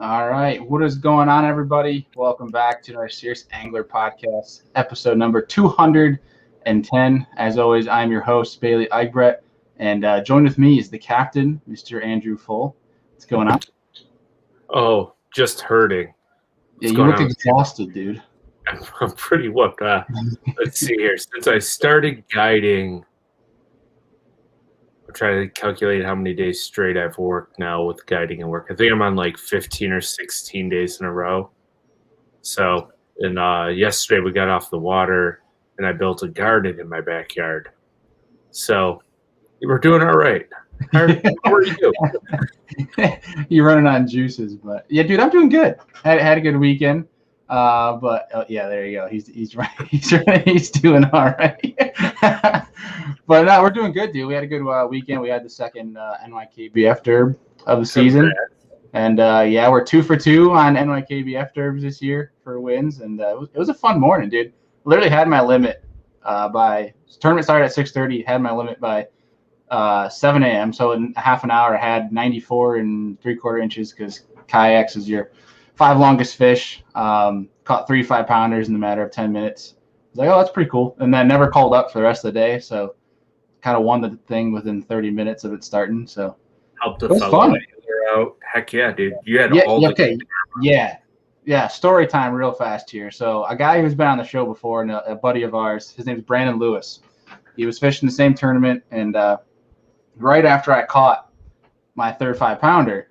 All right. What is going on, everybody? Welcome back to our Serious Angler podcast, episode number 210. As always, I'm your host, Bailey Eichbrett, and joined with me is the captain, Mr. Andrew Full. What's going on? Oh, just hurting. Yeah, you look exhausted, dude. I'm pretty whooped. Let's see here. Since I started guiding, I'm trying to calculate how many days straight I've worked now with guiding and work. I think I'm on like 15 or 16 days in a row. So, and yesterday we got off the water and I built a garden in my backyard. So, we're doing all right. How are you? You're running on juices, but yeah, dude, I'm doing good. Had a good weekend. Yeah, there you go. He's right. He's doing all right. But no, we're doing good, dude. We had a good weekend. We had the second NYKBF Derb of the season, and yeah, we're 2 for 2 on NYKBF Derbs this year for wins, and it was a fun morning, dude. Literally had my limit by tournament started at 6:30. Had my limit by 7 a.m. So in half an hour, I had 94 and 3/4 inches because kayaks is your 5 longest fish. Caught 3 5-pounders in the matter of 10 minutes. I was like, oh, that's pretty cool. And then never called up for the rest of the day. So kind of won the thing within 30 minutes of it starting. So helped the fellow out. Heck yeah, dude. You had all the Yeah, story time real fast here. So a guy who's been on the show before and a buddy of ours, his name's Brandon Lewis. He was fishing the same tournament, and right after I caught my 3rd 5-pounder,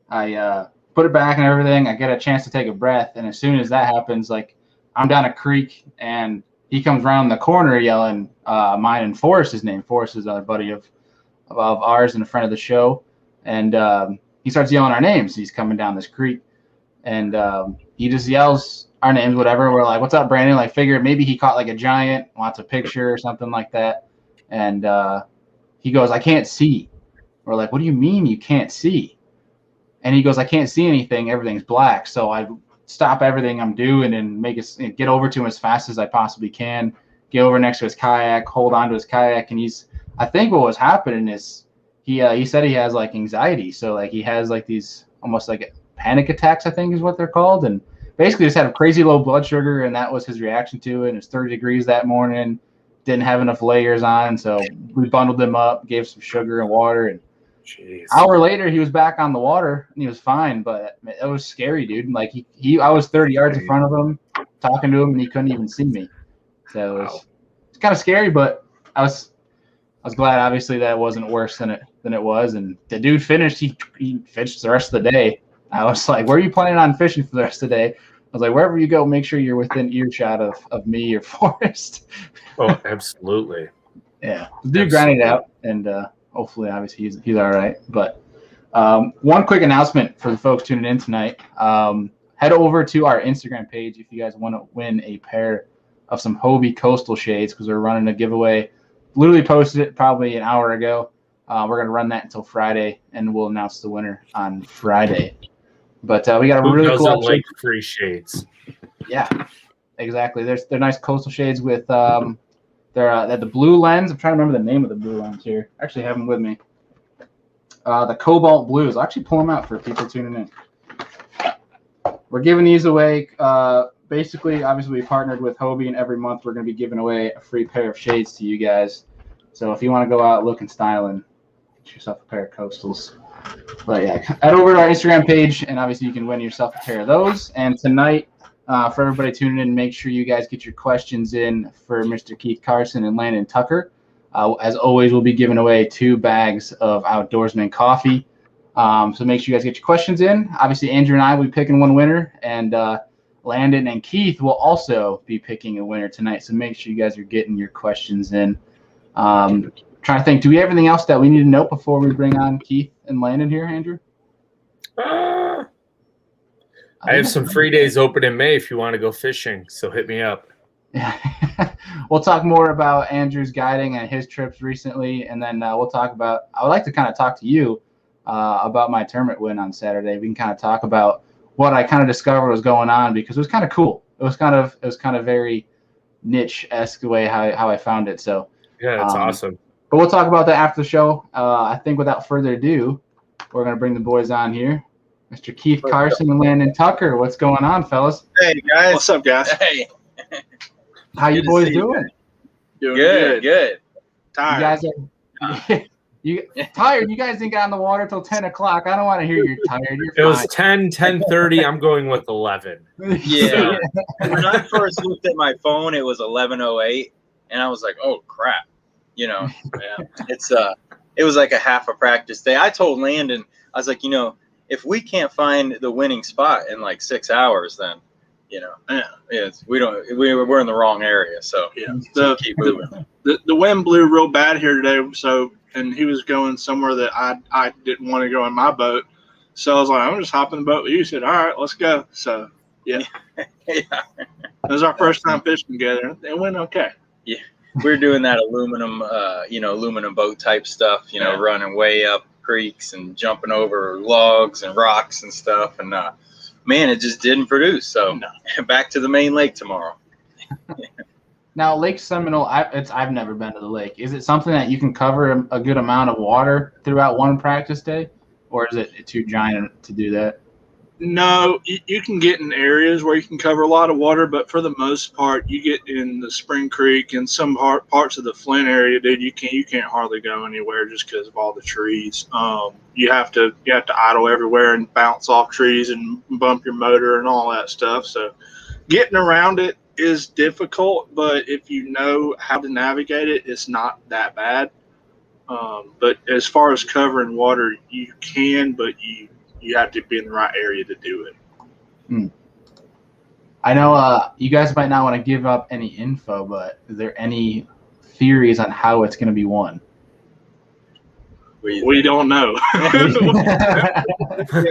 I put it back and everything. I get a chance to take a breath, and as soon as that happens, like I'm down a creek, and he comes around the corner yelling mine and Forrest's name. Forrest is another buddy of ours and a friend of the show, and he starts yelling our names. He's coming down this creek, and he just yells our names, whatever. We're like, "What's up, Brandon?" Like, figure maybe he caught like a giant, wants a picture or something like that, and he goes, "I can't see." We're like, "What do you mean you can't see?" And he goes, "I can't see anything. Everything's black." So I stop everything I'm doing and get over to him as fast as I possibly can. Get over next to his kayak, hold on to his kayak, and I think what was happening is he said he has like anxiety. So like he has like these almost like panic attacks, I think is what they're called, and basically just had a crazy low blood sugar, and that was his reaction to it. And it was 30 degrees that morning. Didn't have enough layers on, so we bundled him up, gave some sugar and water, and hour later he was back on the water and he was fine. But it was scary, dude. Like I was 30 yards in front of him, talking to him, and he couldn't even see me. So it's kind of scary, but I was glad, obviously, that it wasn't worse than it was. And the dude finished. He fished the rest of the day. I was like, "Where are you planning on fishing for the rest of the day?" I was like, "Wherever you go, make sure you're within earshot of me or Forrest." Oh, absolutely. Yeah, the dude grinded it out, and hopefully, obviously, he's all right. But one quick announcement for the folks tuning in tonight. Head over to our Instagram page if you guys want to win a pair of some Hobie Coastal Shades, because we're running a giveaway. Literally posted it probably an hour ago. We're going to run that until Friday, and we'll announce the winner on Friday. But we got a really cool like free shades. Yeah, exactly. They're nice coastal shades with they're the blue lens. I'm trying to remember the name of the blue lens here. I actually have them with me. The cobalt blues. I'll actually pull them out for people tuning in. We're giving these away. Basically, obviously, we partnered with Hobie, and every month we're going to be giving away a free pair of shades to you guys. So if you want to go out looking styling, get yourself a pair of coastals. But yeah, head over to our Instagram page, and obviously you can win yourself a pair of those. And tonight, for everybody tuning in, make sure you guys get your questions in for Mr. Keith Carson and Landon Tucker. As always, we'll be giving away 2 bags of Outdoorsman coffee. So make sure you guys get your questions in. Obviously, Andrew and I will be picking one winner, and Landon and Keith will also be picking a winner tonight. So make sure you guys are getting your questions in. Trying to think, do we have anything else that we need to know before we bring on Keith and Landon here, Andrew? I have some free days open in May if you want to go fishing, so hit me up. Yeah. We'll talk more about Andrew's guiding and his trips recently, and then we'll talk about – I would like to kind of talk to you about my tournament win on Saturday. We can kind of talk about what I kind of discovered was going on, because it was kind of cool. It was kind of very niche-esque way how I found it. So yeah, that's awesome. But we'll talk about that after the show. I think without further ado, we're going to bring the boys on here. Mr. Keith Carson and Landon Tucker. What's going on, fellas? Hey, guys. What's up, guys? Hey. How you boys doing? Doing Good. Tired. You guys are tired. You guys didn't get on the water till 10 o'clock. I don't want to hear you're tired. You're It was 10:30. I'm going with 11. Yeah. When I first looked at my phone, it was 11:08, and I was like, "Oh crap!" Yeah. It was like a half a practice day. I told Landon, I was like, if we can't find the winning spot in like 6 hours, then we're in the wrong area. So keep moving. The wind blew real bad here today, and he was going somewhere that I didn't want to go on my boat. So I was like, I'm just hopping the boat with you. He said, all right, let's go. So yeah. It was our first time fishing together. It went okay. Yeah. We're doing that aluminum boat type stuff, running way up creeks and jumping over logs and rocks and stuff. And man, it just didn't produce. So back to the main lake tomorrow. Now, Lake Seminole, I've never been to the lake. Is it something that you can cover a good amount of water throughout one practice day, or is it too giant to do that? No, you can get in areas where you can cover a lot of water, but for the most part, you get in the Spring Creek and some parts of the Flint area, dude. You can't hardly go anywhere just because of all the trees. You have to idle everywhere and bounce off trees and bump your motor and all that stuff. So, getting around it is difficult, but if you know how to navigate it, it's not that bad. But as far as covering water, you can, but you have to be in the right area to do it. I know you guys might not want to give up any info, but is there any theories on how it's going to be won? We don't know.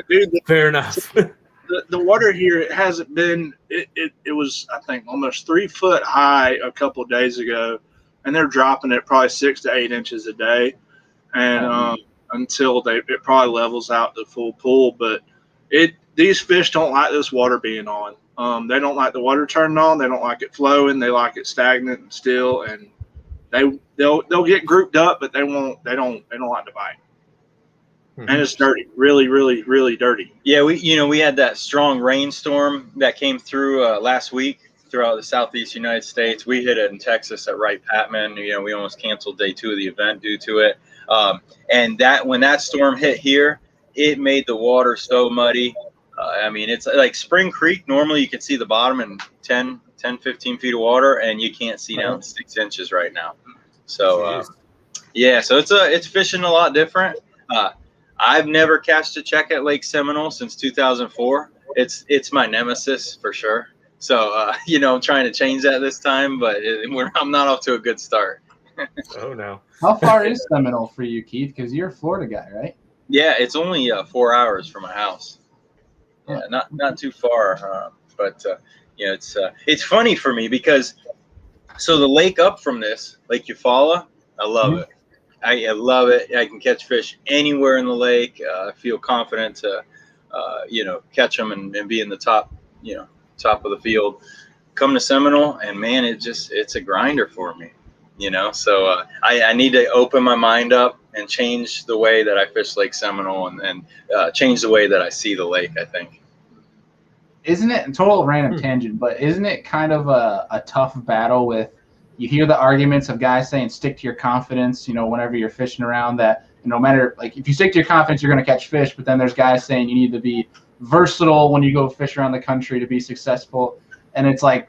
Dude, Fair enough. The water here, it hasn't been, it was, I think, almost 3 foot high a couple of days ago, and they're dropping it probably 6 to 8 inches a day. And until it probably levels out the full pool, but these fish don't like this water being on. They don't like the water turning on. They don't like it flowing. They like it stagnant and still, and they'll get grouped up, but they don't like to bite. And it's dirty, really, really, really dirty. Yeah, we had that strong rainstorm that came through last week throughout the southeast United States. We hit it in Texas at Wright Patman. We almost canceled day 2 of the event due to it. And when that storm hit here, it made the water so muddy. It's like Spring Creek. Normally you can see the bottom in 10, 15 feet of water, and you can't see down 6 inches right now. So, so it's fishing a lot different. I've never cashed a check at Lake Seminole since 2004. It's my nemesis for sure. So, I'm trying to change that this time, but I'm not off to a good start. Oh, no. How far is Seminole for you, Keith? Because you're a Florida guy, right? Yeah, it's only 4 hours from my house. Yeah, not too far. But it's funny for me because so the lake up from this, Lake Eufaula, I love it. I love it. I can catch fish anywhere in the lake. I feel confident to, catch them and be in the top of the field. Come to Seminole, and man, it's a grinder for me. So I need to open my mind up and change the way that I fish Lake Seminole and change the way that I see the lake, I think. Isn't it, total random tangent, but isn't it kind of a tough battle with, you hear the arguments of guys saying stick to your confidence, whenever you're fishing around, that no matter, like, if you stick to your confidence, you're going to catch fish, but then there's guys saying you need to be versatile when you go fish around the country to be successful. And it's like,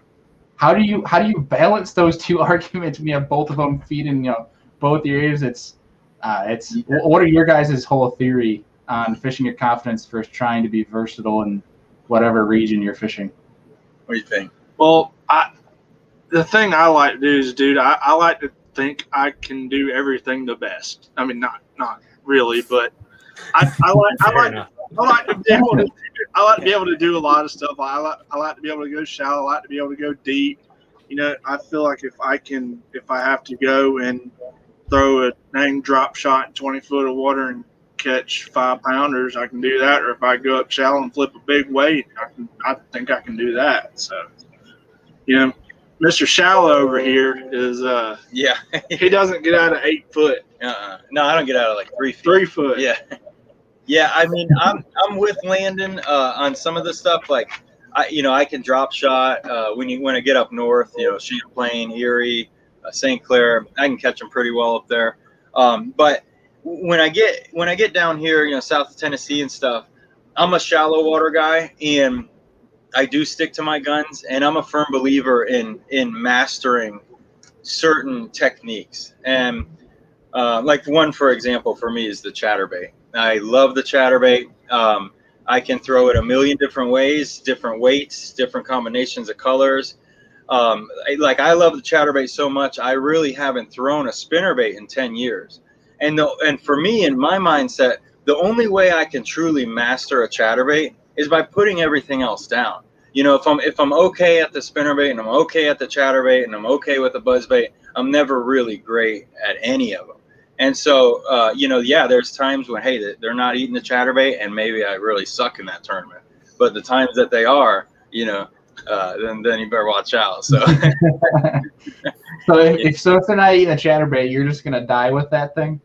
how do you balance those two arguments when you have both of them feeding both your ears? What are your guys' whole theory on fishing your confidence versus trying to be versatile in whatever region you're fishing? What do you think? Well, the thing I like to do is, dude, I like to think I can do everything the best. I mean, not really, but I like to be able to do a lot of stuff. I like to be able to go shallow. I like to be able to go deep. I feel like if I have to go and throw a dang drop shot in 20 foot of water and catch 5-pounders, I can do that. Or if I go up shallow and flip a big weight, I think I can do that. So, Mr. Shallow over here is he doesn't get out of 8 foot. No, I don't get out of like 3 feet. 3 foot. Yeah. Yeah, I mean, I'm with Landon on some of the stuff. Like, I can drop shot when I get up north. Champlain, Erie, St. Clair. I can catch them pretty well up there. But when I get down here, south of Tennessee and stuff, I'm a shallow water guy, and I do stick to my guns. And I'm a firm believer in mastering certain techniques. And like one, for example, for me is the Chatterbait. I love the Chatterbait. I can throw it a million different ways, different weights, different combinations of colors. I love the Chatterbait so much, I really haven't thrown a spinnerbait in 10 years. And for me, in my mindset, the only way I can truly master a Chatterbait is by putting everything else down. If I'm okay at the spinnerbait and I'm okay at the Chatterbait and I'm okay with the buzzbait, I'm never really great at any of them. And so, there's times when, hey, they're not eating the Chatterbait, and maybe I really suck in that tournament. But the times that they are, then you better watch out. So, if they're not eating a Chatterbait, you're just gonna die with that thing.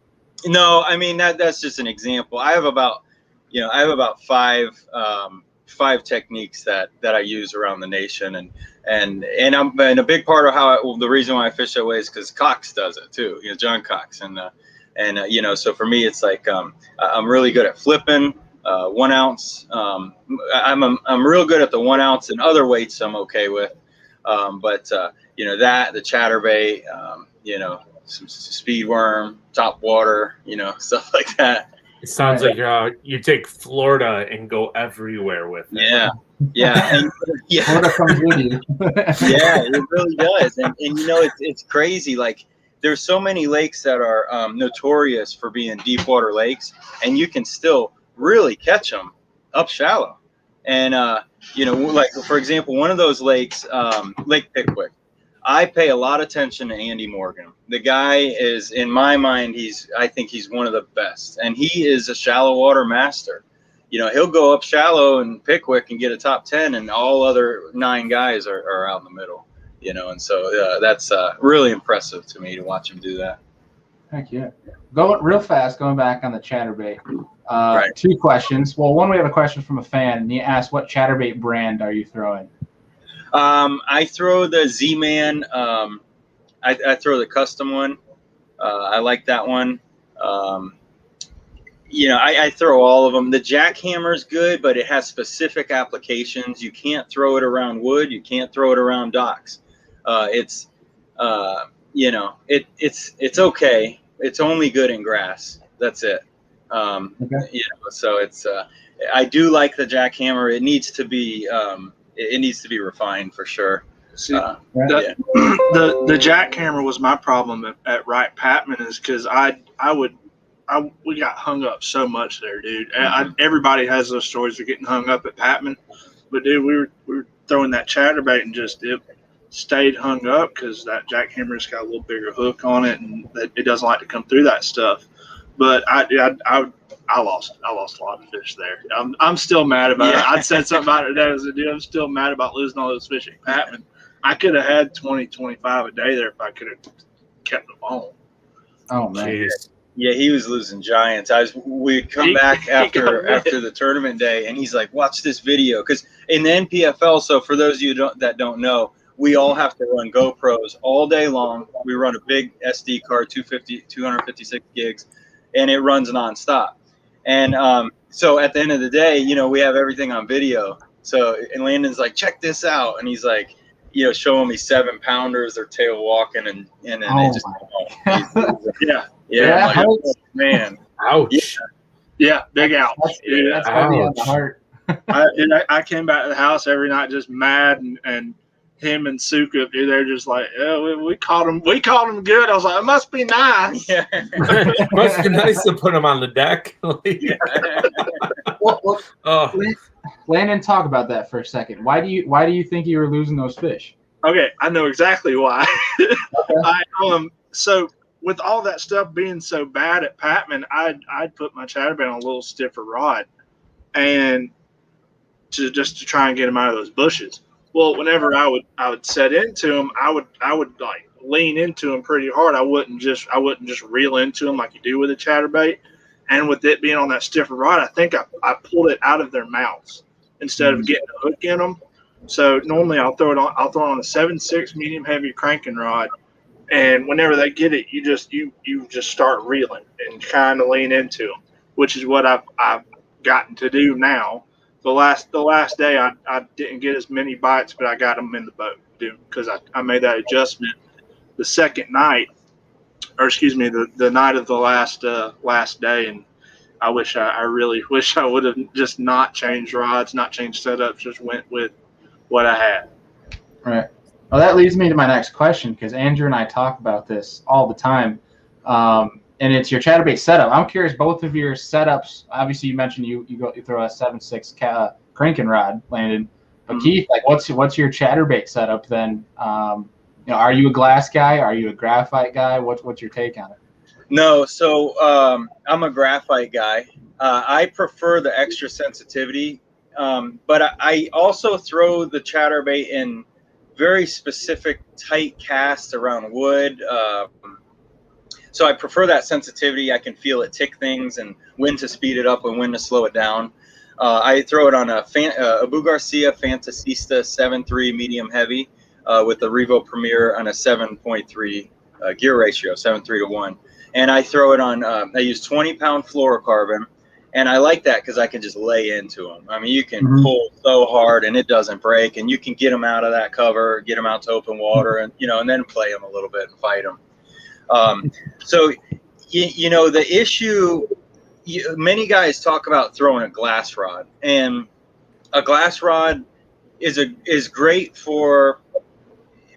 No, I mean that's just an example. I have about five techniques that I use around the nation, and a big part of the reason why I fish that way is because Cox does it too. John Cox, so for me it's like I'm really good at flipping 1 ounce. I'm real good at the 1 ounce, and other weights I'm okay with. But the Chatterbait, some speed worm, top water, stuff like that. It sounds like you take Florida and go everywhere with it. Yeah. Florida comes with you. Yeah, it really does. And it's crazy. Like, there's so many lakes that are notorious for being deep water lakes, and you can still really catch them up shallow. And, like, for example, one of those lakes, Lake Pickwick, I pay a lot of attention to Andy Morgan. The guy is, in my mind, I think he's one of the best, and he is a shallow water master. He'll go up shallow in Pickwick and get a top 10, and all other 9 guys are out in the middle. And so that's really impressive to me to watch him do that. Heck yeah. Going real fast, going back on the Chatterbait. Right. 2 questions. Well, one, we have a question from a fan, and he asked, what Chatterbait brand are you throwing? I throw the Z-Man. I throw the custom one. I like that one. I throw all of them. The jackhammer's good, but it has specific applications. You can't throw it around wood. You can't throw it around docks. It's okay. It's only good in grass. That's it. Okay. So it's. I do like the jackhammer. It needs to be. It needs to be refined for sure. See, the jackhammer was my problem at Wright Patman, is because we got hung up so much there, dude. Everybody has those stories of getting hung up at Patman, but dude, we were throwing that Chatterbait and it stayed hung up because that jackhammer's got a little bigger hook on it, and it doesn't like to come through that stuff. But I lost a lot of fish there. I'm still mad about it. I said something about it today. I said, dude, I'm still mad about losing all those fish at Patman. I could have had 20, 25 a day there if I could have kept them on. Oh man. Jeez. Yeah, he was losing giants. We'd come back after the tournament day, and he's like, "Watch this video," because in the NPFL. So for those of you that don't know, we all have to run GoPros all day long. We run a big SD card, 256 gigs, and it runs nonstop. And so at the end of the day, we have everything on video. So and Landon's like, "Check this out," and he's like, showing me 7-pounders, their tail walking, and then they just Yeah. Like, oh, man, Ouch. Yeah, big ouch. That's heavy on the heart. I came back to the house every night just mad, and him and Suka, dude, they're just like, we caught him good. I was like, it must be nice. Yeah. Must be nice to put him on the deck. Landon, talk about that for a second. Why do you think you were losing those fish? Okay, I know exactly why. Okay. So with all that stuff being so bad at Patman, I'd put my Chatterbait on a little stiffer rod, and to try and get him out of those bushes. Well, whenever I would set into him, I would like lean into him pretty hard. I wouldn't just reel into him like you do with a Chatterbait. And with it being on that stiffer rod, I think I pulled it out of their mouths instead of getting a hook in them. So normally I'll throw it on a 7.6 medium heavy cranking rod, and whenever they get it, you just start reeling and kind of lean into them, which is what I've gotten to do now. The last day I didn't get as many bites, but I got them in the boat because I made that adjustment the second night, or excuse me, the night of the last day, and I really wish I would have just not changed rods, not changed setups, just went with what I had. Right. Well, that leads me to my next question, because Andrew and I talk about this all the time, and it's your Chatterbait setup. I'm curious, both of your setups. Obviously, you mentioned you throw a 7.6 cranking rod, Landon. But Keith, like, what's your Chatterbait setup then? Are you a glass guy? Are you a graphite guy? What's your take on it? No, so I'm a graphite guy. I prefer the extra sensitivity, but I also throw the Chatterbait in very specific tight casts around wood. So I prefer that sensitivity. I can feel it tick things and when to speed it up and when to slow it down. I throw it on a Abu Garcia Fantasista 7.3 medium heavy with the Revo Premier on a 7.3 gear ratio, 7.3 to 1. And I throw it on, I use 20-pound fluorocarbon, and I like that because I can just lay into them. I mean, you can pull so hard and it doesn't break, and you can get them out of that cover, get them out to open water, and and then play them a little bit and fight them. So, the issue, many guys talk about throwing a glass rod, and a glass rod is great for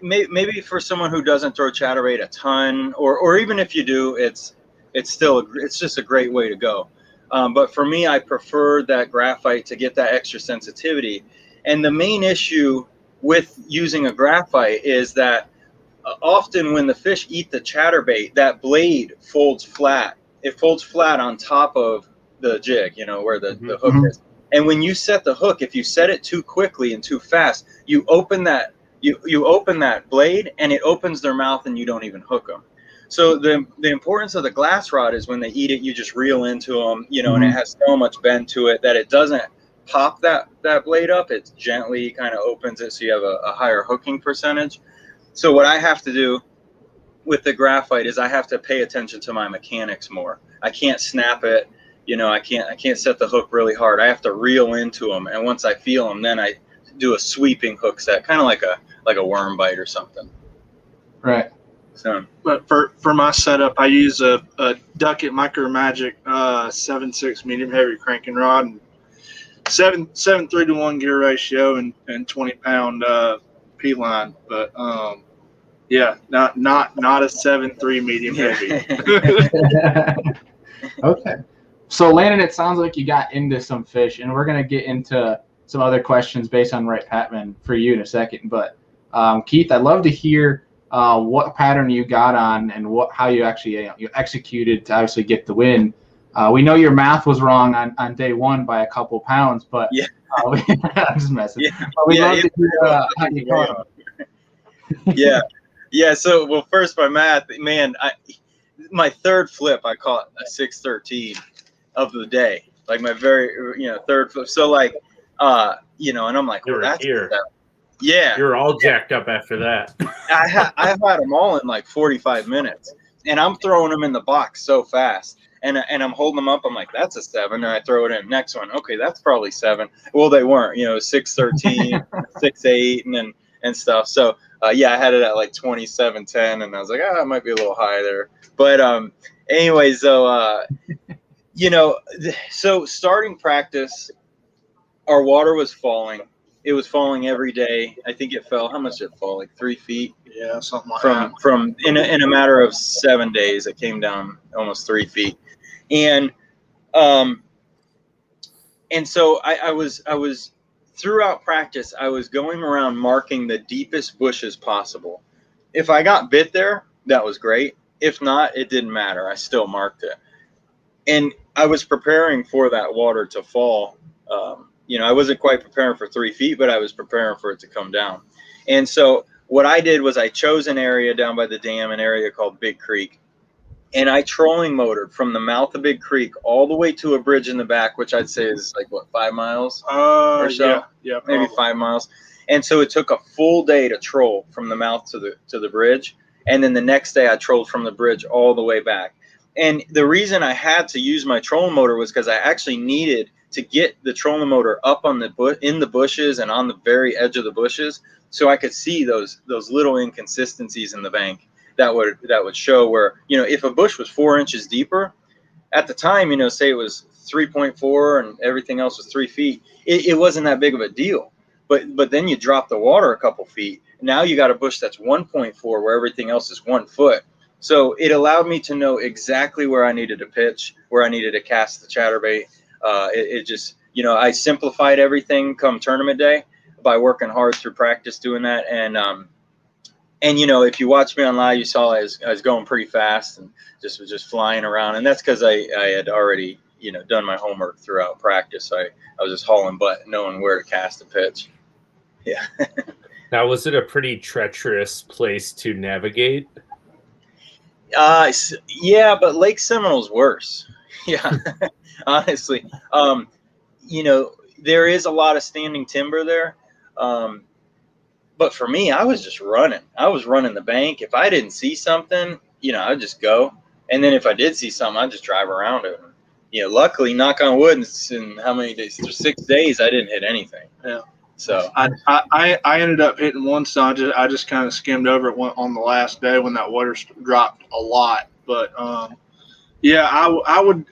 maybe for someone who doesn't throw Chatterbait a ton, or even if you do, it's just a great way to go. But for me, I prefer that graphite to get that extra sensitivity. And the main issue with using a graphite is that often when the fish eat the Chatterbait, that blade folds flat. It folds flat on top of the jig, where the hook is. And when you set the hook, if you set it too quickly and too fast, you open that blade and it opens their mouth and you don't even hook them. So the importance of the glass rod is when they eat it, you just reel into them, and it has so much bend to it that it doesn't pop that blade up. It gently kind of opens it so you have a higher hooking percentage. So what I have to do with the graphite is I have to pay attention to my mechanics more. I can't snap it, I can't set the hook really hard. I have to reel into them, and once I feel them, then I do a sweeping hook set, kind of like a worm bite or something. Right. So, but for my setup, I use a Duckett Micro Magic 7.6 medium heavy cranking rod, and 7.3 to 1 gear ratio, and 20-pound P line. But yeah, not a 7.3 medium heavy. Okay. So Landon, it sounds like you got into some fish, and we're gonna get into some other questions based on Wright Patman for you in a second. But Keith, I'd love to hear what pattern you got on and how you actually you executed to obviously get the win. We know your math was wrong on day one by a couple pounds, but yeah, I'm just messing. Yeah, we'd love to hear how you caught them. Yeah. So, well, first my math, man. My third flip, I caught a 6.13 of the day, like my very third flip. So like, and I'm like, well, that's here. Yeah, you're all jacked up after that. I've had them all in like 45 minutes, and I'm throwing them in the box so fast, and I'm holding them up. I'm like, that's a 7, and I throw it in. Next one, okay, that's probably 7. Well, they weren't. 6.13, 6.8, and stuff. So I had it at like 27.10, and I was like, it might be a little high there. But anyway, so so starting practice, our water was falling. It was falling every day. I think it fell. How much did it fall? Like 3 feet. Yeah, something like that. From in a matter of 7 days, it came down almost 3 feet, and so I was throughout practice. I was going around marking the deepest bushes possible. If I got bit there, that was great. If not, it didn't matter. I still marked it, and I was preparing for that water to fall. I wasn't quite preparing for 3 feet, but I was preparing for it to come down. And so what I did was I chose an area down by the dam, an area called Big Creek. and I trolling motored from the mouth of Big Creek all the way to a bridge in the back, which I'd say is like, what, 5 miles or so? Yeah, maybe 5 miles. And so it took a full day to troll from the mouth to the bridge. And then the next day I trolled from the bridge all the way back. And the reason I had to use my trolling motor was because I actually needed to get the trolling motor up on in the bushes and on the very edge of the bushes, so I could see those little inconsistencies in the bank that would show where, you know, if a bush was 4 inches deeper at the time, you know, say it was 3.4 and everything else was 3 feet, it wasn't that big of a deal. But then you drop the water a couple feet. Now you got a bush that's 1.4 where everything else is 1 foot. So it allowed me to know exactly where I needed to pitch, where I needed to cast the chatterbait. It just, you know, I simplified everything come tournament day by working hard through practice doing that. And you know, if you watch me on live, you saw I was going pretty fast and was just flying around. And that's because I had already, you know, done my homework throughout practice. I was just hauling butt, knowing where to cast a pitch. Yeah. Now, was it a pretty treacherous place to navigate? Yeah, but Lake Seminole's worse. Yeah, honestly. You know, there is a lot of standing timber there. But for me, I was just running. I was running the bank. If I didn't see something, you know, I'd just go. And then if I did see something, I'd just drive around it. You know, luckily, knock on wood, in how many days? 6 days, I didn't hit anything. Yeah. So I ended up hitting one, so I just kind of skimmed over it on the last day when that water dropped a lot. But yeah, I would.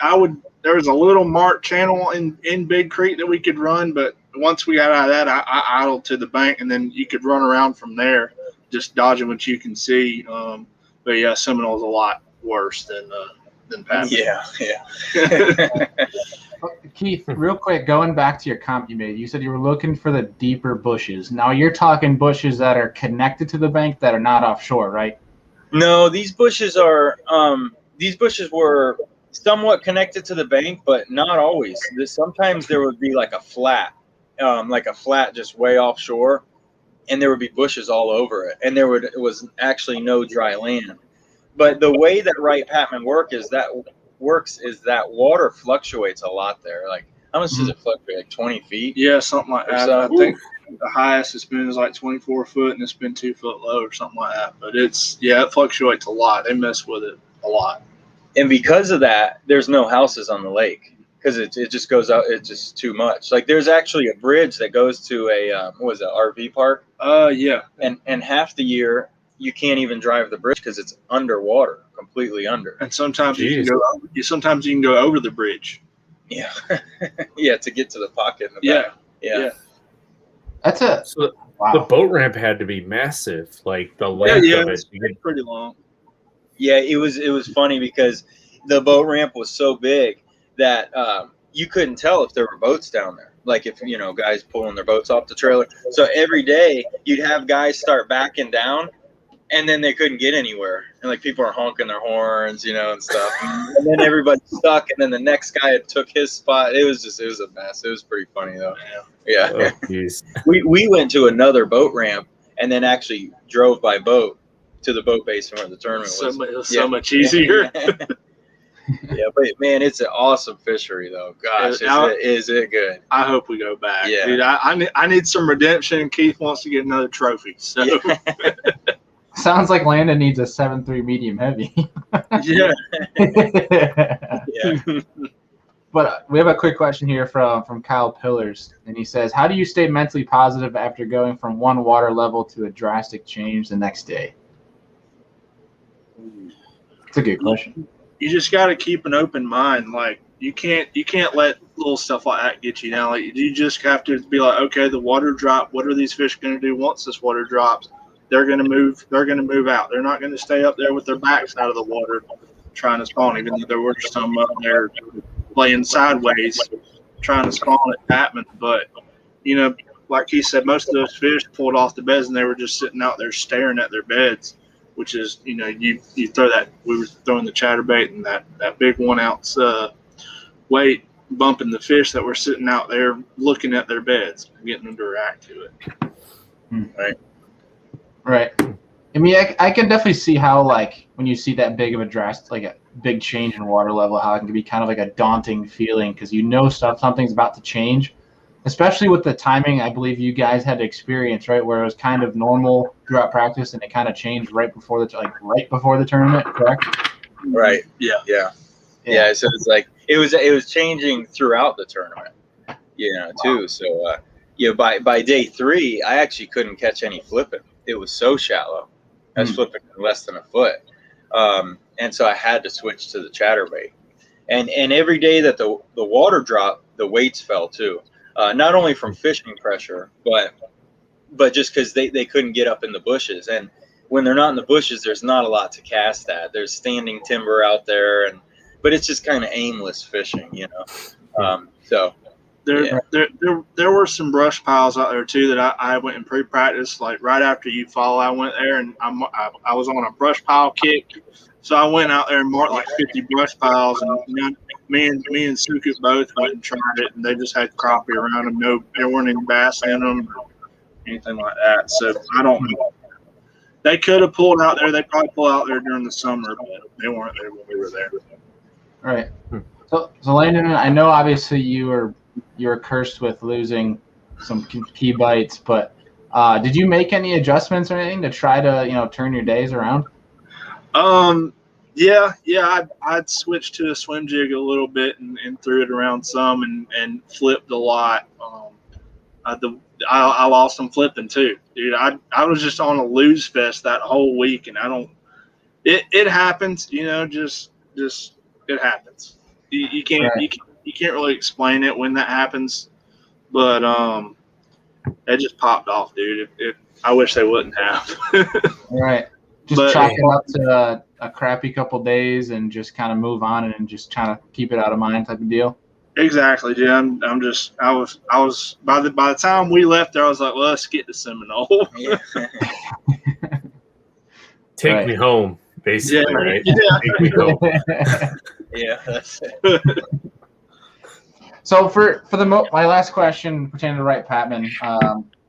There was a little marked channel in Big Creek that we could run, but once we got out of that, I idled to the bank, and then you could run around from there, just dodging what you can see. But yeah, Seminole's a lot worse than Patman. Yeah. Keith, real quick, going back to your comp you made, you said you were looking for the deeper bushes. Now you're talking bushes that are connected to the bank that are not offshore, right? No, these bushes are. These bushes were somewhat connected to the bank, but not always. Sometimes there would be like a flat just way offshore, and there would be bushes all over it, and it was actually no dry land. But the way that Wright Patman works is that water fluctuates a lot there. Like, how much does it fluctuate? Like 20 feet? Yeah, something like that. So. I think the highest it's been is like 24 foot, and it's been 2 foot low or something like that. But it fluctuates a lot. They mess with it a lot. And because of that, there's no houses on the lake because it just goes out. It's just too much. Like, there's actually a bridge that goes to a RV park. Yeah. And half the year you can't even drive the bridge because it's underwater, completely under. And sometimes you can go over the bridge. Yeah. Yeah, to get to the pocket in the back. Yeah. That's it. So wow. The boat ramp had to be massive, like the length of it. It's pretty long. Yeah, it was funny because the boat ramp was so big that you couldn't tell if there were boats down there. Like, if, you know, guys pulling their boats off the trailer. So every day you'd have guys start backing down, and then they couldn't get anywhere. And like, people are honking their horns, you know, and stuff. And then everybody's stuck, and then the next guy had took his spot. It was a mess. It was pretty funny though. Yeah. Oh, we went to another boat ramp and then actually drove by boat to the boat basin where the tournament was. It was so much easier. Yeah, but man, it's an awesome fishery though. Gosh, is it good? I hope we go back. Yeah. Dude, I need some redemption. Keith wants to get another trophy. So Sounds like Landon needs a 7.3 medium heavy. Yeah. Yeah. But we have a quick question here from Kyle Pillars, and he says, how do you stay mentally positive after going from one water level to a drastic change the next day? It's a good question. You just got to keep an open mind. Like, you can't let little stuff like that get you down. Like, you just have to be like, okay, the water dropped. What are these fish going to do once this water drops? They're going to move. They're going to move out. They're not going to stay up there with their backs out of the water trying to spawn, even though there were some up there laying sideways trying to spawn at Patman. But, you know, like he said, most of those fish pulled off the beds and they were just sitting out there staring at their beds, which is, you know, you throw that. We were throwing the chatterbait and that big 1 ounce weight bumping the fish that were sitting out there looking at their beds, getting them to react to it. Right. I mean, I can definitely see how, like, when you see that big of a drastic, like big change in water level, how it can be kind of like a daunting feeling because you know something's about to change, especially with the timing. I believe you guys had experience, right, where it was kind of normal throughout practice and it kind of changed right before the tournament, correct? Right. Yeah. So it's like it was changing throughout the tournament, too. So by day 3, I actually couldn't catch any flipping. It was so shallow. I was flipping less than a foot. And so I had to switch to the chatterbait. And every day that the water dropped, the weights fell too. Not only from fishing pressure, but just because they couldn't get up in the bushes. And when they're not in the bushes, there's not a lot to cast at. There's standing timber out there, but it's just kind of aimless fishing, There were some brush piles out there too that I went in pre-practice, like right after you fall. I went there and I was on a brush pile kick, so I went out there and marked like 50 brush piles, and me and Suku both went and tried it, and they just had crappie around them. No, there weren't any bass in them or anything like that. So I don't know. They could have pulled out there. They probably pulled out there during the summer, but they weren't there when we were there. All right. So Landon, I know obviously you were cursed with losing some key bites, but did you make any adjustments or anything to try to turn your days around? I'd switched to a swim jig a little bit and threw it around some and flipped a lot. I lost some flipping too, dude. I was just on a lose fest that whole week, and it happens, just it happens. You can't you can't really explain it when that happens, but it just popped off, dude. I wish they wouldn't have. All right. Just chalk it up to a crappy couple days and just kind of move on and just trying to keep it out of mind type of deal. Exactly, dude. I was by the time we left there, I was like, well, let's get to Seminole. Take me home, basically, right? Yeah. Take me home. Yeah, that's it. So for my last question pertaining to Wright Patman,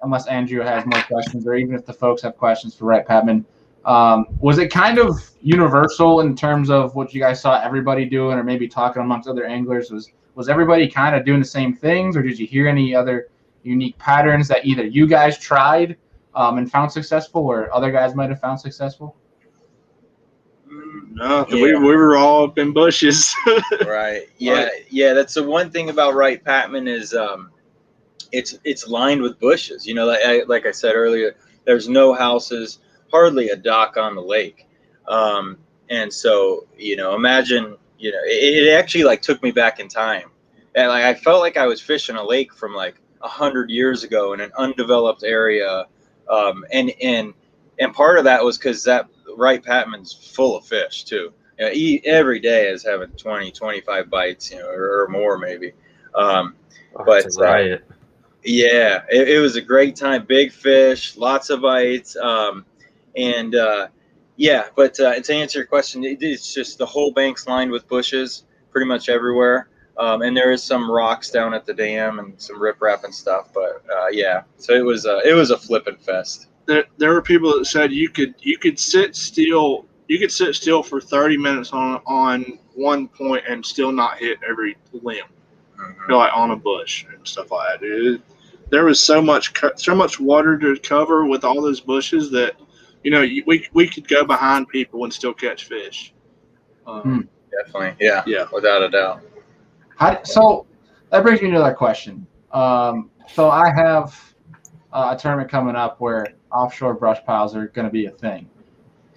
unless Andrew has more questions, or even if the folks have questions for Wright Patman, was it kind of universal in terms of what you guys saw everybody doing, or maybe talking amongst other anglers? Was everybody kind of doing the same things, or did you hear any other unique patterns that either you guys tried and found successful, or other guys might have found successful? No, we were all up in bushes. Right. Yeah. That's the one thing about Wright Patman is it's lined with bushes. Like I said earlier, there's no houses, hardly a dock on the lake, and so imagine it actually took me back in time, and I felt like I was fishing a lake from 100 years ago in an undeveloped area, and part of that was because that Wright Patman's full of fish too. Every day is having 20, 25 bites, or more maybe. But it's a riot. It was a great time. Big fish, lots of bites. But to answer your question, it's just the whole bank's lined with bushes pretty much everywhere. And there is some rocks down at the dam and some riprap and stuff. But so it was a flipping fest. There were people that said you could sit still. You could sit still for 30 minutes on one point and still not hit every limb, on a bush and stuff like that. There was so much water to cover with all those bushes that we could go behind people and still catch fish. Definitely, yeah, without a doubt. So that brings me to another question. So I have a tournament coming up where offshore brush piles are going to be a thing.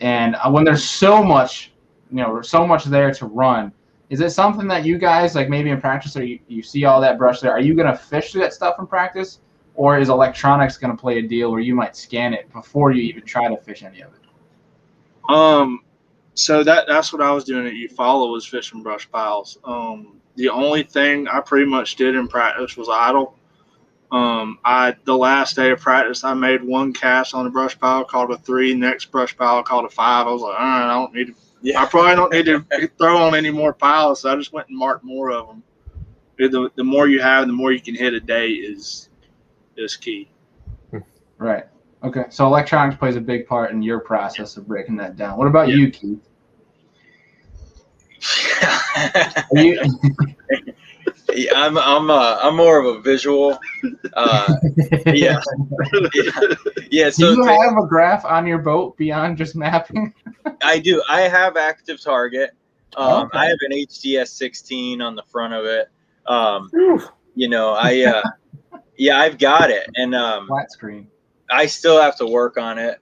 And when there's so much there to run, is it something that you guys, maybe in practice, or you see all that brush there, are you going to fish that stuff in practice? Or is electronics going to play a deal where you might scan it before you even try to fish any of it? So that's what I was doing at UFOLO, was fishing brush piles. The only thing I pretty much did in practice was idle. The last day of practice, I made one cast on a brush pile, called a 3. Next brush pile, called a 5. I was like, I don't need to. Yeah. I probably don't need to throw on any more piles. So I just went and marked more of them. The more you have, the more you can hit a day is key. Right. Okay. So electronics plays a big part in your process of breaking that down. What about you, Keith? You, Yeah, I'm more of a visual. Yeah. Yeah. do So you have a graph on your boat beyond just mapping? I do. I have active target. Okay. I have an HDS 16 on the front of it. You know, yeah, I've got it, and Flat screen. I still have to work on it.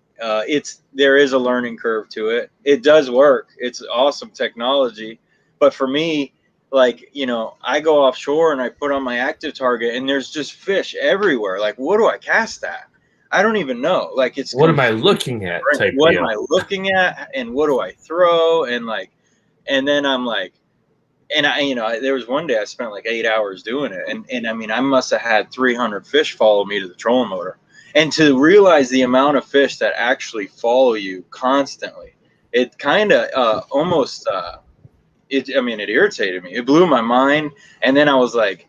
There is a learning curve to it. It does work. It's awesome technology, but for me, like, you know, I go offshore and I put on my active target, and there's just fish everywhere. Like, what do I cast at? I don't even know. Like, it's What am I looking at? Type what deal. am I looking at, and what do I throw, and like, and then I'm like, and I, you know, there was one day I spent like 8 hours doing it, and I mean, I must have had 300 fish follow me to the trolling motor. And to realize the amount of fish that actually follow you constantly, it kind of almost, it irritated me. It blew my mind. And then I was like,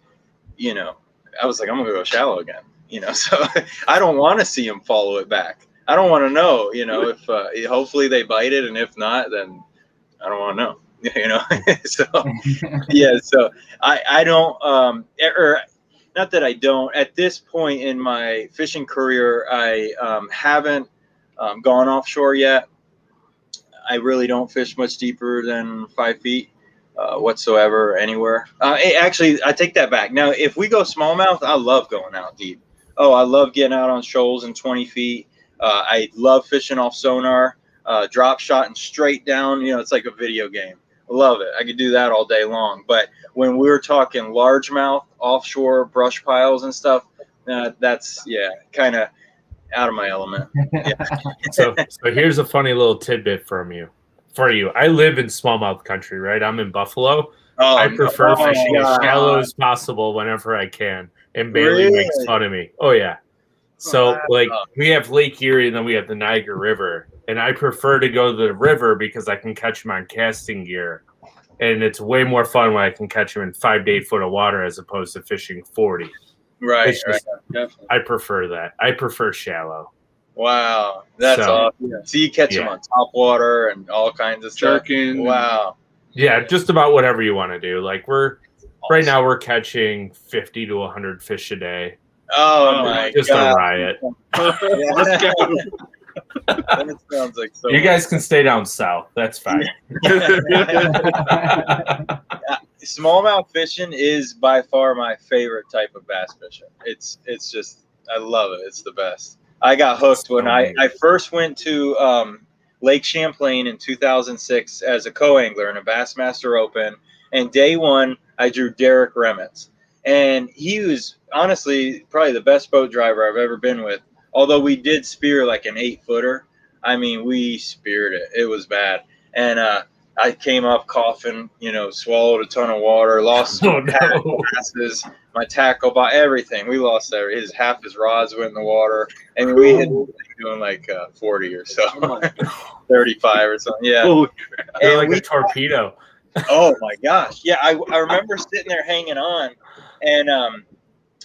you know, I'm going to go shallow again, you know, so I don't want to see them follow it back. I don't want to know, you know, if hopefully they bite it. And if not, then I don't want to know, you know, so yeah, so I don't, or not that I don't. At this point in my fishing career, I haven't gone offshore yet. I really don't fish much deeper than 5 feet whatsoever, anywhere. Actually, I take that back. Now, if we go smallmouth, I love going out deep. Oh, I love getting out on shoals in 20 feet. I love fishing off sonar, drop shot and straight down. You know, it's like a video game. I love it. I could do that all day long. But when we're talking largemouth, offshore brush piles and stuff, that's, kind of out of my element. Yeah. So here's a funny little tidbit for you. I live in smallmouth country, right? I'm in Buffalo. Oh, I prefer fishing as God. shallow as possible whenever I can. And Bailey makes fun of me. Oh, yeah. So, like, we have Lake Erie and then we have the Niagara River. And I prefer to go to the river because I can catch them on casting gear. And it's way more fun when I can catch them in 5 to 8 foot of water as opposed to fishing 40. Right, Definitely. I prefer that. I prefer shallow. Wow, that's awesome. So you catch them on top water and all kinds of stuff. Wow. Yeah, just about whatever you want to do. Like right now we're catching 50 to 100 fish a day. Oh my just God. a riot. Let's go. That sounds like so. You guys can stay down south. That's fine. Smallmouth fishing is by far my favorite type of bass fishing. It's just, I love it. It's the best. I got hooked when I first went to Lake Champlain in 2006 as a co-angler in a Bassmaster Open. And day one, I drew Derek Remitz. And he was honestly probably the best boat driver I've ever been with. Although we did spear like an 8-footer. I mean, we speared it. It was bad. And I came up coughing, you know, swallowed a ton of water, lost glasses, my tackle, everything. We lost half his rods went in the water. I mean, we had doing like 40 or so, 35 or something. Yeah. And like a torpedo. Oh my gosh. Yeah. I remember sitting there hanging on, and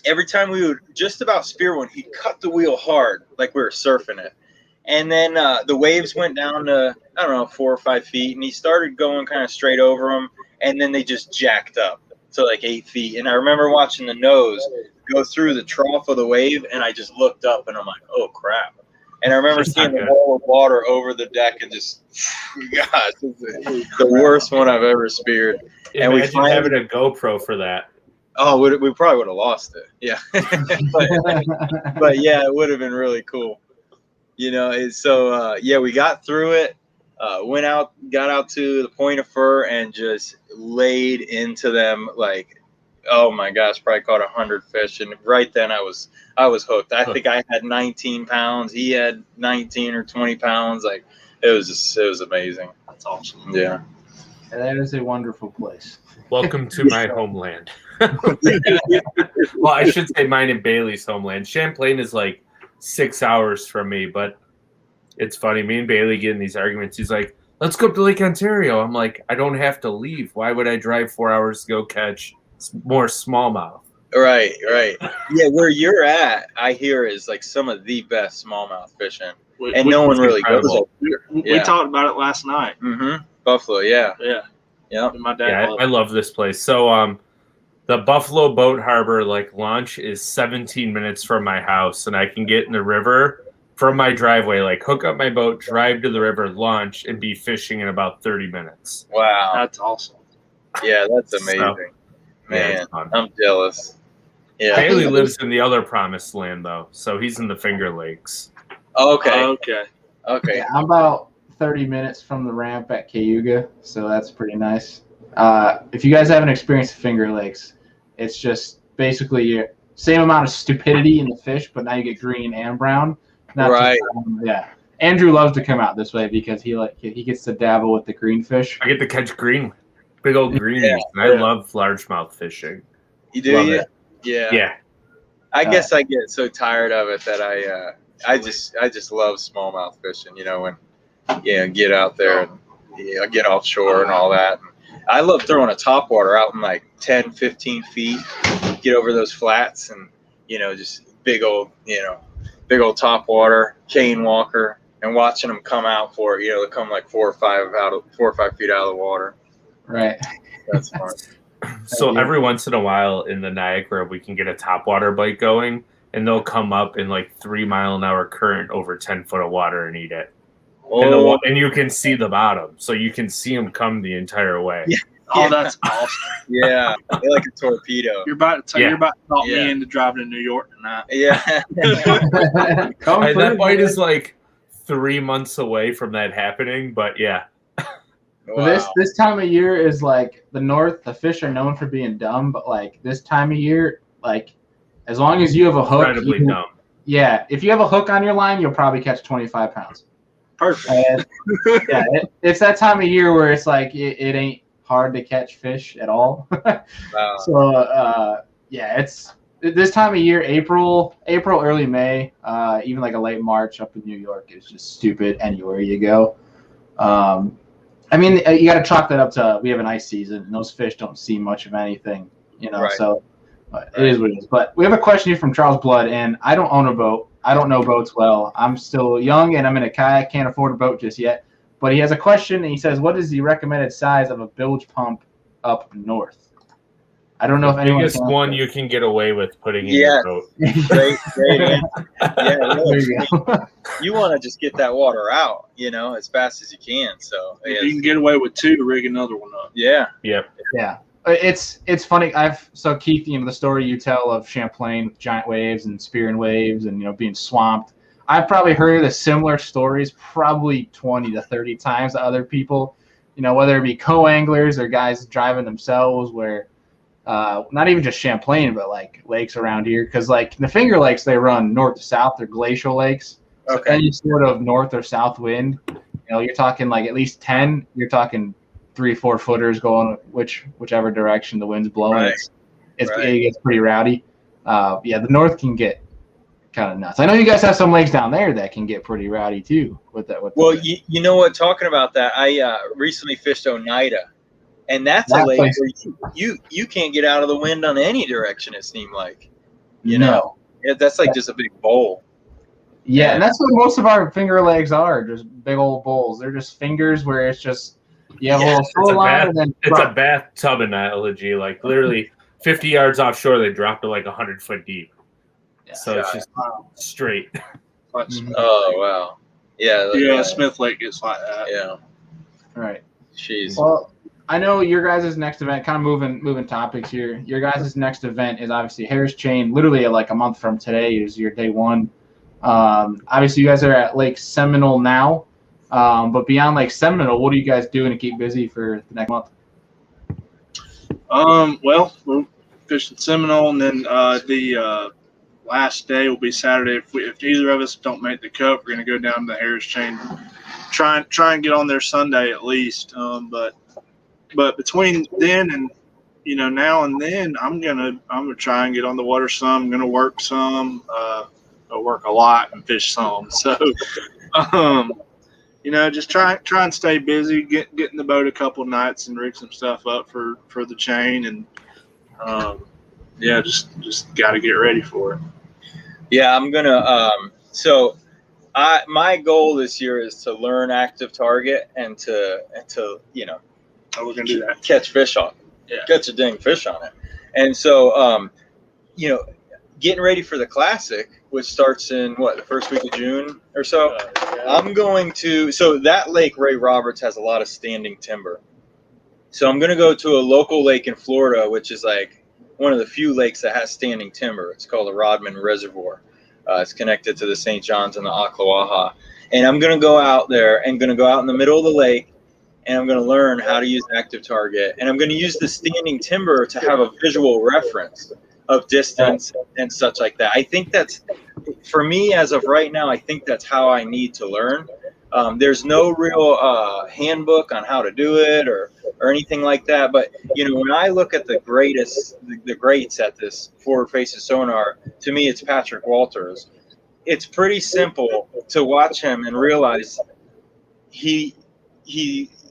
every time we would just about spear one, he'd cut the wheel hard, like we were surfing it. And then the waves went down to, I don't know, 4 or 5 feet, and he started going kind of straight over them, and then they just jacked up to like 8 feet. And I remember watching the nose go through the trough of the wave, and I just looked up, and I'm like, oh, crap. And I remember seeing the wall of water over the deck and just, gosh, the worst one I've ever speared. And we having a GoPro for that. Oh, we probably would have lost it. Yeah. but yeah, it would have been really cool. You know, so we got through it, got out to the Point of Fur and just laid into them like, oh my gosh, probably caught 100 fish. And right then I was hooked. I think I had 19 pounds. He had 19 or 20 pounds. Like, it was amazing. That's awesome. Yeah. And that is a wonderful place. Welcome to my homeland. Well, I should say mine and Bailey's homeland. Champlain is like 6 hours from me, but it's funny. Me and Bailey get in these arguments. He's like, let's go up to Lake Ontario. I'm like, I don't have to leave. Why would I drive 4 hours to go catch more smallmouth? Right. Yeah, where you're at, I hear, is like some of the best smallmouth fishing. No one really goes. We talked about it last night. Mm-hmm. Buffalo, yeah. Yeah. My dad Yeah, I love this place. So the Buffalo Boat Harbor launch is 17 minutes from my house, and I can get in the river from my driveway, hook up my boat, drive to the river, launch, and be fishing in about 30 minutes. Wow. That's awesome. Yeah, that's amazing. Man, I'm jealous. Yeah. Bailey lives in the other promised land, though, so he's in the Finger Lakes. Okay. Yeah, I'm about 30 minutes from the ramp at Cayuga, so that's pretty nice. If you guys haven't experienced Finger Lakes, it's just basically same amount of stupidity in the fish, but now you get green and brown. Right. Yeah. Andrew loves to come out this way because he gets to dabble with the green fish. I get to catch big old greenies, and I love largemouth fishing. You do? Love it. Yeah. I guess I get so tired of it that I just love smallmouth fishing. When get out there and get offshore and all that. And I love throwing a topwater out in 10, 15 feet, get over those flats, and just big old topwater, cane walker, and watching them come out for it. They come 4 or 5 feet out of the water. Right. That's fun. So every once in a while in the Niagara, we can get a topwater bite going, and they'll come up in 3 mile an hour current over 10 foot of water and eat it. Oh. And you can see the bottom, so you can see them come the entire way. Yeah. Oh, that's awesome. Yeah, they're like a torpedo. You're about to talk me into driving to New York tonight. Yeah. That bite is 3 months away from that happening, but yeah. Wow. This time of year is the north. The fish are known for being dumb, but this time of year, as long as you have a hook, Incredibly dumb. Yeah, if you have a hook on your line, you'll probably catch 25 pounds. Perfect. It's that time of year where it's it ain't hard to catch fish at all. Wow. So it's this time of year, April, early May, even a late March up in New York is just stupid anywhere you go. You got to chalk that up to we have an ice season, and those fish don't see much of anything, Right. So it is what it is. But we have a question here from Charles Blood, and I don't own a boat. I don't know boats well. I'm still young, and I'm in a kayak. Can't afford a boat just yet. But he has a question, and he says, what is the recommended size of a bilge pump up north? I don't know if anyone biggest one you can get away with putting in Yeah. your boat. Great answer. Yeah, really. There you go. You want to just get that water out, as fast as you can. So If you can get away with 2, rig another one up. yeah. Yep. Yeah. It's funny. So Keith, the story you tell of Champlain with giant waves and spearing waves and being swamped. I've probably heard the similar stories probably 20 to 30 times to other people, whether it be co-anglers or guys driving themselves where not even just Champlain, but lakes around here. Because the Finger Lakes, they run north to south. They're glacial lakes. So Okay. any sort of north or south wind, you're talking at least 10. You're talking 3-4 footers going whichever direction the wind's blowing. Right. It gets pretty rowdy. The north can get kind of nuts. I know you guys have some lakes down there that can get pretty rowdy too. Well, you know what? Talking about that, I recently fished Oneida, and that's a lake where you can't get out of the wind on any direction. It seemed like, No. that's just a big bowl. Yeah, and that's what most of our Finger Lakes are, just big old bowls. They're just fingers where it's just you have a little shoreline and then it's a bathtub analogy. Literally 50 yards offshore, they drop to 100 foot deep. Yeah. So it's just straight. Mhm. Oh wow. Yeah. Smith Lake gets like that. Yeah. Right. Jeez. Well, I know your guys' next event, kind of moving topics here. Your guys' next event is obviously Harris Chain. Literally a month from today is your day one. Obviously, you guys are at Lake Seminole now. But beyond Lake Seminole, what are you guys doing to keep busy for the next month? Well, we're fishing Seminole, and then the last day will be Saturday. If either of us don't make the cut, we're going to go down to the Harris Chain, try and get on there Sunday at least. But between then and now and then, I'm gonna try and get on the water some. I'm gonna work some. I work a lot and fish some. So, just try and stay busy. Get in the boat a couple nights and rig some stuff up for the chain, and just got to get ready for it. Yeah, I'm gonna. My goal this year is to learn active target and to Oh, we're gonna do that. Catch fish on it. Yeah. Catch a dang fish on it. And so, getting ready for the Classic, which starts in the first week of June or so. I'm going to. So that lake, Ray Roberts, has a lot of standing timber. So I'm going to go to a local lake in Florida, which is like one of the few lakes that has standing timber. It's called the Rodman Reservoir. It's connected to the St. John's and the Ocklawaha. And I'm going to go out there and going to go out in the middle of the lake, and I'm going to learn how to use active target. And I'm going to use the standing timber to have a visual reference of distance and such like that. I think that's, for me as of right now, I think that's how I need to learn. There's no real handbook on how to do it or anything like that. But, when I look at the greats at this forward-facing sonar, to me, it's Patrick Walters. It's pretty simple to watch him and realize he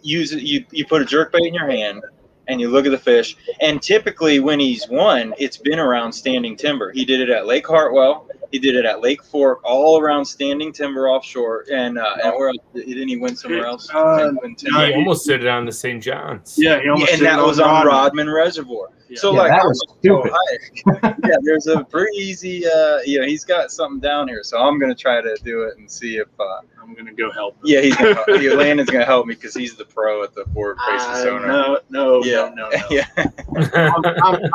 uses, you put a jerkbait in your hand and you look at the fish. And typically when he's won, it's been around standing timber. He did it at Lake Hartwell. He did it at Lake Fork, all around standing timber offshore. And where else? Didn't he win somewhere else? He almost did it on the St. John's. Yeah, he almost and did that it was on Rodman Reservoir. Yeah. So that was stupid. There's a pretty easy, he's got something down here. So I'm going to try to do it and see if I'm going to go help him. Yeah, he's gonna help. Landon's going to help me because he's the pro at the forward-facing sonar. No. Yeah.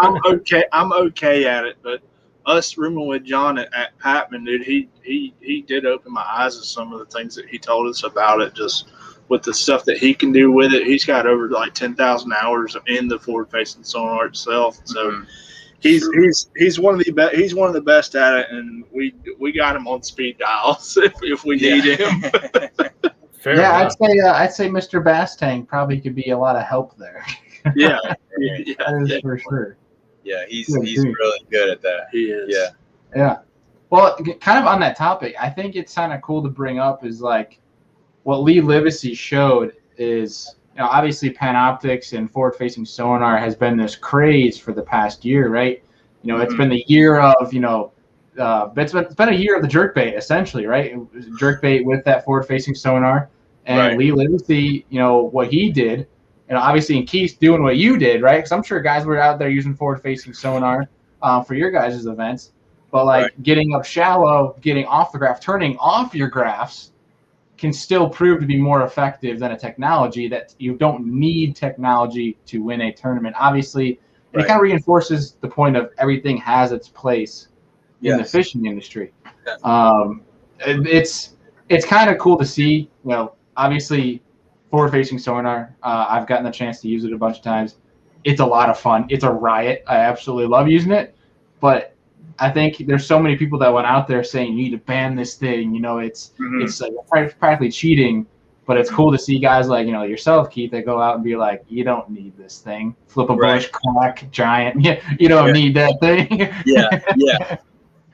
I'm okay. I'm okay at it, but us rooming with John at Patman, dude, he did open my eyes to some of the things that he told us about it. Just with the stuff that he can do with it, he's got over like 10,000 hours in the forward-facing sonar itself. So he's one of the best. He's one of the best at it, and we got him on speed dials if we need him. Fair enough. I'd say Mr. Bass Tank probably could be a lot of help there. Yeah, that is for sure. Yeah, he's really good at that. He is. Yeah. Well, kind of on that topic, I think it's kind of cool to bring up is like what Lee Livesey showed is, obviously Panoptics and forward-facing sonar has been this craze for the past year, right? It's been the year of, it's been a year of the jerkbait essentially, right? Jerkbait with that forward-facing sonar, and Lee Livesey, what he did. Obviously, and Keith doing what you did, right? Because I'm sure guys were out there using forward-facing sonar for your guys' events. But, getting up shallow, getting off the graph, turning off your graphs can still prove to be more effective than a technology that you don't need technology to win a tournament. Obviously, it kind of reinforces the point of everything has its place in the fishing industry. It's kind of cool to see, obviously – forward-facing sonar. I've gotten the chance to use it a bunch of times. It's a lot of fun. It's a riot. I absolutely love using it. But I think there's so many people that went out there saying you need to ban this thing. It's like practically cheating. But it's cool to see guys like yourself, Keith, that go out and be like, you don't need this thing. Flip a bush, crack, giant. You don't need that thing. Yeah.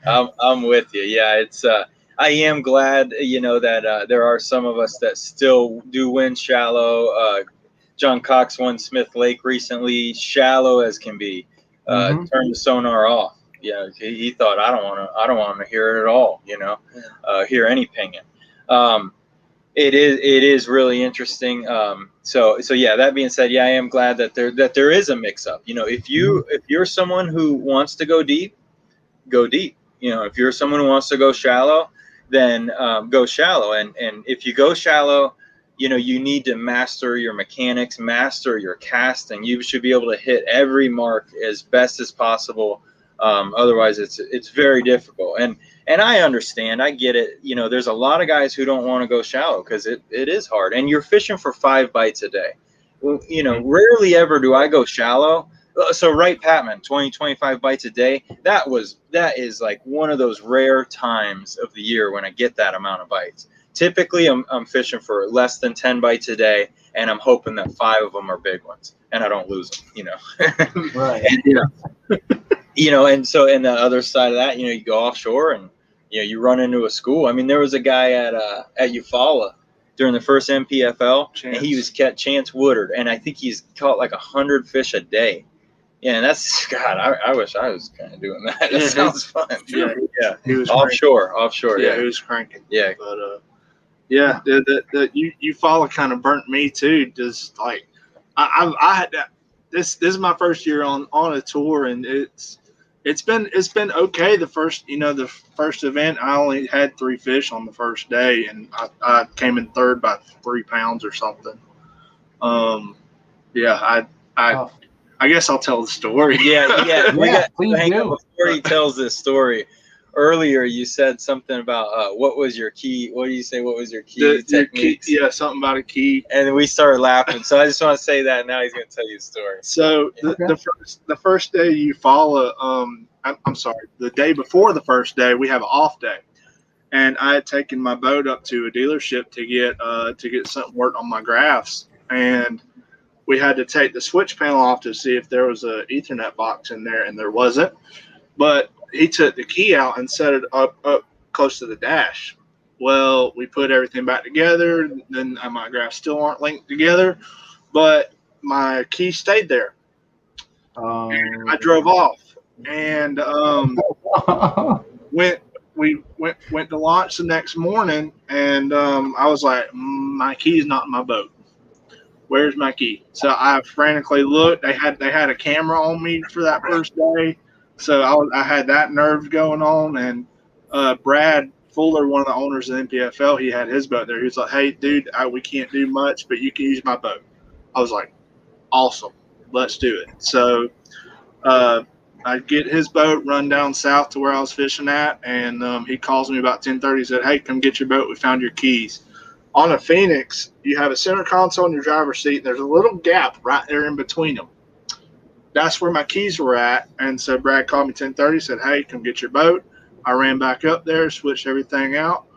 I'm with you. Yeah, it's. I am glad, that there are some of us that still do win shallow. John Cox won Smith Lake recently, shallow as can be. Turned the sonar off. Yeah, he thought I don't want to hear it at all. Hear any pinging. It is really interesting. So yeah. That being said, I am glad that there is a mix up. If you're someone who wants to go deep, go deep. If you're someone who wants to go shallow, then go shallow. And if you go shallow, you need to master your mechanics, master your casting. You should be able to hit every mark as best as possible. Otherwise, it's very difficult. And I understand. I get it. There's a lot of guys who don't want to go shallow because it is hard. And you're fishing for 5 bites a day. Rarely ever do I go shallow. So Wright Patman, 20-25 bites a day. That is like one of those rare times of the year when I get that amount of bites. Typically, I'm fishing for less than 10 bites a day, and I'm hoping that 5 of them are big ones, and I don't lose them. Right. And so in the other side of that, you go offshore and you run into a school. I mean, there was a guy at Eufaula during the first NPFL, and he was Chance Woodard, and I think he's caught like 100 fish a day. Yeah, and that's God. I wish I was kind of doing that. That sounds fun. Yeah. He was offshore. Yeah, he was cranking. Yeah, but you follow kind of burnt me too. Just like I had that. This is my first year on a tour, and it's been okay. The first event, I only had 3 fish on the first day, and I came in third by 3 pounds or something. Yeah, I guess I'll tell the story. Yeah. Please do. Before he tells this story, earlier you said something about what was your key? What do you say? What was your key techniques? Something about a key. And then we started laughing. So I just want to say that now he's going to tell you the story. So the first day you follow, I'm sorry, the day before the first day we have an off day, and I had taken my boat up to a dealership to get something worked on my graphs, and we had to take the switch panel off to see if there was a Ethernet box in there, and there wasn't. But he took the key out and set it up close to the dash. Well, we put everything back together. Then my graphs still aren't linked together, but my key stayed there. And I drove off, and went to launch the next morning, and I was like, my key's not in my boat. Where's my key? So I frantically looked. They had a camera on me for that first day, so I had that nerves going on. And Brad Fuller, one of the owners of NPFL, he had his boat there. He was like, "Hey, dude, we can't do much, but you can use my boat." I was like, "Awesome, let's do it." So I get his boat, run down south to where I was fishing at, and he calls me about 10:30. He said, "Hey, come get your boat. We found your keys." On a Phoenix, you have a center console in your driver's seat. And there's a little gap right there in between them. That's where my keys were at. And so Brad called me 10:30, said, "Hey, come get your boat." I ran back up there, switched everything out,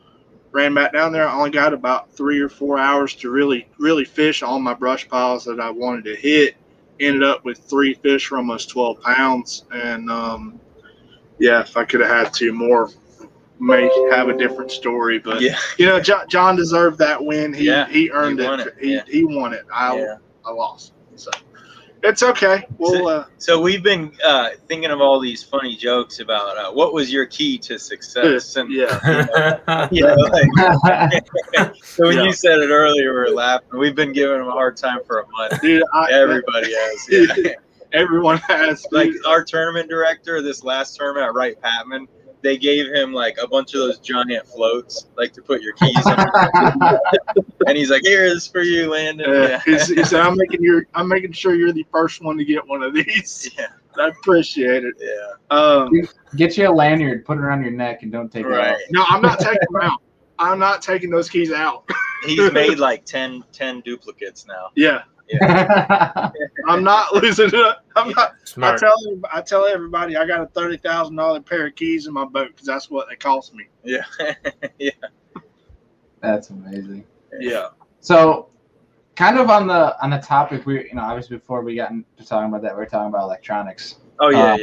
ran back down there. I only got about 3 or 4 hours to really, really fish all my brush piles that I wanted to hit. Ended up with 3 fish for almost 12 pounds. And, if I could have had 2 more, may have a different story. But, John deserved that win. He earned it. He won it. I lost. So it's okay. So we've been thinking of all these funny jokes about what was your key to success. And so when you said it earlier, we were laughing. We've been giving him a hard time for a month. Dude, everybody has. Yeah. Everyone has. Like our tournament director, this last tournament at Wright Patman, they gave him like a bunch of those giant floats, like to put your keys in. And he's like, "Here's for you, Landon." He said, "I'm making sure you're the first one to get one of these." Yeah, I appreciate it. Yeah. Get you a lanyard, put it around your neck, and don't take it out. No, I'm not taking them out. I'm not taking those keys out. He's made like 10 duplicates now. Yeah. I'm not losing it. I'm not. Smart. I tell everybody I got a $30,000 pair of keys in my boat because that's what they cost me. Yeah. Yeah. That's amazing. Yeah. So, kind of on the topic, we obviously before we got into talking about that, we were talking about electronics. Oh yeah,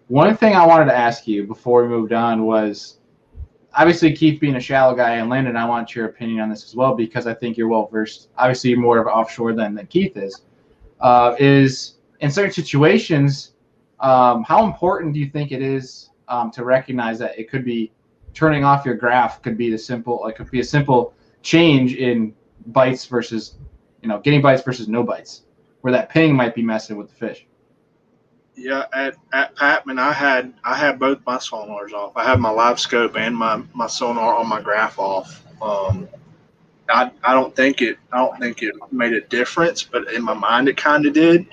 One thing I wanted to ask you before we moved on was, obviously, Keith being a shallow guy, and Landon, I want your opinion on this as well because I think you're well versed. Obviously, you're more of an offshore than Keith is. Is in certain situations, how important do you think it is to recognize that it could be turning off your graph could be a simple change in bites versus getting bites versus no bites, where that ping might be messing with the fish. Yeah, at Patman, I had both my sonars off. I had my live scope and my sonar on my graph off. I don't think it made a difference, but in my mind it kind of did.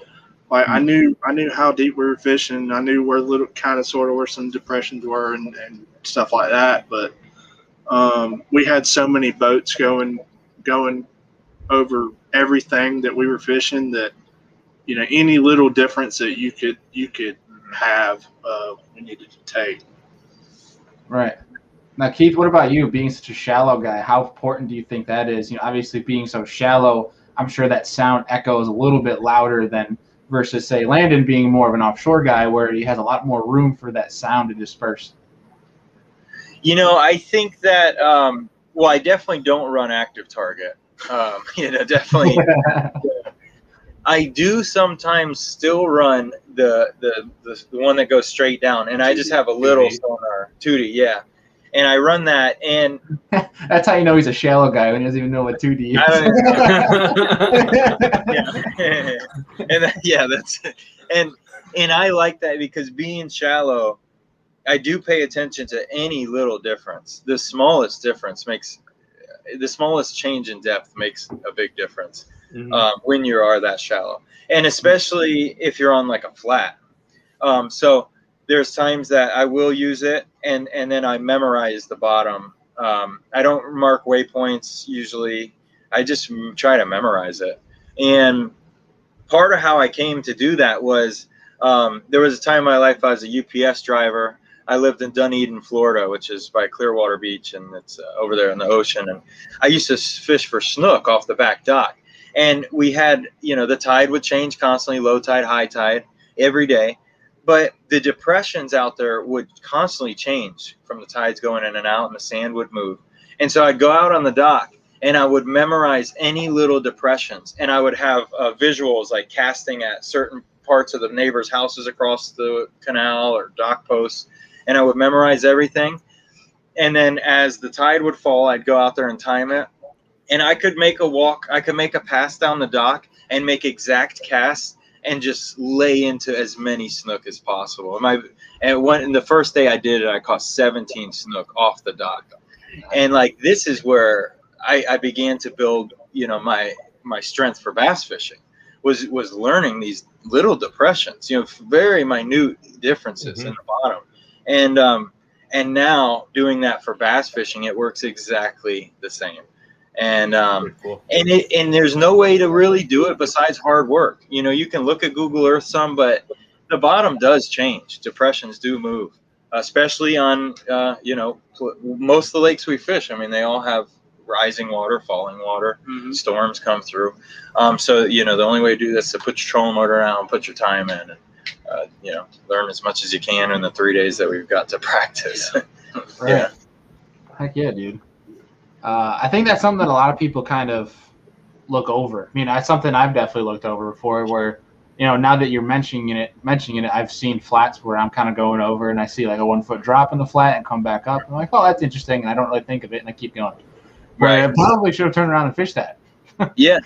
Like I knew how deep we were fishing. I knew where where some depressions were and stuff like that. But we had so many boats going over everything that we were fishing that. Any little difference that you could have, we needed to take. Right. Now, Keith, what about you? Being such a shallow guy, how important do you think that is? Obviously being so shallow, I'm sure that sound echoes a little bit louder than versus, say, Landon being more of an offshore guy where he has a lot more room for that sound to disperse. I think that, I definitely don't run active target. Definitely. I do sometimes still run the one that goes straight down, and I just have a little sonar, 2D, yeah. and I run that, and that's how you know he's a shallow guy when he doesn't even know what 2D is. That's it. And I like that because being shallow, I do pay attention to any little difference. The smallest change in depth makes a big difference when you are that shallow, and especially if you're on like a flat. So there's times that I will use it, and then I memorize the bottom. I don't mark waypoints usually. I just try to memorize it. And part of how I came to do that was there was a time in my life I was a UPS driver. I lived in Dunedin, Florida, which is by Clearwater Beach, and it's over there in the ocean. And I used to fish for snook off the back dock. And we had, the tide would change constantly, low tide, high tide, every day. But the depressions out there would constantly change from the tides going in and out, and the sand would move. And so I'd go out on the dock, and I would memorize any little depressions. And I would have visuals like casting at certain parts of the neighbors' houses across the canal or dock posts. And I would memorize everything. And then as the tide would fall, I'd go out there and time it. And I could make a pass down the dock and make exact casts and just lay into as many snook as possible. And the first day I did it, I caught 17 snook off the dock. And like, this is where I began to build, my strength for bass fishing was learning these little depressions, very minute differences in the bottom. And now doing that for bass fishing, it works exactly the same. And cool. and there's no way to really do it besides hard work. You can look at Google Earth some, but the bottom does change. Depressions do move, especially on most of the lakes we fish. I mean, they all have rising water, falling water, storms come through. So the only way to do this is to put your trolling motor out, put your time in, and learn as much as you can in the 3 days that we've got to practice. Right. Yeah. Heck yeah, dude. I think that's something that a lot of people kind of look over. I mean, that's something I've definitely looked over before where, now that you're mentioning it, I've seen flats where I'm kind of going over and I see like a 1 foot drop in the flat and come back up. I'm like, oh, that's interesting. And I don't really think of it and I keep going. Right. But I probably should have turned around and fished that. Yeah.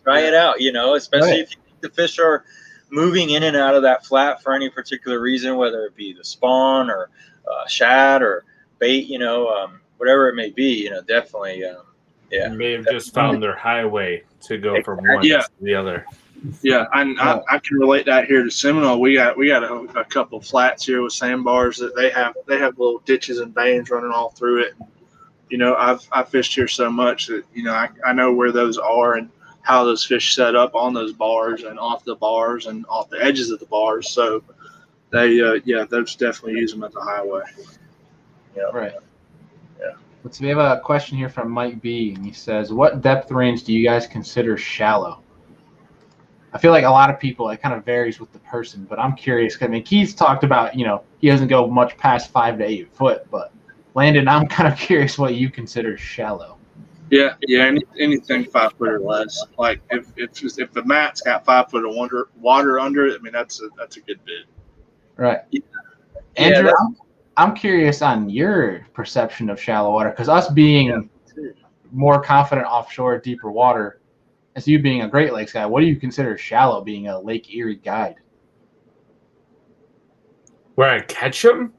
Try it out, especially if you think the fish are moving in and out of that flat for any particular reason, whether it be the spawn or shad or bait, whatever it may be, definitely. They may have just found their highway to go from one to the other. Yeah, I can relate that here to Seminole. We got a couple of flats here with sandbars that they have little ditches and veins running all through it. I've fished here so much that I know where those are and how those fish set up on those bars and off the bars and off the edges of the bars. So they those definitely use them at the highway. Yeah, right. So we have a question here from Mike B. And he says, what depth range do you guys consider shallow? I feel like a lot of people, it kind of varies with the person, but I'm curious. I mean, Keith's talked about, he doesn't go much past 5 to 8 foot, but Landon, I'm kind of curious what you consider shallow. Yeah, anything 5 foot or less. Like if the mat's got 5 foot of water under it, I mean that's a good bit. Right. Andrew, I'm curious on your perception of shallow water, because us being more confident offshore, deeper water, as you being a Great Lakes guy, what do you consider shallow, being a Lake Erie guide? Where I catch them?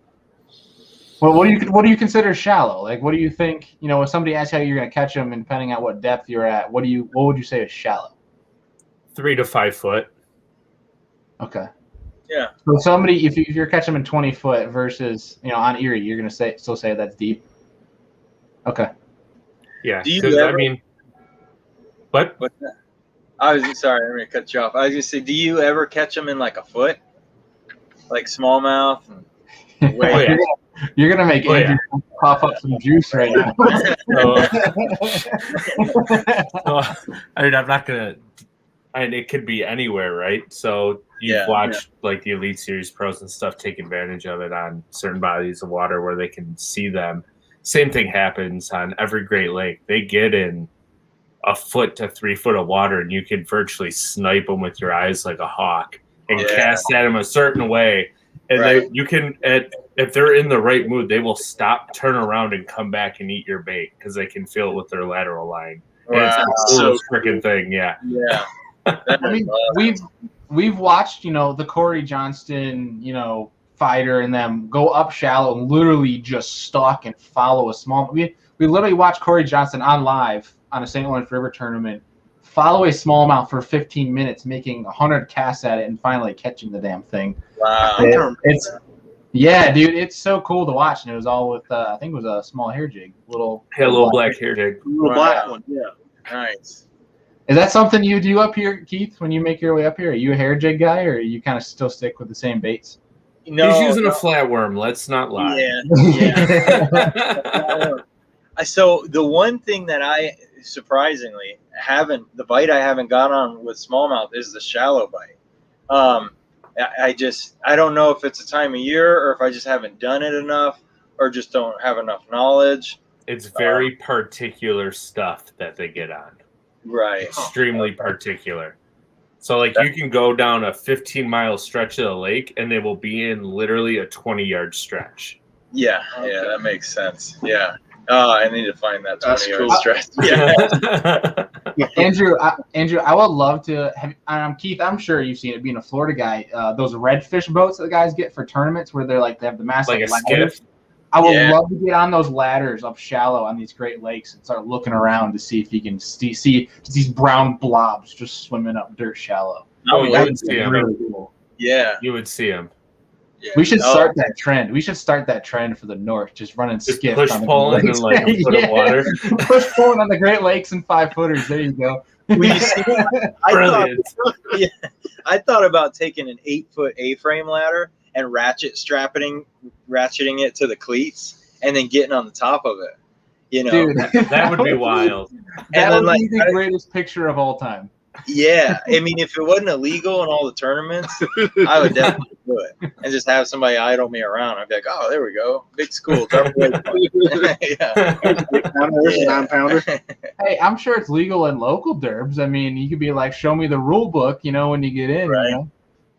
Well, what do you consider shallow? Like, what do you think? If somebody asks how you're going to catch them, and depending on what depth you're at, what would you say is shallow? 3 to 5 foot. Okay. Yeah. So somebody, if you're catching them in 20 foot versus on Erie, you're going to still say that's deep. Okay. Yeah. Do you ever, what? What's that? I'm going to cut you off. I was going to say, do you ever catch them in like a foot, like smallmouth? You're gonna make Andrew pop up some juice right now. I'm not gonna. It could be anywhere, right? So you've watched like the Elite Series pros and stuff take advantage of it on certain bodies of water where they can see them. Same thing happens on every Great Lake. They get in a foot to 3 foot of water, and you can virtually snipe them with your eyes like a hawk and cast at them a certain way. And you can if they're in the right mood, they will stop, turn around, and come back and eat your bait because they can feel it with their lateral line. And it's the coolest freaking thing, yeah. Yeah. I mean, we've watched, the Corey Johnston, fighter and them go up shallow and literally just stalk and follow a small. We literally watched Corey Johnston on live on a St. Lawrence River tournament follow a smallmouth for 15 minutes, making 100 casts at it and finally catching the damn thing. Wow. Yeah, dude, it's so cool to watch. And it was all with, I think it was a small hair jig, little black hair jig, black one. Yeah, nice. Is that something you do up here, Keith? When you make your way up here, are you a hair jig guy, or you kind of still stick with the same baits? No, he's using a flatworm. Let's not lie. Yeah. So the one thing that I surprisingly the bite I haven't got on with smallmouth is the shallow bite. I don't know if it's a time of year or if I just haven't done it enough or just don't have enough knowledge. It's very particular stuff that they get on. Right. Extremely particular. So, like, you can go down a 15-mile stretch of the lake, and they will be in literally a 20-yard stretch. Yeah, yeah, that makes sense. Yeah. I need to find that 20-yard stretch. Yeah. Andrew, I would love to have, Keith, I'm sure you've seen it being a Florida guy, those redfish boats that the guys get for tournaments where they're like, they have the massive like a ladders. skiff. I would love to get on those ladders up shallow on these Great Lakes and start looking around to see if you can see these brown blobs just swimming up dirt shallow. Oh, you would see them. Really cool. Yeah. You would see them. Yeah. We should start that trend. We should start that trend for the north, just running skiff. Push pulling and like a foot of water. Push pulling on the Great Lakes and 5-footers. There you go. I thought about taking an 8-foot A-frame ladder and ratcheting it to the cleats and then getting on the top of it. Dude, that would be wild. That would be the greatest picture of all time. Yeah, I mean, if it wasn't illegal in all the tournaments, I would definitely do it and just have somebody idle me around. I'd be like, "Oh, there we go, big school." Yeah. 9-pounder. Hey, I'm sure it's legal in local derbs. I mean, you could be like, "Show me the rule book," when you get in. Right.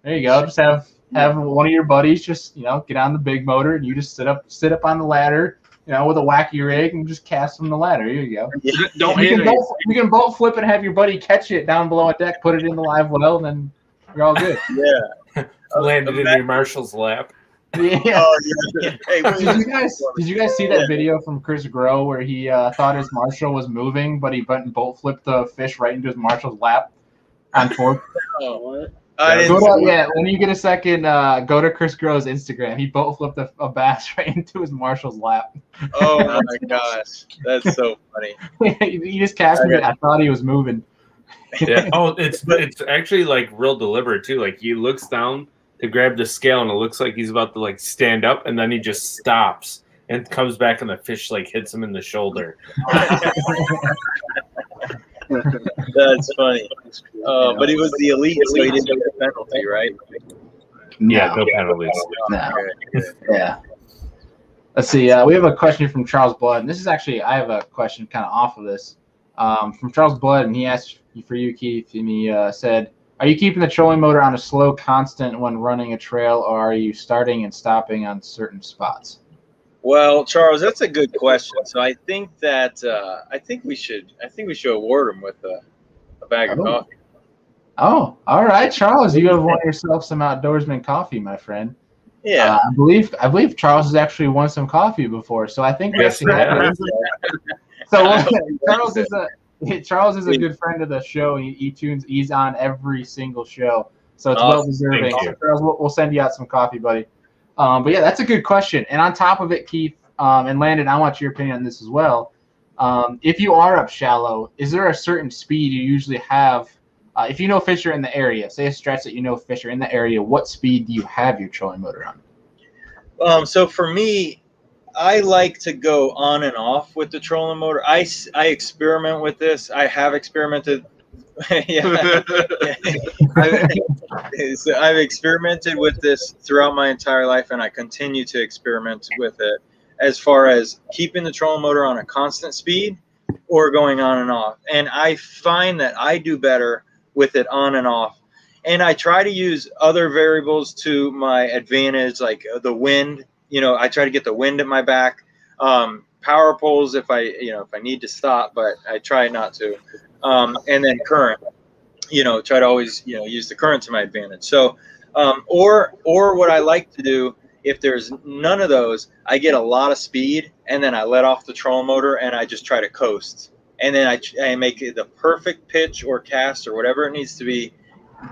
There you go. Just have one of your buddies just get on the big motor and you just sit up on the ladder. With a wacky rig and just cast from the ladder. Here you go. Yeah. You can bolt flip and have your buddy catch it down below a deck, put it in the live well, and then you're all good. Yeah. Landed in your marshal's lap. Yeah. Oh, yeah. Hey, did you guys see that video from Chris Grow where he thought his marshal was moving, but he went and bolt flipped the fish right into his marshal's lap on fourth? Oh, what? When you get a second, go to Chris Grow's Instagram. He boat flipped a bass right into his marshal's lap. Oh my gosh, that's so funny. He just cast it. I thought he was moving. Yeah. Oh, it's actually like real deliberate too. Like he looks down to grab the scale, and it looks like he's about to like stand up, and then he just stops and comes back, and the fish like hits him in the shoulder. That's funny. But he was the elite, so he didn't get a penalty, right? Yeah, no penalties. No. Yeah. Let's see. We have a question from Charles Blood. And this is actually, I have a question kind of off of this. From Charles Blood, and he asked for you, Keith, and he said, are you keeping the trolling motor on a slow constant when running a trail, or are you starting and stopping on certain spots? Well, Charles, that's a good question. So I think that I think we should award him with a bag of coffee. Oh, all right, Charles, you have won yourself some outdoorsman coffee, my friend. Yeah, I believe Charles has actually won some coffee before, so I think yes, So Charles is a good friend of the show. He's on every single show, so it's well deserving. Charles, we'll send you out some coffee, buddy. But yeah, that's a good question. And on top of it, Keith and Landon, I want your opinion on this as well. If you are up shallow, is there a certain speed you usually have? If you know fish are in the area, say a stretch that fish are in the area, what speed do you have your trolling motor on? So for me, I like to go on and off with the trolling motor. I experiment with this. I have experimented. So I've experimented with this throughout my entire life, and I continue to experiment with it as far as keeping the trolling motor on a constant speed or going on and off. And I find that I do better with it on and off. And I try to use other variables to my advantage, like the wind I try to get the wind at my back. Power poles if I need to stop, but I try not to. And then current, try to always, use the current to my advantage. So, or what I like to do, if there's none of those, I get a lot of speed and then I let off the trolling motor and I just try to coast. And then I make it the perfect pitch or cast or whatever it needs to be.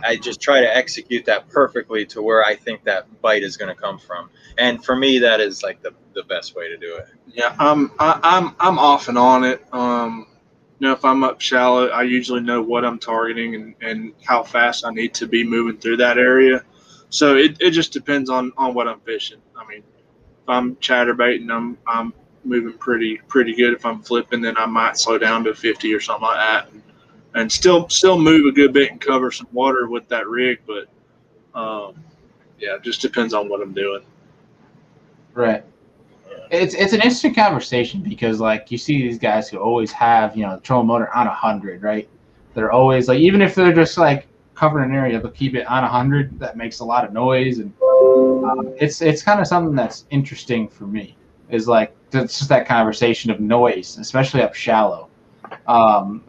I just try to execute that perfectly to where I think that bite is going to come from. And for me, that is like the best way to do it. Yeah, I'm off and on it. If I'm up shallow, I usually know what I'm targeting and how fast I need to be moving through that area. So it just depends on what I'm fishing. I mean, if I'm chatterbaiting, I'm moving pretty good. If I'm flipping, then I might slow down to 50 or something like that, and still move a good bit and cover some water with that rig. But it just depends on what I'm doing. Right. It's an interesting conversation because like you see these guys who always have the trolling motor on 100, right? They're always like, even if they're just like covering an area, they'll keep it on 100. That makes a lot of noise, and it's kind of something that's interesting for me. Is like it's just that conversation of noise, especially up shallow.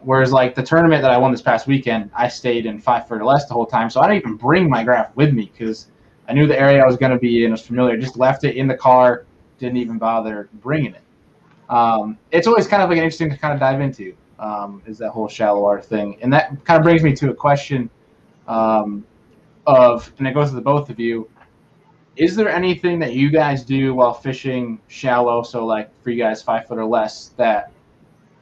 Whereas like the tournament that I won this past weekend, I stayed in 5 foot or less the whole time, so I didn't even bring my graph with me because I knew the area I was going to be in was familiar. Just left it in the car. Didn't even bother bringing it. It's always kind of like interesting to kind of dive into is that whole shallow water thing. And that kind of brings me to a question and it goes to the both of you. Is there anything that you guys do while fishing shallow, so like for you guys 5 foot or less, that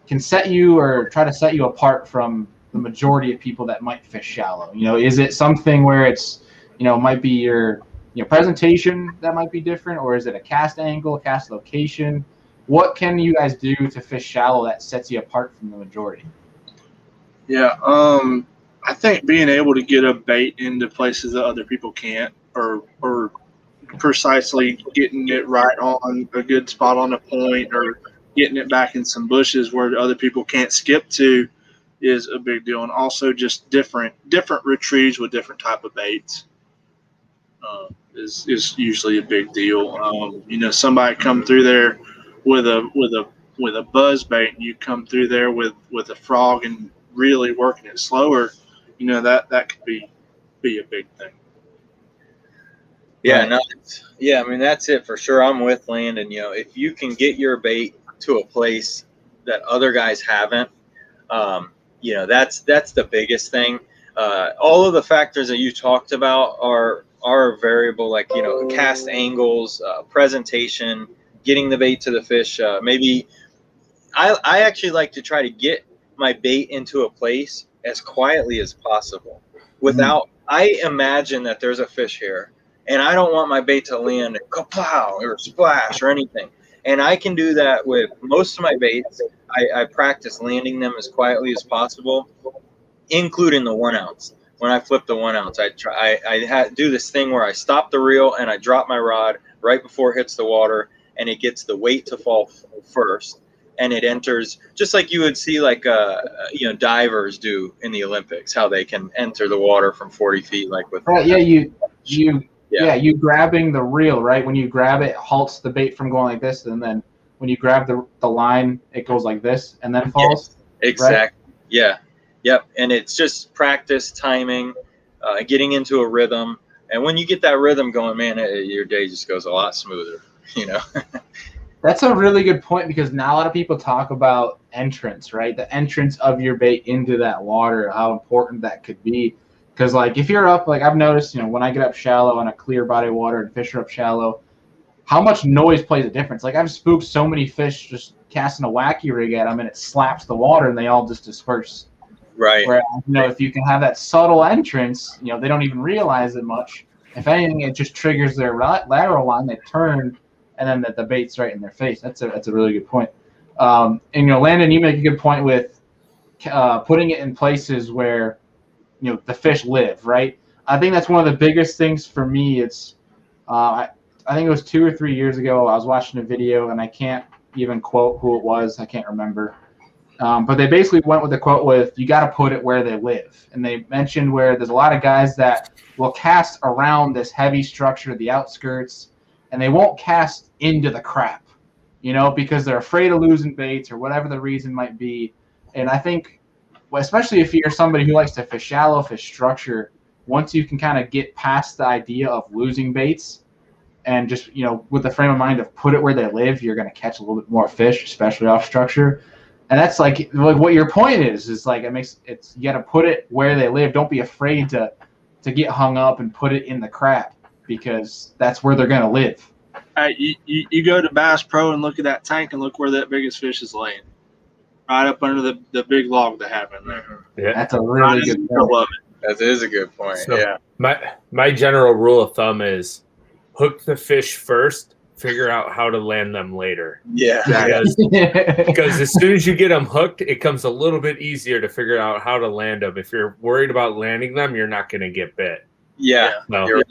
can set you or try to set you apart from the majority of people that might fish shallow? Is it something where it's, might be your presentation that might be different, or is it a cast angle, cast location? What can you guys do to fish shallow that sets you apart from the majority? Yeah, I think being able to get a bait into places that other people can't, or precisely getting it right on a good spot on a point, or getting it back in some bushes where other people can't skip to, is a big deal. And also just different retrieves with different type of baits. Is usually a big deal. Somebody come through there with a buzz bait, and you come through there with a frog and really working it slower. That could be a big thing. Yeah, I mean that's it for sure. I'm with Landon. If you can get your bait to a place that other guys haven't, that's the biggest thing. All of the factors that you talked about are variable, like cast angles, presentation, getting the bait to the fish. Maybe I actually like to try to get my bait into a place as quietly as possible without I imagine that there's a fish here and I don't want my bait to land and kapow or splash or anything, and I can do that with most of my baits. I practice landing them as quietly as possible, including the 1 ounce. When I flip the 1 ounce, I do this thing where I stop the reel and I drop my rod right before it hits the water, and it gets the weight to fall first, and it enters just like you would see like divers do in the Olympics, how they can enter the water from 40 feet like with. Right. Yeah. You grabbing the reel, right? When you grab it, halts the bait from going like this, and then when you grab the line, it goes like this and then falls. Yes, exactly. Right? Yeah. Yep, and it's just practice, timing, getting into a rhythm. And when you get that rhythm going, man, your day just goes a lot smoother, That's a really good point, because now a lot of people talk about entrance, right? The entrance of your bait into that water, how important that could be. Because, like, if you're up, like I've noticed, when I get up shallow on a clear body of water and fish are up shallow, how much noise plays a difference. Like, I've spooked so many fish just casting a wacky rig at them, and it slaps the water, and they all just disperse. Right. Where if you can have that subtle entrance, they don't even realize it much. If anything, it just triggers their lateral line. They turn, and then the bait's right in their face. That's a really good point. And Landon, you make a good point with putting it in places where the fish live. Right. I think that's one of the biggest things for me. It's I think it was 2 or 3 years ago. I was watching a video, and I can't even quote who it was. I can't remember. But they basically went with the quote with, you got to put it where they live. And they mentioned where there's a lot of guys that will cast around this heavy structure, the outskirts, and they won't cast into the crap, because they're afraid of losing baits or whatever the reason might be. And I think, especially if you're somebody who likes to fish shallow, fish structure, once you can kind of get past the idea of losing baits and just, with the frame of mind of put it where they live, you're going to catch a little bit more fish, especially off structure. And that's like what your point is like you got to put it where they live. Don't be afraid to get hung up and put it in the crap, because that's where they're going to live. You go to Bass Pro and look at that tank and look where that biggest fish is laying. Right up under the big log they have in there. Yeah. That's a really good point. That is a good point. So yeah. My general rule of thumb is hook the fish first, figure out how to land them later. Yeah. Because as soon as you get them hooked, it comes a little bit easier to figure out how to land them. If you're worried about landing them, you're not going to get bit. Yeah. No. You're right.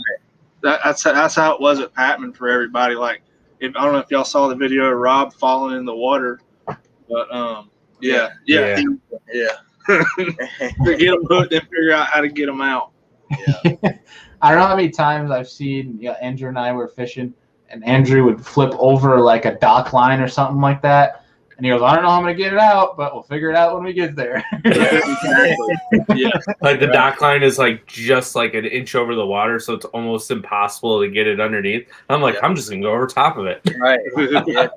That's how it was at Patman for everybody. Like, I don't know if y'all saw the video of Rob falling in the water, but yeah. to get them hooked and figure out how to get them out. Yeah. I don't know how many times I've seen, Andrew and I were fishing, and Andrew would flip over like a dock line or something like that. And he goes, I don't know how I'm going to get it out, but we'll figure it out when we get there. Yeah. Like the dock line is like just like an inch over the water, so it's almost impossible to get it underneath. I'm like, I'm just going to go over top of it. Right. Yeah.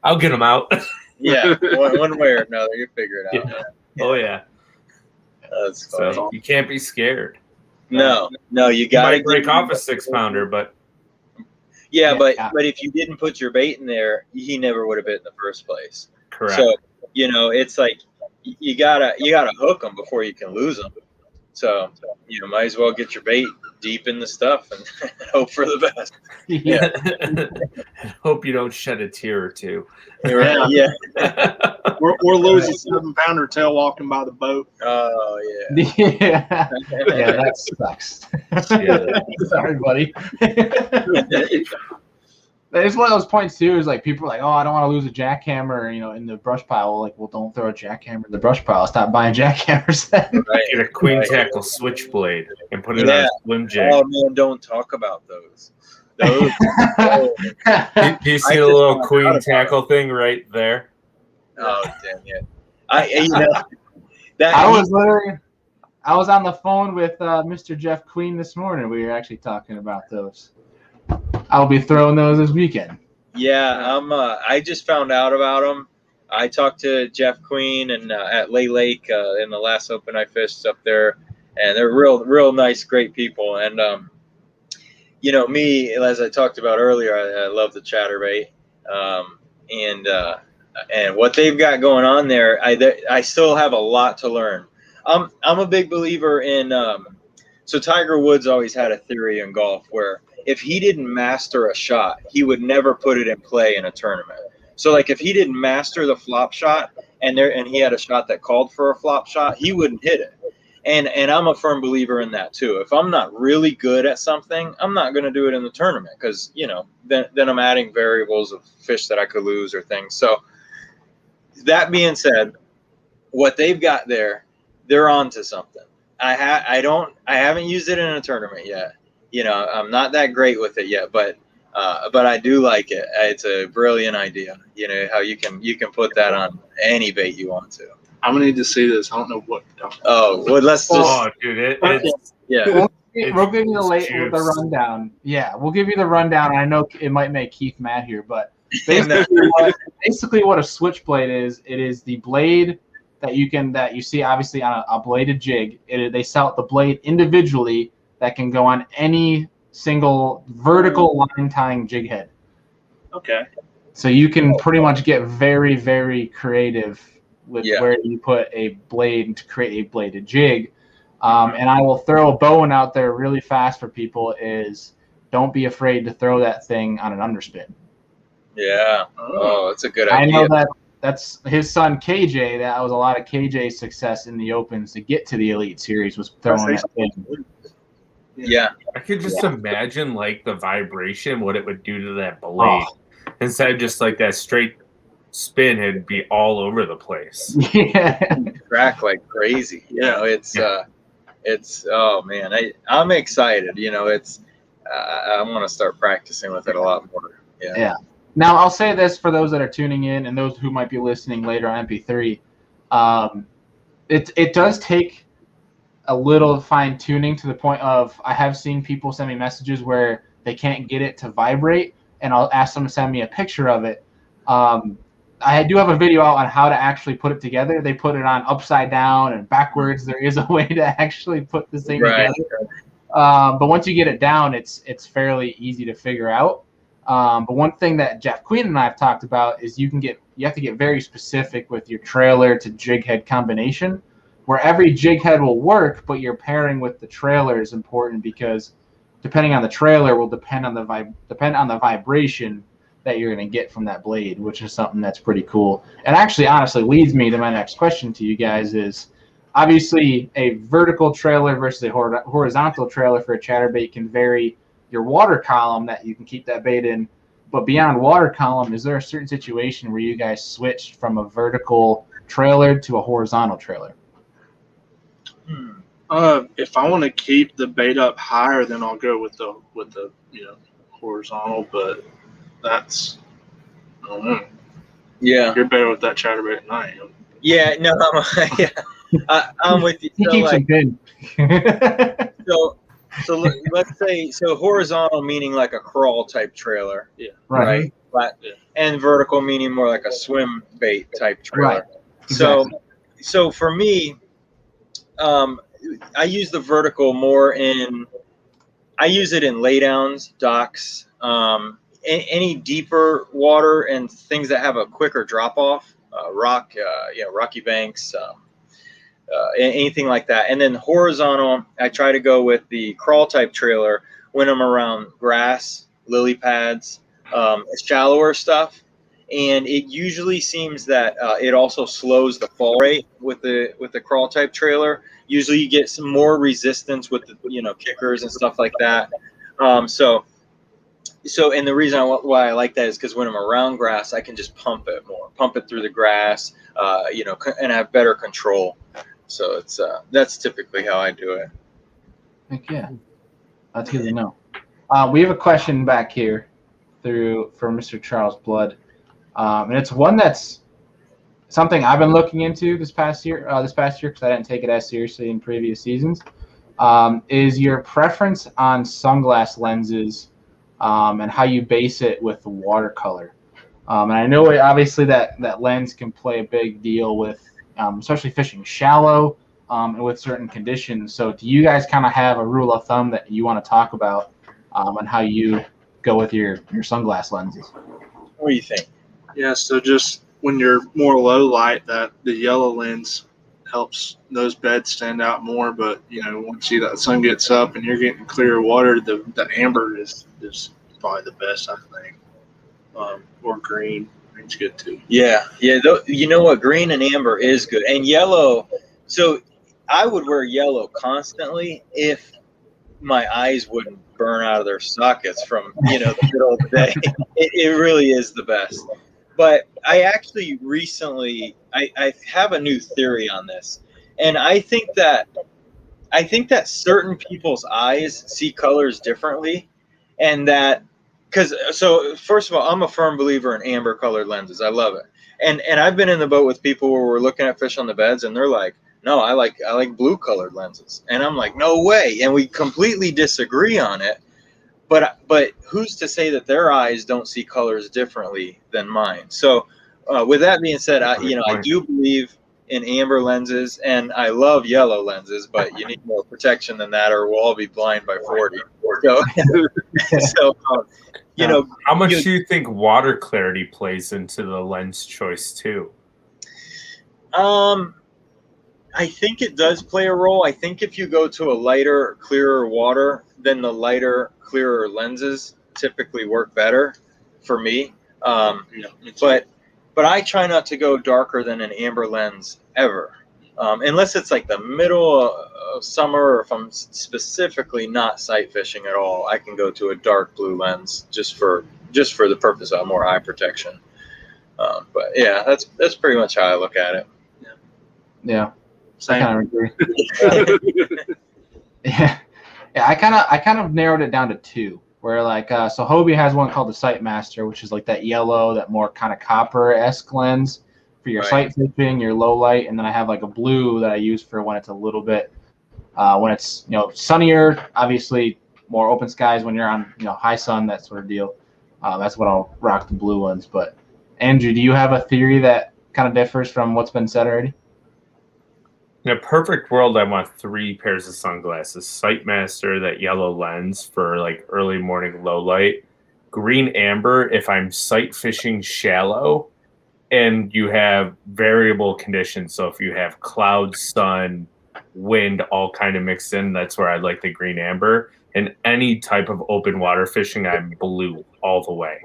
I'll get them out. Yeah. One way or another, you figure it out. Yeah. Oh, yeah. That's funny. So you can't be scared. No, you You got to might break off a 6-pounder, but Yeah, but if you didn't put your bait in there, he never would have bit in the first place. correct. So it's like you gotta hook them before you can lose them. So might as well get your bait deep in the stuff and hope for the best. Yeah. Hope you don't shed a tear or two. Yeah. We're losing 7-pounder tail walking by the boat. Oh Yeah. Yeah, that sucks. Sorry, buddy. It's one of those points too. Is like people are like, oh, I don't want to lose a jackhammer, in the brush pile. Like, well, don't throw a jackhammer in the brush pile. Stop buying jackhammers then. Right. Get a queen tackle switchblade and put it on a swim jig. Oh man, don't talk about those. Do you see the little queen tackle thing right there? Oh dang it! I was on the phone with Mr. Jeff Queen this morning. We were actually talking about those. I'll be throwing those this weekend. Yeah, I just found out about them. I talked to Jeff Queen and at Lay Lake in the last open I fished up there, and they're real nice, great people. And me, as I talked about earlier, I love the Chatterbait, and what they've got going on there. I still have a lot to learn. I'm a big believer in. So Tiger Woods always had a theory in golf where if he didn't master a shot, he would never put it in play in a tournament. So like if he didn't master the flop shot and he had a shot that called for a flop shot, he wouldn't hit it. And I'm a firm believer in that too. If I'm not really good at something, I'm not going to do it in the tournament because, then I'm adding variables of fish that I could lose or things. So that being said, what they've got there, they're onto something. I haven't used it in a tournament yet. I'm not that great with it yet, but I do like it. It's a brilliant idea. How you can put that on any bait you want to. I'm gonna need to see this. I don't know what. Oh, well, let's just. Oh, dude, it's Yeah. We'll give you the rundown. Yeah, we'll give you the rundown. I know it might make Keith mad here, but basically what a switchblade is, it is the blade that you see obviously on a bladed jig. They sell the blade individually that can go on any single vertical line tying jig head. Okay. So you can pretty much get very, very creative with where you put a blade to create a bladed jig. And I will throw a bone out there really fast for people is don't be afraid to throw that thing on an underspin. Yeah. Oh, that's a good idea. I know that's his son KJ. That was a lot of KJ's success in the Opens to get to the Elite Series was throwing that thing. Yeah. I could just imagine like the vibration, what it would do to that blade. Instead of just like that straight spin, it'd be all over the place. Yeah. Crack like crazy. It's oh man, I'm excited. I want to start practicing with it a lot more. Yeah. Yeah. Now, I'll say this for those that are tuning in and those who might be listening later on MP3. It does take a little fine-tuning to the point of I have seen people send me messages where they can't get it to vibrate, and I'll ask them to send me a picture of it. I do have a video out on how to actually put it together. They put it on upside down and backwards. There is a way to actually put this thing together. But once you get it down, it's fairly easy to figure out. But one thing that Jeff Queen and I have talked about is you have to get very specific with your trailer to jig head combination, where every jig head will work, but your pairing with the trailer is important because depending on the trailer will depend on the vibration that you're going to get from that blade, which is something that's pretty cool. And actually, honestly, leads me to my next question to you guys is, obviously, a vertical trailer versus a horizontal trailer for a chatterbait can vary your water column that you can keep that bait in. But beyond water column, is there a certain situation where you guys switched from a vertical trailer to a horizontal trailer? If I want to keep the bait up higher, then I'll go with the horizontal. But that's, I don't know. Yeah. You're better with that chatterbait than I am. Yeah. No. I'm with you. He keeps them good. So let's say horizontal meaning like a crawl type trailer. Yeah. Right. Flat. Yeah. And vertical meaning more like a swim bait type trailer. Right. Exactly. So for me, I use the vertical more I use it in laydowns, docks, any deeper water and things that have a quicker drop off, rocky banks, anything like that. And then horizontal, I try to go with the crawl type trailer when I'm around grass, lily pads, shallower stuff. And it usually seems that it also slows the fall rate with the crawl type trailer. Usually you get some more resistance with the kickers and stuff like that. So and the reason why I like that is because when I'm around grass, I can just pump it through the grass, and have better control. So it's that's typically how I do it. Heck yeah, that's good to know. We have a question back here from Mr. Charles Blood. And it's one that's something I've been looking into this past year because I didn't take it as seriously in previous seasons. Is your preference on sunglass lenses and how you base it with watercolor? And I know obviously that lens can play a big deal with especially fishing shallow and with certain conditions. So do you guys kind of have a rule of thumb that you want to talk about on how you go with your sunglass lenses? What do you think? Yeah, so just when you're more low light, that the yellow lens helps those beds stand out more. But once that sun gets up and you're getting clear water, the amber is probably the best, I think. Or green. Green's good too. Yeah. You know what? Green and amber is good, and yellow. So I would wear yellow constantly if my eyes wouldn't burn out of their sockets from the middle of the day. It really is the best. But I actually recently I have a new theory on this, and I think that certain people's eyes see colors differently, and that so first of all, I'm a firm believer in amber colored lenses. I love it, and I've been in the boat with people where we're looking at fish on the beds, and they're like, no, I like blue colored lenses, and I'm like, no way, and we completely disagree on it. But who's to say that their eyes don't see colors differently than mine? So with that being said, I do believe in amber lenses, and I love yellow lenses, but you need more protection than that, or we'll all be blind by 40. So how much do you think water clarity plays into the lens choice too? I think it does play a role. I think if you go to a lighter, clearer water, then the lighter, clearer lenses typically work better for me. But I try not to go darker than an amber lens ever, unless it's like the middle of summer, or if I'm specifically not sight fishing at all. I can go to a dark blue lens just for the purpose of more eye protection. But yeah, that's pretty much how I look at it. Yeah. I kind of agree. Yeah. Yeah, I kind of narrowed it down to two. Where like so Hobie has one called the Sight Master, which is like that yellow, that more kind of copper-esque lens for your sight fishing, your low light, and then I have like a blue that I use for when it's a little bit when it's sunnier, obviously more open skies when you're on high sun, that sort of deal. That's what I'll rock the blue ones. But Andrew, do you have a theory that kind of differs from what's been said already? In a perfect world, I want 3 pairs of sunglasses. Sightmaster, that yellow lens for like early morning low light. Green amber if I'm sight fishing shallow and you have variable conditions. So if you have cloud, sun, wind all kind of mixed in, that's where I like the green amber. And any type of open water fishing, I'm blue all the way.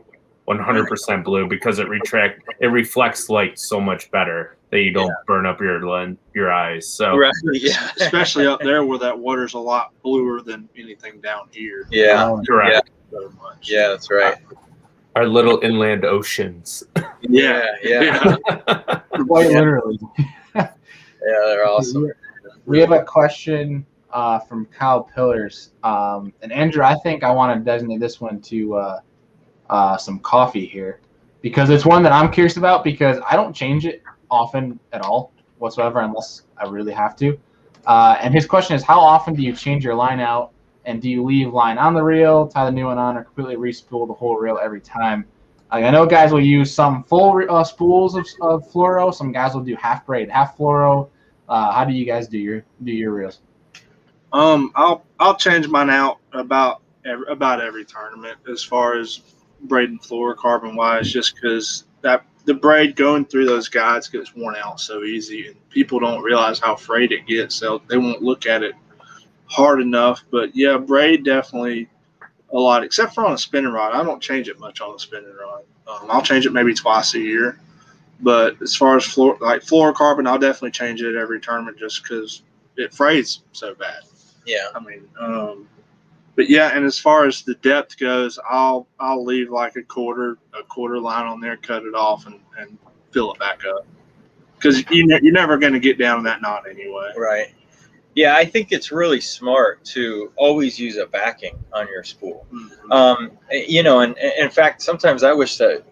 100% blue because it reflects light so much better that you don't burn up your eyes. So especially up there where that water's a lot bluer than anything down here. Yeah, correct. So much. Yeah, that's right. Our little inland oceans. Yeah. Quite literally. Yeah, they're awesome. We have a question from Kyle Pillars, and Andrew, I think I want to designate this one to some coffee here, because it's one that I'm curious about, because I don't change it often at all whatsoever unless I really have to. And his question is, how often do you change your line out, and do you leave line on the reel, tie the new one on, or completely respool the whole reel every time? I know guys will use some full spools of fluoro. Some guys will do half braid, half fluoro. How do you guys do your reels? I'll change mine out about every tournament as far as braid and fluorocarbon wise, just because the braid going through those guides gets worn out so easy, and people don't realize how frayed it gets, so they won't look at it hard enough. But yeah, braid definitely a lot, except for on a spinning rod. I don't change it much on a spinning rod. I'll change it maybe twice a year. But as far as fluorocarbon, I'll definitely change it every tournament just because it frays so bad. Yeah. I mean, but yeah, and as far as the depth goes, I'll leave like a quarter line on there, cut it off, and fill it back up, because you're never going to get down that knot anyway. Right. Yeah, I think it's really smart to always use a backing on your spool. Mm-hmm. And in fact, sometimes I wish that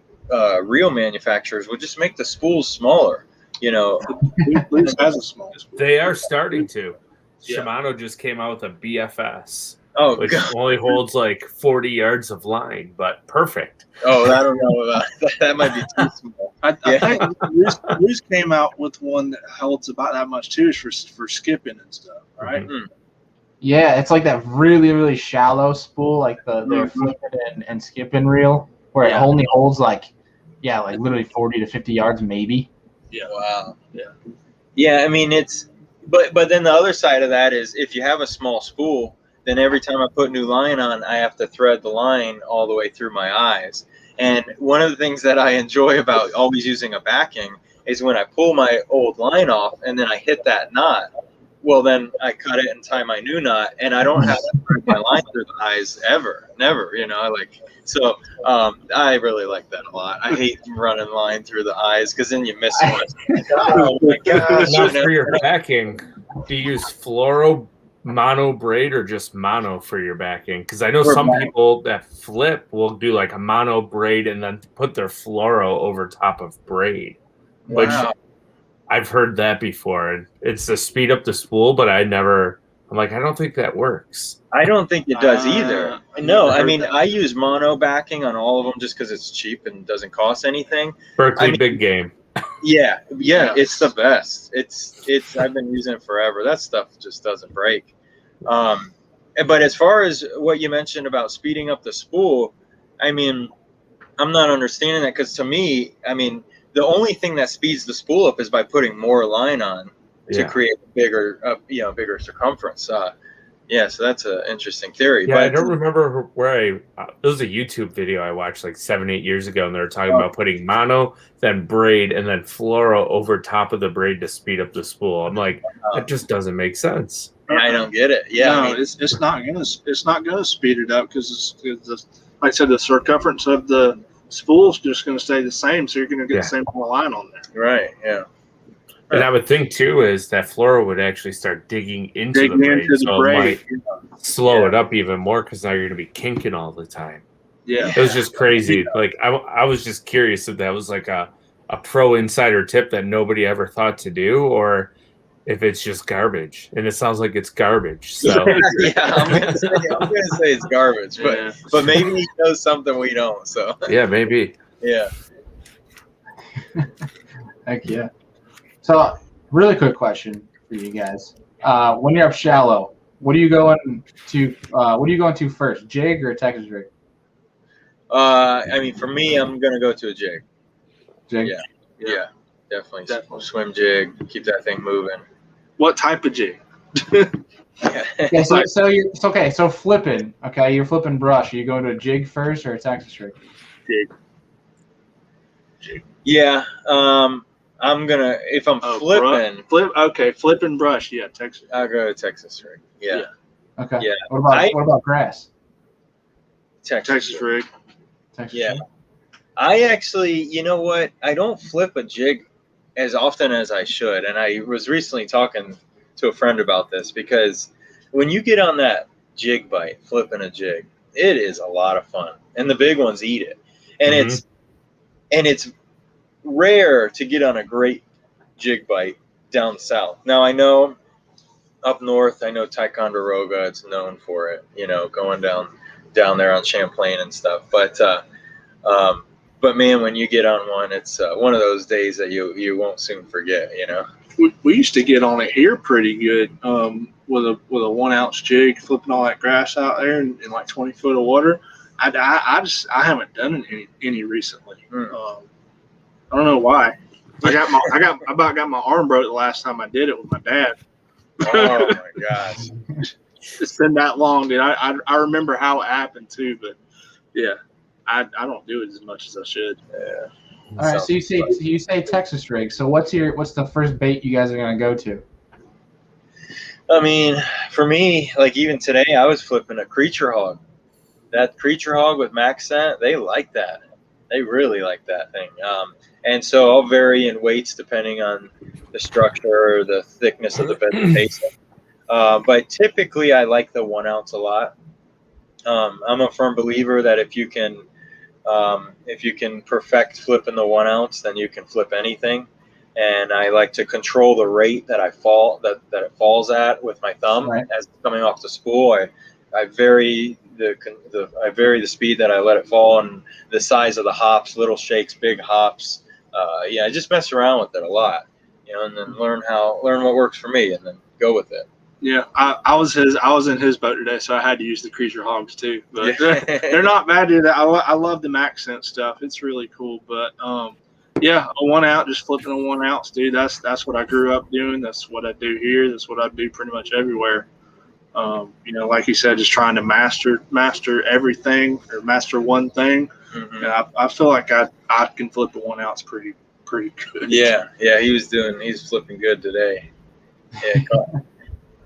reel manufacturers would just make the spools smaller. Bilge has a small spool. They are starting to. Yeah. Shimano just came out with a BFS, which only holds like 40 yards of line, but perfect. Oh, I don't know about that. That might be too small. I think Bruce came out with one that holds about that much too, for skipping and stuff, right? Mm-hmm. Yeah, it's like that really, really shallow spool, like the flipping and skipping reel, where it only holds like literally 40 to 50 yards maybe. Yeah. Wow. Yeah, I mean, it's but then the other side of that is, if you have a small spool, then every time I put new line on, I have to thread the line all the way through my eyes. And one of the things that I enjoy about always using a backing is when I pull my old line off and then I hit that knot, well, then I cut it and tie my new knot, and I don't have to thread my line through the eyes never, So I really like that a lot. I hate running line through the eyes, because then you miss one. Oh my gosh! Now for your backing, do you use fluoro mono braid or just mono for your backing? Because I know some people that flip will do like a mono braid and then put their fluoro over top of braid, which I've heard that before. And it's to speed up the spool, but I'm like, I don't think that works. I don't think it does either. No, I mean, I use mono backing on all of them just because it's cheap and doesn't cost anything. Berkeley big game. Yeah, it's the best. It's I've been using it forever. That stuff just doesn't break. But as far as what you mentioned about speeding up the spool, I mean, I'm not understanding that, because to me, I mean, the only thing that speeds the spool up is by putting more line on to create bigger circumference. So that's an interesting theory. Yeah, but I don't remember where it was a YouTube video I watched like 7-8 years ago, and they were talking about putting mono, then braid, and then fluoro over top of the braid to speed up the spool. I'm like, that just doesn't make sense. I don't get it. Yeah, no, I mean, it's not gonna speed it up, because like I said, the circumference of the spool's just gonna stay the same, so you're gonna get the same line on there. Right. Yeah. And I would think too is that fluoro would actually start digging into the braid, so it might slow it up even more because now you're going to be kinking all the time. Yeah, it was just crazy. Like I was just curious if that was like a pro insider tip that nobody ever thought to do, or if it's just garbage. And it sounds like it's garbage. So yeah, I'm gonna say it's garbage, but maybe he knows something we don't. So yeah, maybe. Yeah. Heck yeah. So, really quick question for you guys: when you're up shallow, what are you going to? What are you going to first, jig or a Texas rig? I mean, for me, I'm gonna go to a jig. Jig. Yeah, definitely. Swim jig, keep that thing moving. What type of jig? Okay, so you're okay. So flipping. Okay, you're flipping brush. Are you going to a jig first or a Texas rig? Jig. Yeah. I'm gonna if I'm flipping. Flipping brush. Yeah, Texas. I'll go to Texas rig. Yeah. Okay. Yeah. What about grass? Texas rig. Texas yeah. rig? I actually, you know what? I don't flip a jig as often as I should, and I was recently talking to a friend about this because when you get on that jig bite, flipping a jig, it is a lot of fun, and the big ones eat it, and it's rare to get on a great jig bite down south. Now I know up north, I know Ticonderoga, it's known for it, you know, going down there on Champlain and stuff. But man, when you get on one, it's one of those days that you won't soon forget, you know. We used to get on it here pretty good with a 1 ounce jig, flipping all that grass out there in like 20 foot of water. I haven't done any recently. I don't know why. I about got my arm broke the last time I did it with my dad. Oh my gosh. It's been that long, dude. I remember how it happened too, but yeah, I don't do it as much as I should. Yeah. All right, so you say Texas rig. So what's the first bait you guys are gonna go to? I mean, for me, like even today, I was flipping a creature hog. That creature hog with max scent, they like that. They really like that thing. And so I'll vary in weights depending on the structure or the thickness of the vegetation. But typically, I like the 1 ounce a lot. I'm a firm believer that if you can perfect flipping the 1 ounce, then you can flip anything. And I like to control the rate that it falls at with my thumb as it's coming off the spool. I vary the speed that I let it fall and the size of the hops, little shakes, big hops. I just mess around with it a lot, you know, and then learn what works for me, and then go with it. Yeah, I was in his boat today, so I had to use the creature hogs too. But they're not bad, dude. I love the max scent stuff. It's really cool. But a 1 ounce, just flipping a 1 ounce, dude. That's what I grew up doing. That's what I do here. That's what I do pretty much everywhere. Like you said, just trying to master everything or master one thing. Mm-hmm. And I feel like I can flip a 1 ounce pretty good. Yeah, he's flipping good today. Yeah,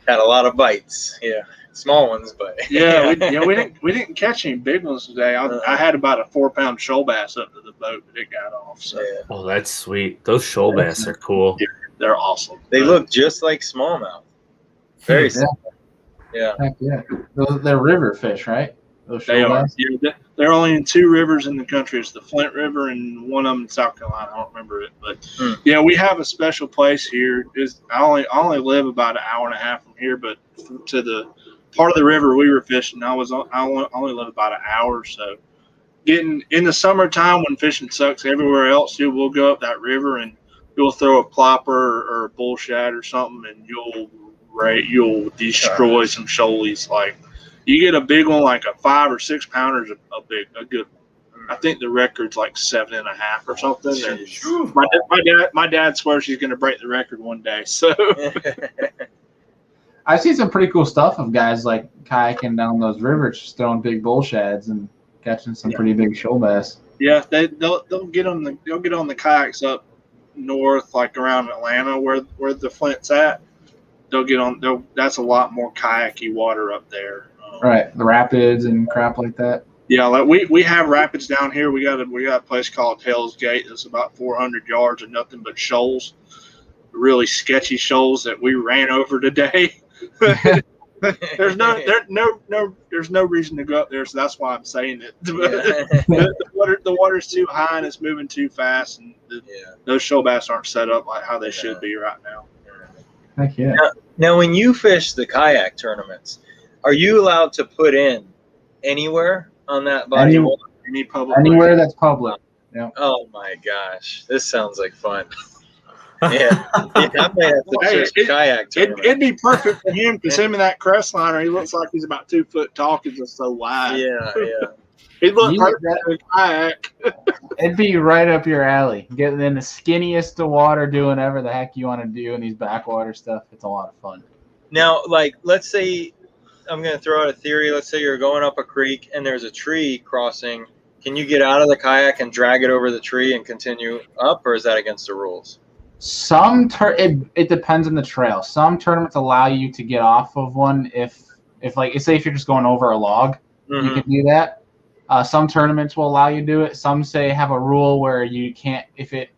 had a lot of bites. Yeah, small ones, but we didn't catch any big ones today. I had about a 4-pound shoal bass up to the boat, but it got off. So. Yeah. Oh, that's sweet. Those shoal bass are cool. Yeah, they're awesome. They look just like smallmouth. Very simple. Yeah. Heck yeah. They're river fish, right? They are. Yeah, they're only in 2 rivers in the country. It's the Flint River and one of them in South Carolina. I don't remember it, but we have a special place here. I only live about an hour and a half from here, but to the part of the river we were fishing, I only live about an hour. So, getting in the summertime when fishing sucks everywhere else, we'll go up that river and you'll throw a plopper or a bull shad or something, and you'll destroy some shoalies. Like you get a big one, like a 5 or 6 pounder, is a good one. I think the record's like 7.5 or something. My dad swears he's going to break the record one day. So I've seen some pretty cool stuff of guys like kayaking down those rivers, just throwing big bull shads and catching some pretty big shoal bass. Yeah, they'll get on the kayaks up north, like around Atlanta, where the Flint's at. That's a lot more kayaky water up there. Right, the rapids and crap like that. Yeah, like we have rapids down here. We got a place called Hell's Gate that's about 400 yards of nothing but shoals. really sketchy shoals that we ran over today. There's no reason to go up there, so that's why I'm saying it. The water's too high and it's moving too fast, and those shoal bass aren't set up like how they should be right now. Heck yeah. Now, when you fish the kayak tournaments, are you allowed to put in anywhere on that body of water? Anywhere that's public. Yeah. Oh my gosh, this sounds like fun. Yeah, I might have to fish the kayak tournament. It'd be perfect for him because him and that crest liner, he looks like he's about 2 foot tall because it's so wide. Yeah. He looks like a kayak. It'd be right up your alley. Getting in the skinniest of water, doing whatever the heck you want to do in these backwater stuff. It's a lot of fun. Now, like, let's say, I'm going to throw out a theory. Let's say you're going up a creek and there's a tree crossing. Can you get out of the kayak and drag it over the tree and continue up, or is that against the rules? It depends on the trail. Some tournaments allow you to get off of one if like, say if you're just going over a log, you can do that. Some tournaments will allow you to do it. Some say have a rule where you can't, if it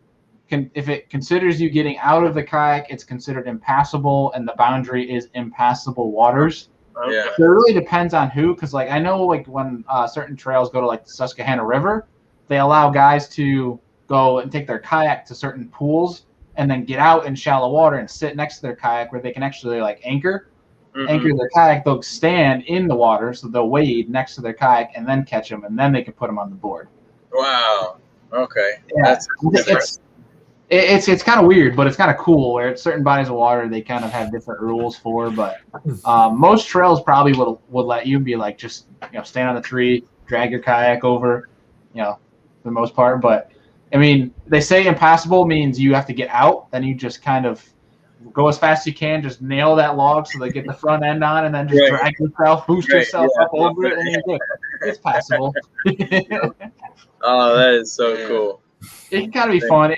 considers you getting out of the kayak, it's considered impassable, and the boundary is impassable waters. Yeah. So it really depends on who, because like I know like when certain trails go to like the Susquehanna River, they allow guys to go and take their kayak to certain pools and then get out in shallow water and sit next to their kayak where they can actually like anchor their kayak. They'll stand in the water, so they'll wade next to their kayak and then catch them, and then they can put them on the board. Wow. Okay. Yeah. It's kind of weird, but it's kind of cool where certain bodies of water they kind of have different rules for. But most trails probably would let you be like just stand on the tree, drag your kayak over, for the most part. But I mean, they say impassable means you have to get out. Then you just kind of go as fast as you can, just nail that log so they get the front end on, and then just drag yourself, boost yourself up over it, and you're good. It's passable. Oh, that is so cool. It can kind of be fun.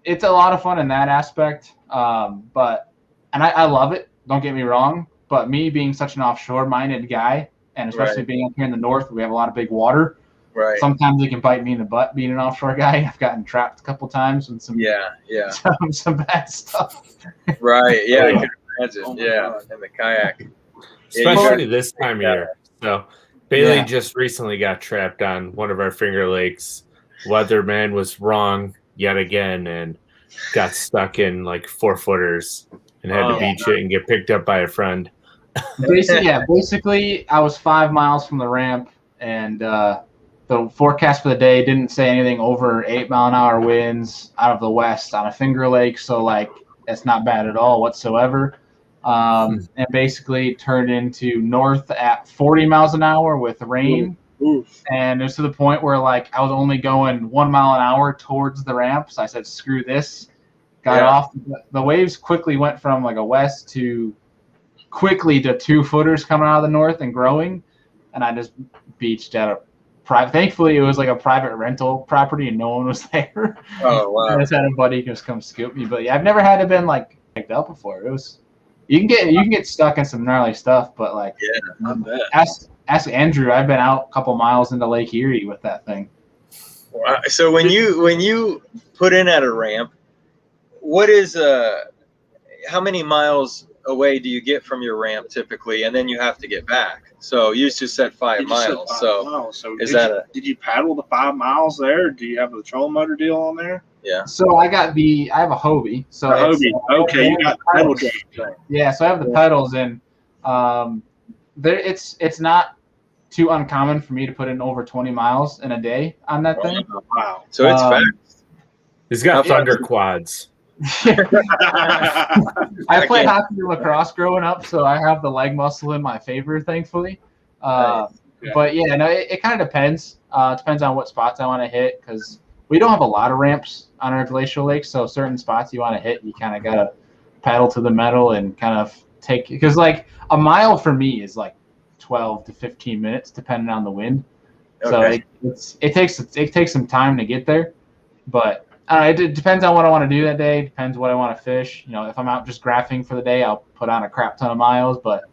It's a lot of fun in that aspect. But I love it. Don't get me wrong. But me being such an offshore-minded guy, and especially being up here in the north, we have a lot of big water. Right. Sometimes it can bite me in the butt being an offshore guy. I've gotten trapped a couple times with some some bad stuff. Right. Yeah, I can imagine. In the kayak. Especially this time of year. So Bailey just recently got trapped on one of our Finger Lakes. Weatherman was wrong yet again and got stuck in like 4-footers and had to beach it and get picked up by a friend. Basically, I was 5 miles from the ramp, and the forecast for the day didn't say anything over 8-mile-an-hour winds out of the west on a Finger Lake, so like it's not bad at all whatsoever. And basically turned into north at 40 miles an hour with rain. Oof. And it was to the point where like I was only going 1 mile an hour towards the ramp, so I said screw this, got off. The waves quickly went from like a west to 2-footers coming out of the north and growing, and I just beached at a private. Thankfully it was like a private rental property and no one was there. Oh wow. I just had a buddy just come scoop me. But yeah, I've never had to been like picked up before. It was you can get stuck in some gnarly stuff, but like I bet. Ask Andrew. I've been out a couple miles into Lake Erie with that thing. Wow. So when you put in at a ramp, what is how many miles away do you get from your ramp typically, and then you have to get back? So you just said 5 miles. So did you paddle the 5 miles there? Or do you have a trolling motor deal on there? Yeah. So I have a Hobie. So Hobie. Okay, you got the pedal thing. Yeah. So I have the pedals, and it's not too uncommon for me to put in over 20 miles in a day on that thing. Wow. So it's fast. He's got thunder quads. I played hockey and lacrosse growing up, so I have the leg muscle in my favor, thankfully. But yeah, no, it kind of depends. It depends on what spots I want to hit, because we don't have a lot of ramps on our glacial lakes, so certain spots you want to hit, you kind of got to paddle to the metal and kind of take, because like a mile for me is like 12 to 15 minutes depending on the wind. Okay. So it takes some time to get there, but it depends on what I want to do that day. Depends what I want to fish. If I'm out just graphing for the day, I'll put on a crap ton of miles, but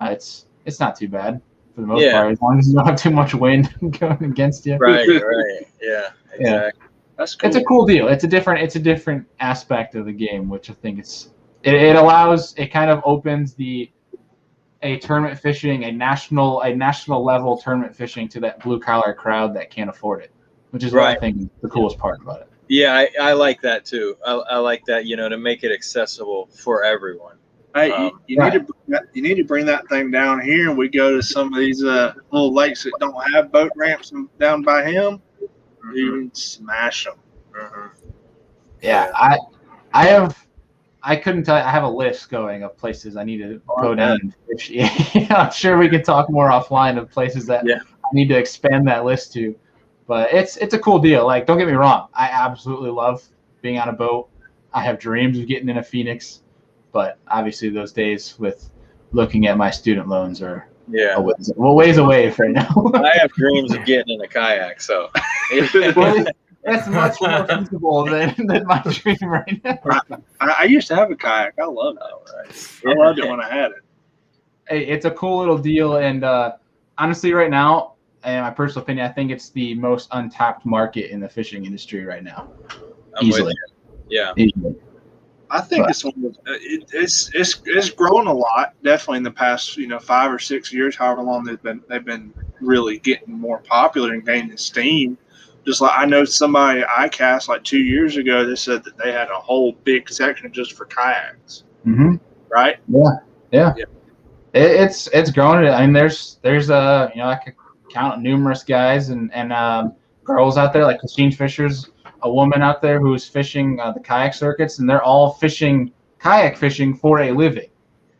it's not too bad for the most part, as long as you don't have too much wind going against you. Right. Yeah. Exactly. That's cool. It's a cool deal. It's a different aspect of the game, which I think it allows, it kind of opens a tournament fishing, a national level tournament fishing to that blue collar crowd that can't afford it, which is what I think is the coolest part about it. Yeah, I like that too. I like that, to make it accessible for everyone. Hey, you need to bring that thing down here, and we go to some of these little lakes that don't have boat ramps down by him. You can smash them. Yeah, I couldn't tell you. I have a list going of places I need to go down and fish. I'm sure we can talk more offline of places that I need to expand that list to. But it's a cool deal. Like, don't get me wrong. I absolutely love being on a boat. I have dreams of getting in a Phoenix. But obviously those days with looking at my student loans are a ways away right now. I have dreams of getting in a kayak, so. That's much more feasible than my dream right now. I used to have a kayak. I loved it. I loved it when I had it. Hey, it's a cool little deal. And honestly, right now, in my personal opinion, I think it's the most untapped market in the fishing industry right now. Easily. Yeah. Easily. I think it's grown a lot, definitely in the past 5 or 6 years, however long they've been really getting more popular and gaining steam. Just like I know somebody I cast like 2 years ago, they said that they had a whole big section just for kayaks. Mm-hmm. Right? Yeah. It's grown. I mean, there's I could count numerous guys and girls out there, like Christine Fisher's a woman out there who's fishing the kayak circuits, and they're all kayak fishing for a living.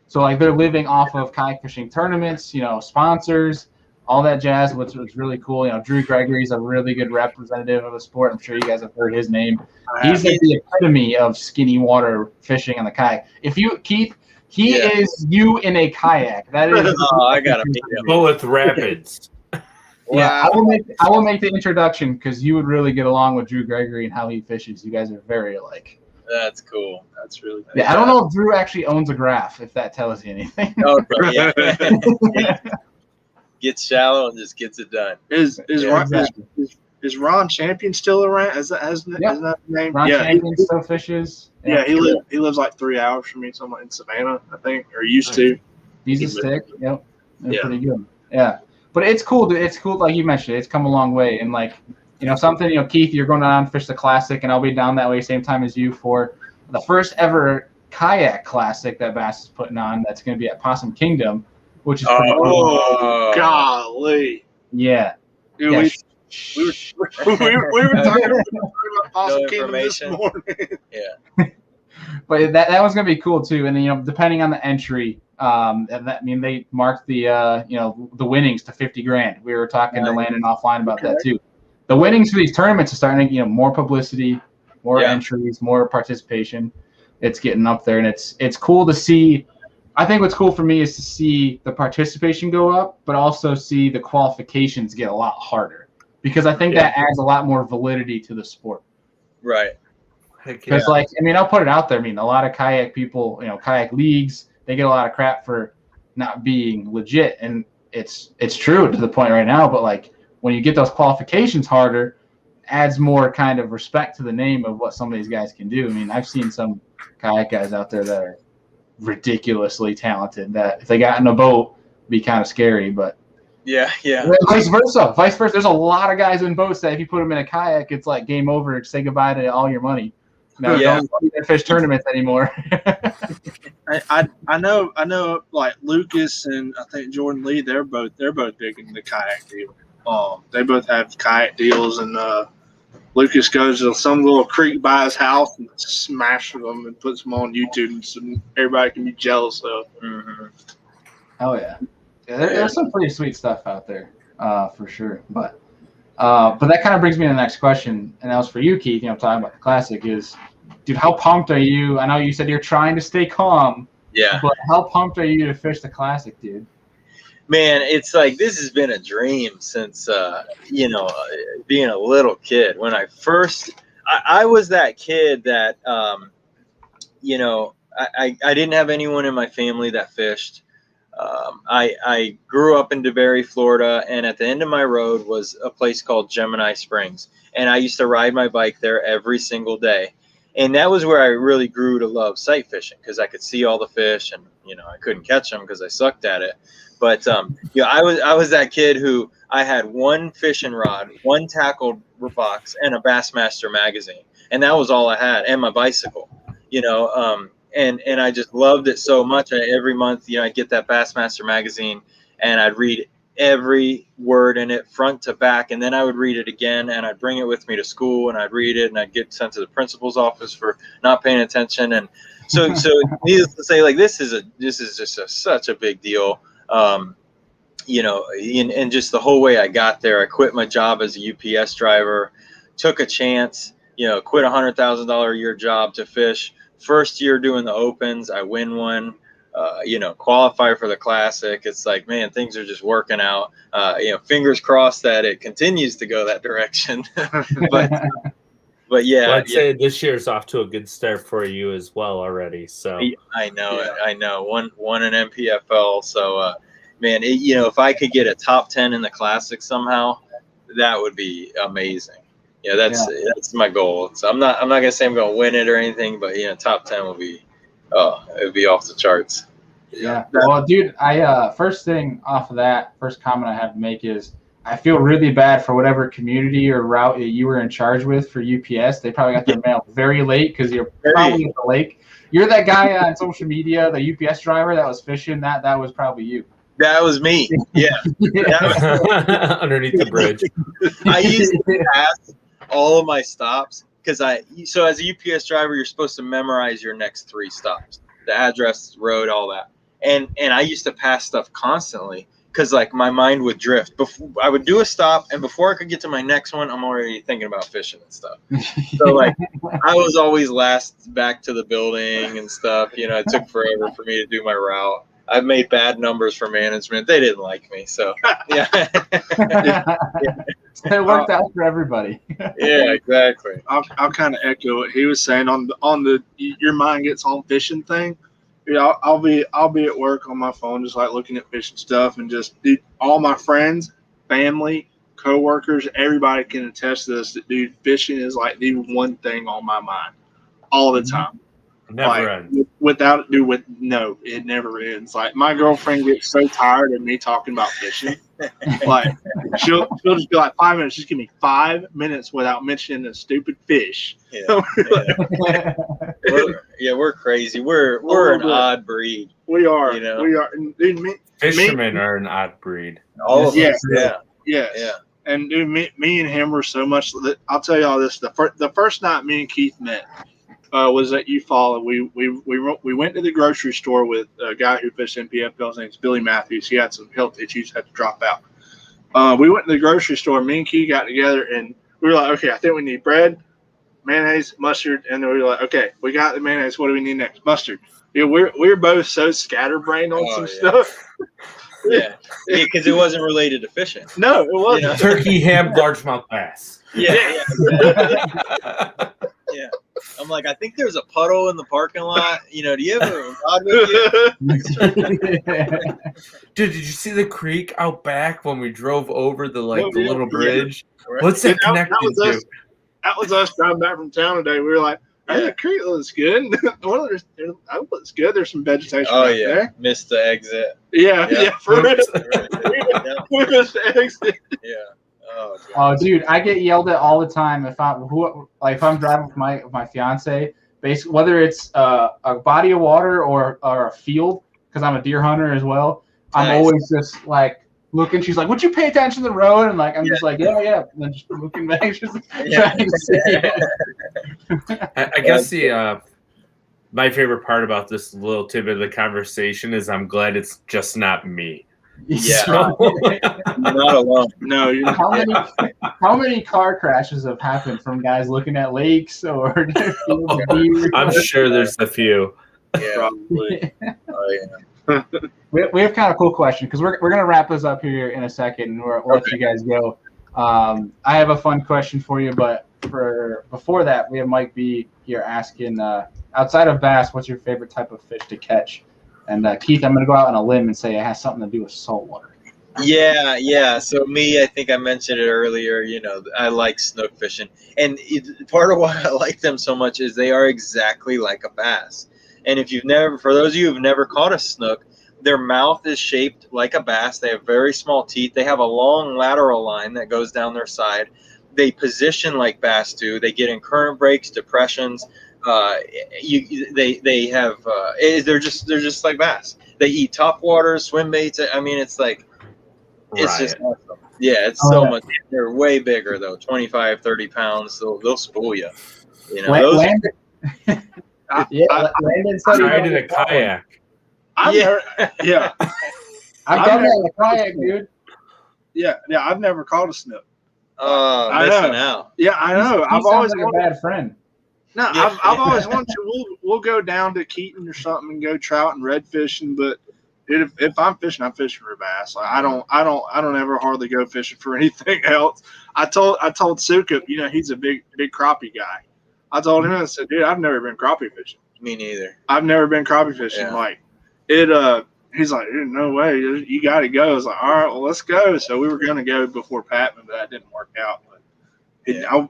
So like they're living off of kayak fishing tournaments, sponsors, all that jazz, which was really cool. Drew Gregory's a really good representative of the sport. I'm sure you guys have heard his name. He's like the epitome of skinny water fishing on the kayak. Keith, he is you in a kayak. That is. I gotta meet him. Bullet rapids. Yeah, I will make the introduction because you would really get along with Drew Gregory and how he fishes. You guys are very alike. That's cool. That's really cool. Yeah, I don't know if Drew actually owns a graph, if that tells you anything. Oh, yeah. Gets shallow and just gets it done. Is Ron Champion still around? Is that his name? Ron Champion still fishes. Yeah, he lives like 3 hours from me, somewhere in Savannah, I think, or used to. He's a stick. Yep, they're pretty good. Yeah. But it's cool. It's cool, like you mentioned. It's come a long way, and something. Keith, you're going down to fish the classic, and I'll be down that way same time as you for the first ever kayak classic that Bass is putting on. That's going to be at Possum Kingdom, which is pretty cool. Oh, golly! Yeah. Dude, yeah. We were talking about Possum Kingdom this morning. Yeah. But that one's gonna be cool too, and then depending on the entry, they marked the the winnings to $50,000. We were talking to Landon offline about that too. The winnings for these tournaments are starting to get more publicity, more entries, more participation. It's getting up there, and it's cool to see. I think what's cool for me is to see the participation go up, but also see the qualifications get a lot harder because I think that adds a lot more validity to the sport. Right. Because, I'll put it out there. A lot of kayak people, kayak leagues, they get a lot of crap for not being legit, and it's true to the point right now. But when you get those qualifications harder, adds more kind of respect to the name of what some of these guys can do. I've seen some kayak guys out there that are ridiculously talented. That if they got in a boat, it'd be kind of scary. But vice versa. There's a lot of guys in boats that if you put them in a kayak, it's like game over. Say goodbye to all your money. No, don't fish tournaments anymore. I know like Lucas and I think Jordan Lee, they're both big in the kayak deal. They both have kayak deals, and Lucas goes to some little creek by his house and smashes them and puts them on YouTube so everybody can be jealous of. Mm-hmm. Oh yeah. There's some pretty sweet stuff out there, for sure. But that kind of brings me to the next question, and that was for you, Keith. Talking about the classic is, dude, how pumped are you? I know you said you're trying to stay calm. Yeah. But how pumped are you to fish the classic, dude? Man, it's like this has been a dream since being a little kid. When I first, I was that kid that I didn't have anyone in my family that fished. I grew up in DeBerry, Florida, and at the end of my road was a place called Gemini Springs. And I used to ride my bike there every single day. And that was where I really grew to love sight fishing because I could see all the fish and, I couldn't catch them because I sucked at it. But, I was that kid who I had one fishing rod, one tackle box, and a Bassmaster magazine. And that was all I had, and my bicycle, and I just loved it so much. Every month, I'd get that Bassmaster magazine and I'd read every word in it front to back. And then I would read it again and I'd bring it with me to school and I'd read it and I'd get sent to the principal's office for not paying attention. And so needless to say, like, this is just such a big deal. And just the whole way I got there, I quit my job as a UPS driver, took a chance, quit $100,000 a year job to fish. First year doing the opens, I win one, qualify for the classic. It's like, man, things are just working out. Fingers crossed that it continues to go that direction. but yeah, well, I'd say this year's off to a good start for you as well already. So I know. Won an NPFL. So, man, if I could get a top 10 in the classic somehow, that would be amazing. That's my goal. So I'm not gonna say I'm gonna win it or anything, but top 10 would be, it would be off the charts. Yeah. Well, dude, I first thing off of that, first comment I have to make is I feel really bad for whatever community or route you were in charge with for UPS. They probably got their mail very late because you're probably at the lake. You're that guy on social media, the UPS driver that was fishing. That was probably you. That was me. Yeah. Underneath the bridge. I used to pass all of my stops because so as a UPS driver, you're supposed to memorize your next 3 stops, the address, road, all that. And I used to pass stuff constantly because like my mind would drift. I would do a stop, and before I could get to my next one, I'm already thinking about fishing and stuff. So like I was always last back to the building and stuff. It took forever for me to do my route. I've made bad numbers for management. They didn't like me, so yeah. It worked out for everybody. Yeah, exactly. I'll kind of echo what he was saying on the your mind gets on fishing thing. I'll be at work on my phone, just like looking at fishing stuff, and just all my friends, family, coworkers, everybody can attest to this. That fishing is like the one thing on my mind all the time. Never ends. No, it never ends. Like my girlfriend gets so tired of me talking about fishing. Like she'll just be like 5 minutes. Just give me 5 minutes without mentioning a stupid fish. Yeah, we're crazy. We're an odd breed. We are. We are. Dude, Fishermen are an odd breed. All of us. Yeah. And dude, me and him were so much. I'll tell you all this. The first night me and Keith met. Was at Eufaula. We went to the grocery store with a guy who fished NPFL. His name's Billy Matthews. He had some health issues, had to drop out. We went to the grocery store. Me and Key got together, and we were like, okay, I think we need bread, mayonnaise, mustard, and then we were like, okay, we got the mayonnaise. What do we need next? Mustard. Yeah, we're both so scatterbrained on some stuff. Yeah, because it wasn't related to fishing. No, it wasn't. Turkey, ham, largemouth bass. Yeah. I'm like, I think there's a puddle in the parking lot. Do you have a rod with you? Dude, did you see the creek out back when we drove over the little bridge? What's it connected to? That was us driving back from town today. We were like, hey, the creek looks good. That looks good. There's some vegetation there. Missed the exit. Yeah, for real. We missed the exit. Yeah. Oh, dude, I get yelled at all the time if I'm driving with my fiance. Basically, whether it's a body of water or a field, because I'm a deer hunter as well. I'm always just like looking. She's like, "Would you pay attention to the road?" And like I'm just like, "Yeah," and then just looking back, just trying to see it. I guess my favorite part about this little tidbit of the conversation is I'm glad it's just not me. Yeah, you're not alone. No, you're not. How many car crashes have happened from guys looking at lakes or I'm sure there's a few. Yeah, probably. We have kind of a cool question because we're gonna wrap this up here in a second and we'll let you guys go. I have a fun question for you, but before that, we have Mike B here asking, outside of bass, what's your favorite type of fish to catch? And Keith, I'm going to go out on a limb and say it has something to do with saltwater. Yeah. So me, I think I mentioned it earlier. I like snook fishing, and part of why I like them so much is they are exactly like a bass. And for those of you who've never caught a snook, their mouth is shaped like a bass. They have very small teeth. They have a long lateral line that goes down their side. They position like bass do. They get in current breaks, depressions. They have. They're just like bass. They eat topwaters, swim baits. I mean, it's like. It's just awesome. Yeah, it's so much. They're way bigger though, 25, 30 pounds. They'll spool you. Landon said I did a kayak. I've done that in a kayak, dude. Yeah, I've never caught a snook. Missing out. Yeah, I know. I've always like a bad friend. No, I've always wanted to. We'll go down to Keaton or something and go trout and red fishing, but. If I'm fishing for bass. Like, I don't ever hardly go fishing for anything else. I told Suka, he's a big crappie guy. I told him, I said, dude, I've never been crappie fishing. Me neither. I've never been crappie fishing. Yeah. Like he's like, no way, you got to go. I was like, all right, well, let's go. So we were going to go before Patman, but that didn't work out. But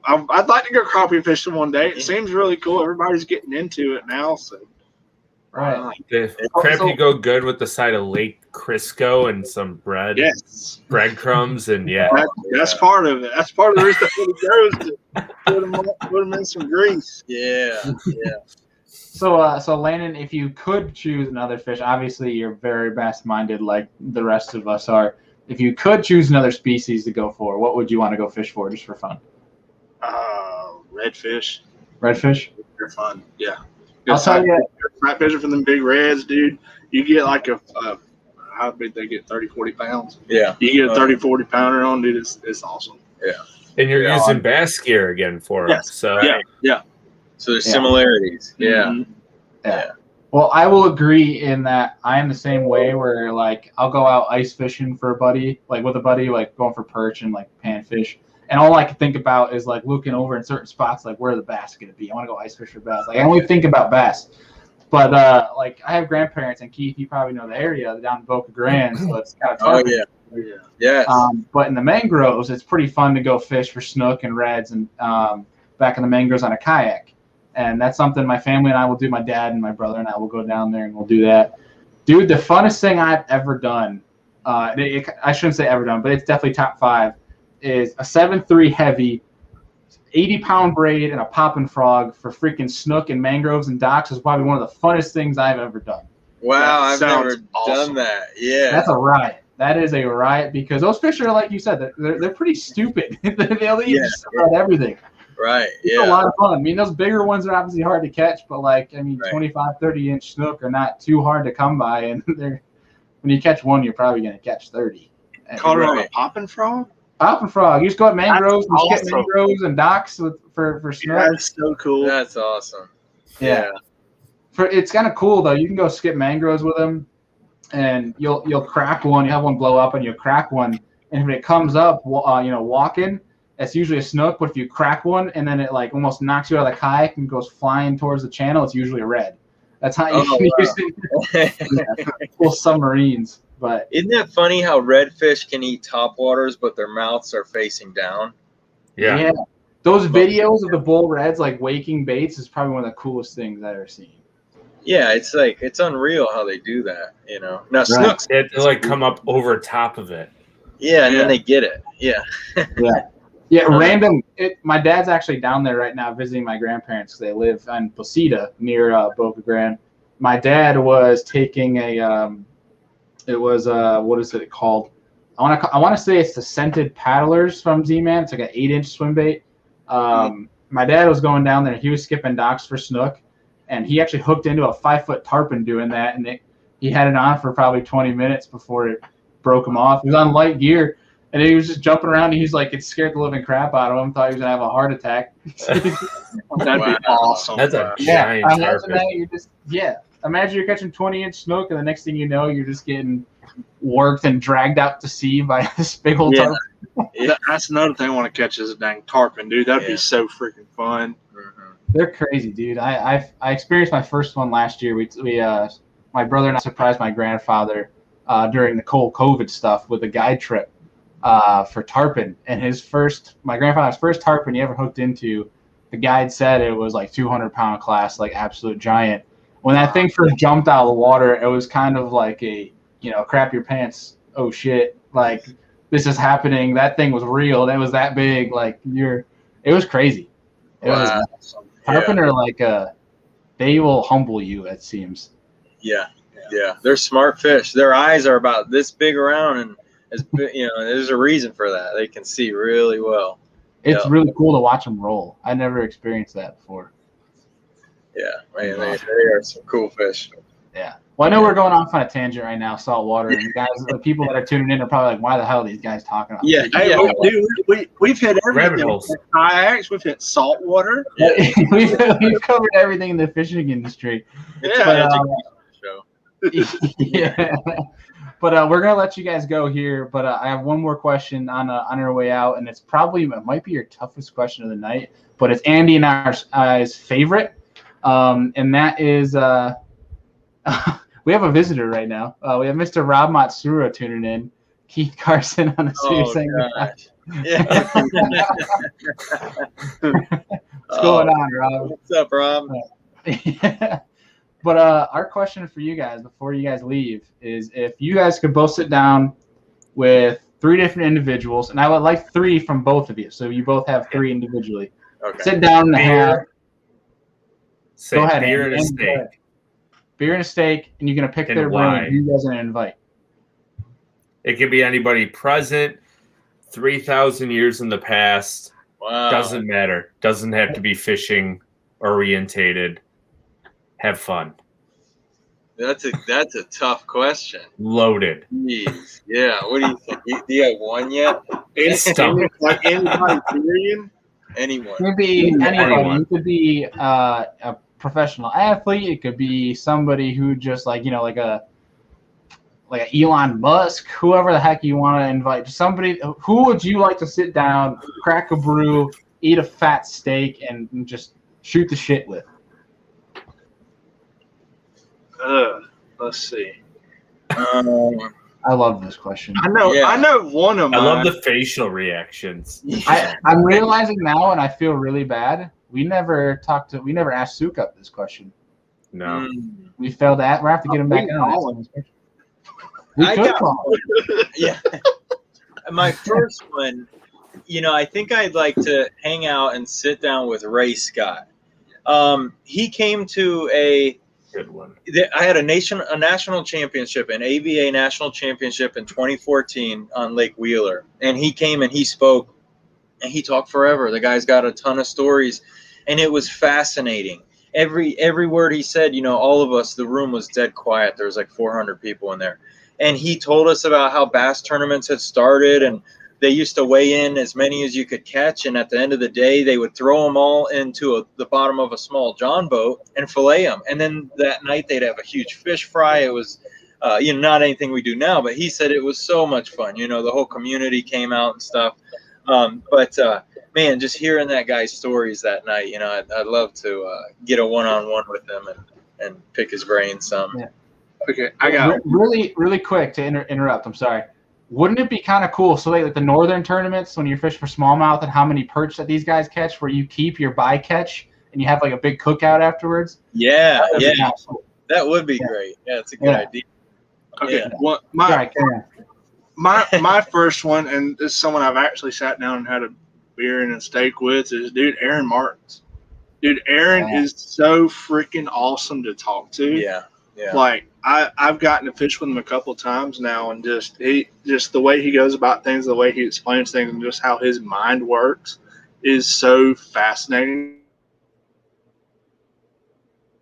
I'd like to go crappie fishing one day. It seems really cool. Everybody's getting into it now, so. Right. Crappie go good with the side of Lake Crisco and some bread. Yes. Breadcrumbs and that's part of it. That's part of the reason it goes to put them in some grease. Yeah. So Landon, if you could choose another fish, obviously you're very bass-minded like the rest of us are. If you could choose another species to go for, what would you want to go fish for just for fun? Redfish. Redfish? They're fun, yeah. I'll tell you. Flat fishing from them big reds, dude. You get like how big they get, 30, 40 pounds? Yeah. You get a 30, 40 pounder on, dude. It's awesome. Yeah. And you're using bass gear again for it. So yeah. So there's similarities. Yeah. Mm-hmm. Yeah. Well, I will agree in that I am the same way where like I'll go out ice fishing for a buddy, like with a buddy, like going for perch and like panfish. And all I can think about is like looking over in certain spots, like where the bass are going to be. I want to go ice fish for bass. Like I only think about bass. But like I have grandparents, and Keith, you probably know the area down in Boca Grande, so it's kind of tough. Oh yeah. But in the mangroves, it's pretty fun to go fish for snook and reds, and back in the mangroves on a kayak. And that's something my family and I will do. My dad and my brother and I will go down there and we'll do that. Dude, the funnest thing I've ever done, I shouldn't say ever done, but it's definitely top 5. Is a 7.3 heavy, 80-pound braid and a popping frog for freaking snook and mangroves and docks is probably one of the funnest things I've ever done. Wow, I've never done that. Yeah, that's a riot. That is a riot because those fish are, like you said, they're pretty stupid. They'll eat just about everything. Right. It's a lot of fun. I mean, those bigger ones are obviously hard to catch, but 25, 30-inch snook are not too hard to come by, and when you catch one, you're probably going to catch 30. Caught it on a popping frog. Popping frog. You just go at mangroves and skip mangroves and docks for snook. That's so cool. That's awesome. Yeah. It's kind of cool though. You can go skip mangroves with them, and you'll crack one. You have one blow up, and you'll crack one. And if it comes up, walking, it's usually a snook. But if you crack one, and then it like almost knocks you out of the kayak and goes flying towards the channel, it's usually a red. That's how you can use it. Cool submarines. But isn't that funny how redfish can eat topwaters, but their mouths are facing down? Yeah. Those videos of the bull reds like waking baits is probably one of the coolest things I've ever seen. Yeah, it's unreal how they do that. Now snooks they like come up over top of it. Yeah, and then they get it. Yeah. Random. My dad's actually down there right now visiting my grandparents. They live in Placida near Boca Grande. My dad was taking a. It was what is it called? I want to say it's the scented paddlers from Z-Man. It's like an 8-inch swim bait. My dad was going down there. He was skipping docks for snook, and he actually hooked into a 5-foot tarpon doing that. And he had it on for probably 20 minutes before it broke him off. He was on light gear, and he was just jumping around. And he's like, it scared the living crap out of him. Thought he was gonna have a heart attack. That'd be awesome. That's a giant imagine that you're just Imagine you're catching 20-inch snook, and the next thing you know, you're just getting worked and dragged out to sea by this big old tarpon. That's another thing I want to catch is a dang tarpon, dude. That'd be so freaking fun. They're crazy, dude. I experienced my first one last year. My my brother and I surprised my grandfather during the whole COVID stuff with a guide trip for tarpon. And my grandfather's first tarpon he ever hooked into, the guide said it was like 200-pound class, like absolute giant. When that thing first jumped out of the water, it was kind of like a, crap your pants, oh shit, like this is happening. That thing was real. And it was that big. Like it was crazy. It was tarpon are like they will humble you, it seems. Yeah. They're smart fish. Their eyes are about this big around, and there's a reason for that. They can see really well. It's really cool to watch them roll. I never experienced that before. Yeah, man, they are some cool fish. Yeah. Well, I know we're going off on a tangent right now, saltwater, and guys, the people that are tuning in are probably like, "Why the hell are these guys talking about?" Yeah, we've hit everything. We've hit kayaks, we've hit saltwater. Yeah. we've covered everything in the fishing industry. Yeah. But we're gonna let you guys go here. But I have one more question on our way out, and it might be your toughest question of the night. But it's Andy and I's favorite, and that is we have a visitor right now. We have Mr. Rob Matsura tuning in. Keith Carson on the Serious Angler. Yeah. What's going on, Rob? What's up, Rob? Yeah. But our question for you guys before you guys leave is if you guys could both sit down with 3 different individuals, and I would like 3 from both of you, so you both have 3 individually. Okay. Sit down and have. Go ahead. Beer and a steak. Beer and a steak, and you're gonna pick their brain. You guys are gonna invite. It could be anybody present, 3,000 years in the past. Wow. Doesn't matter. Doesn't have to be fishing orientated. Have fun. That's a tough question. Loaded. Jeez. Yeah. What do you think? Do you have one yet? Like anybody, period? Anyone. It could be anyone. It could be a professional athlete. It could be somebody who just like a Elon Musk, whoever the heck you want to invite. Just somebody. Who would you like to sit down, crack a brew, eat a fat steak, and just shoot the shit with? Let's see. I love this question. I know one of mine. I love the facial reactions. I'm realizing now, and I feel really bad. We never asked Sukup this question. No. We failed that. We're going to have to get him back on. We could call him. Yeah. My first one, I think I'd like to hang out and sit down with Ray Scott. He came to a good one. I had a national championship, an AVA national championship in 2014 on Lake Wheeler, and he came and he spoke, and he talked forever. The guy's got a ton of stories, and it was fascinating. Every word he said, all of us, the room was dead quiet. There was like 400 people in there, and he told us about how bass tournaments had started, and they used to weigh in as many as you could catch, and at the end of the day, they would throw them all into the bottom of a small John boat and fillet them. And then that night, they'd have a huge fish fry. It was, not anything we do now, but he said it was so much fun. The whole community came out and stuff. Man, just hearing that guy's stories that night, I'd love to get a one-on-one with him and pick his brain some. Yeah. Okay, I got really, really quick to interrupt. I'm sorry. Wouldn't it be kind of cool? So like the northern tournaments, when you're fishing for smallmouth and how many perch that these guys catch, where you keep your bycatch and you have like a big cookout afterwards? Yeah. That would be great. Yeah, it's a good idea. Okay, yeah. Well, my first one, and this is someone I've actually sat down and had a beer and a steak with, is Aaron Martins. Dude, Aaron is so freaking awesome to talk to. Yeah. Like I've gotten to fish with him a couple of times now, and just the way he goes about things, the way he explains things, and just how his mind works is so fascinating.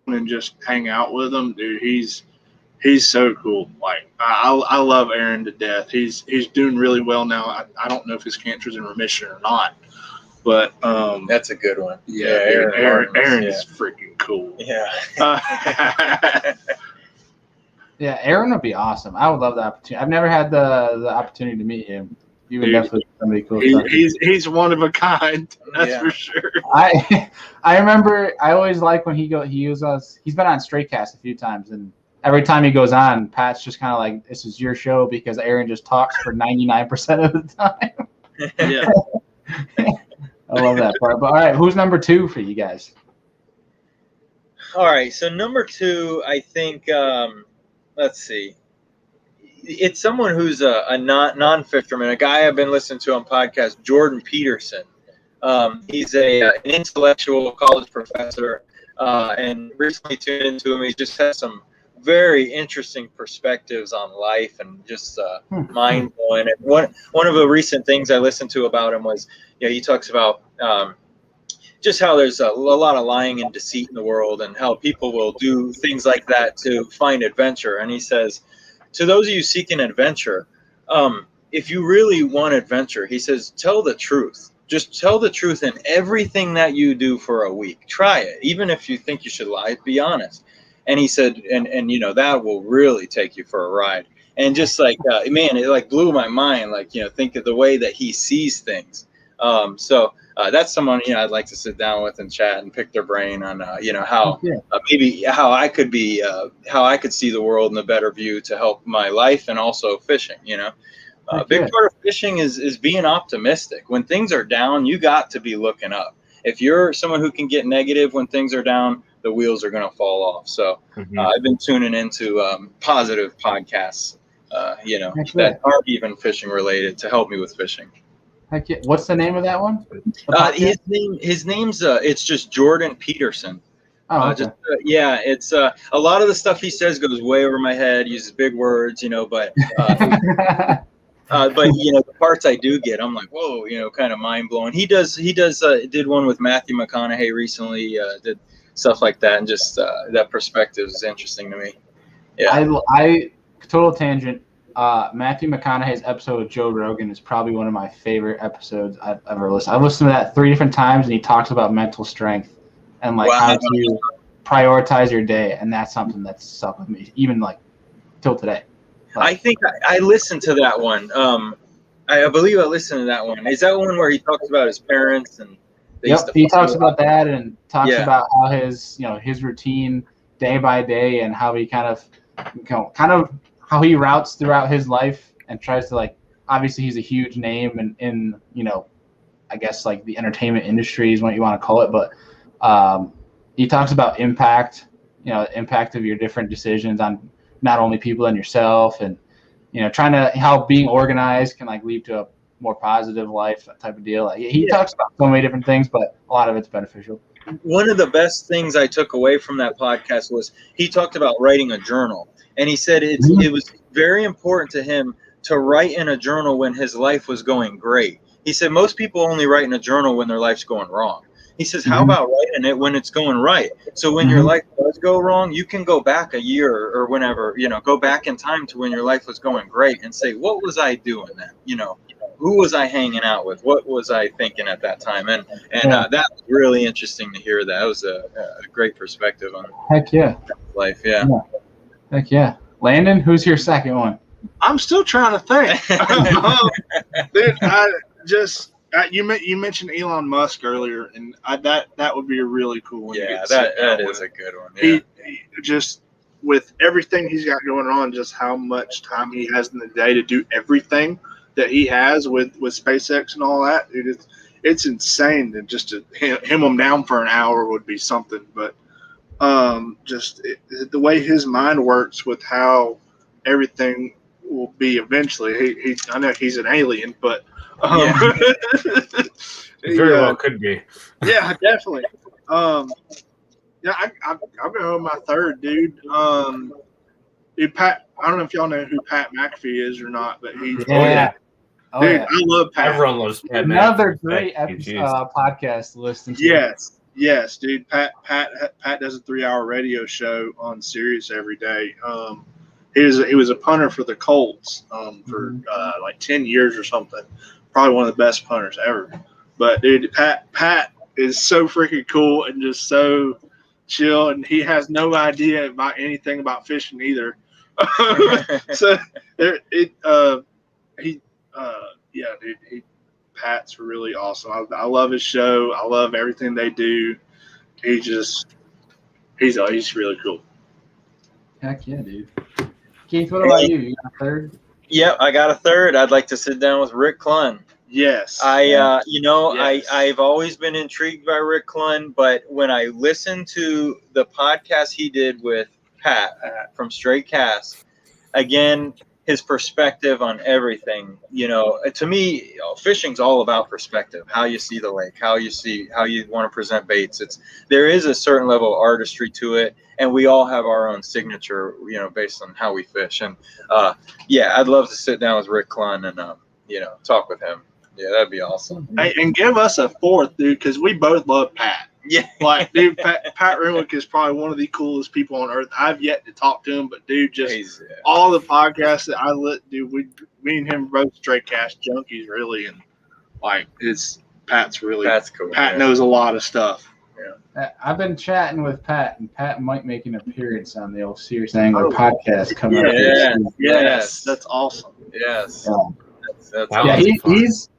And just hang out with him, dude. He's so cool. Like I love Aaron to death. He's doing really well now. I don't know if his cancer's in remission or not, but that's a good one. Yeah, Aaron is freaking cool. Yeah. Yeah, Aaron would be awesome. I would love the opportunity. I've never had the opportunity to meet him. He would definitely be somebody cool. He's one of a kind. That's for sure. I remember I always like when he's been on Straight Cast a few times, and every time he goes on, Pat's just kind of like, this is your show because Aaron just talks for 99% of the time. Yeah. I love that part. But all right, who's number 2 for you guys? All right, so number 2, I think, let's see. It's someone who's a non-fisherman, a guy I've been listening to on podcast, Jordan Peterson. He's an intellectual college professor, and recently tuned into him. He just has some very interesting perspectives on life and just mind-blowing. And one of the recent things I listened to about him was, he talks about just how there's a lot of lying and deceit in the world and how people will do things like that to find adventure. And he says, to those of you seeking adventure, if you really want adventure, he says, tell the truth. Just tell the truth in everything that you do for a week. Try it. Even if you think you should lie, be honest. And he said, and that will really take you for a ride. And just like, man, it like blew my mind. Like, think of the way that he sees things. So that's someone, I'd like to sit down with and chat and pick their brain on, how maybe how I could be, how I could see the world in a better view to help my life and also fishing, big part of fishing is being optimistic. When things are down, you got to be looking up. If you're someone who can get negative when things are down, the wheels are going to fall off. So I've been tuning into positive podcasts, that aren't even fishing related to help me with fishing. Heck yeah. What's the name of that one? His name's it's just Jordan Peterson. Oh, okay. It's a lot of the stuff he says goes way over my head, uses big words, but the parts I do get, I'm like, whoa, kind of mind blowing. He did one with Matthew McConaughey recently, did stuff like that, and just that perspective is interesting to me. Yeah, I total tangent. Matthew McConaughey's episode with Joe Rogan is probably one of my favorite episodes I've ever listened. I've listened to that 3 different times, and he talks about mental strength and how to prioritize your day, and that's something that's stuck with me even till today. I think I listened to that one. I believe I listened to that one. Is that one where he talks about his parents and? He talks about that and talks about how his routine day by day and how he kind of how he routes throughout his life and tries to obviously he's a huge name in I guess the entertainment industry is what you want to call it, but he talks about impact, impact of your different decisions on not only people and yourself, and trying to how being organized can lead to a more positive life, that type of deal. He talks about so many different things, but a lot of it's beneficial. One of the best things I took away from that podcast was he talked about writing a journal, and he said it was very important to him to write in a journal when his life was going great. He said most people only write in a journal when their life's going wrong. He says, how about writing it when it's going right? So when your life does go wrong, you can go back a year or whenever, go back in time to when your life was going great and say, what was I doing then? Who was I hanging out with? What was I thinking at that time? And that was really interesting to hear. That was a great perspective on life. Yeah. Heck yeah. Landon, who's your second one? I'm still trying to think. Dude, you mentioned Elon Musk earlier, and that would be a really cool one. Yeah, that is a good one. Yeah. He just with everything he's got going on, just how much time he has in the day to do everything that he has with SpaceX and all that. It's insane. And just to hem him down for an hour would be something. But the way his mind works with how everything will be eventually. I know he's an alien, but very well could be. Yeah, definitely. I've been on my third, dude. Dude, Pat. I don't know if y'all know who Pat McAfee is or not, but he's I love Pat. Everyone loves Pat. Another great podcast to listen to. Yes, dude. Pat does a 3-hour radio show on Sirius every day. He was a punter for the Colts for 10 years or something. Probably one of the best punters ever. But dude, Pat is so freaking cool and just so chill, and he has no idea about anything about fishing either. So Pat's really awesome. I love his show. I love everything they do. He's really cool. Heck yeah, dude. Keith, what about you? You got a third? Yep, I got a third. I'd like to sit down with Rick Clunn. Yes. I've always been intrigued by Rick Clunn, but when I listened to the podcast he did with Pat from Straight Cast, again, his perspective on everything, to me, fishing's all about perspective, how you see the lake, how you want to present baits. There is a certain level of artistry to it, and we all have our own signature, based on how we fish. And I'd love to sit down with Rick Clunn and talk with him. Yeah, that'd be awesome. Hey, and give us a fourth, dude, because we both love Pat. Yeah. Like, dude, Pat Renwick is probably one of the coolest people on earth. I've yet to talk to him, but, dude, all the podcasts that I dude, me and him both straight cast junkies, really. And, Pat's cool. Pat knows a lot of stuff. Yeah. I've been chatting with Pat, and Pat might make an appearance on the old Serious Angler podcast coming up. Yes. That's awesome. Yes.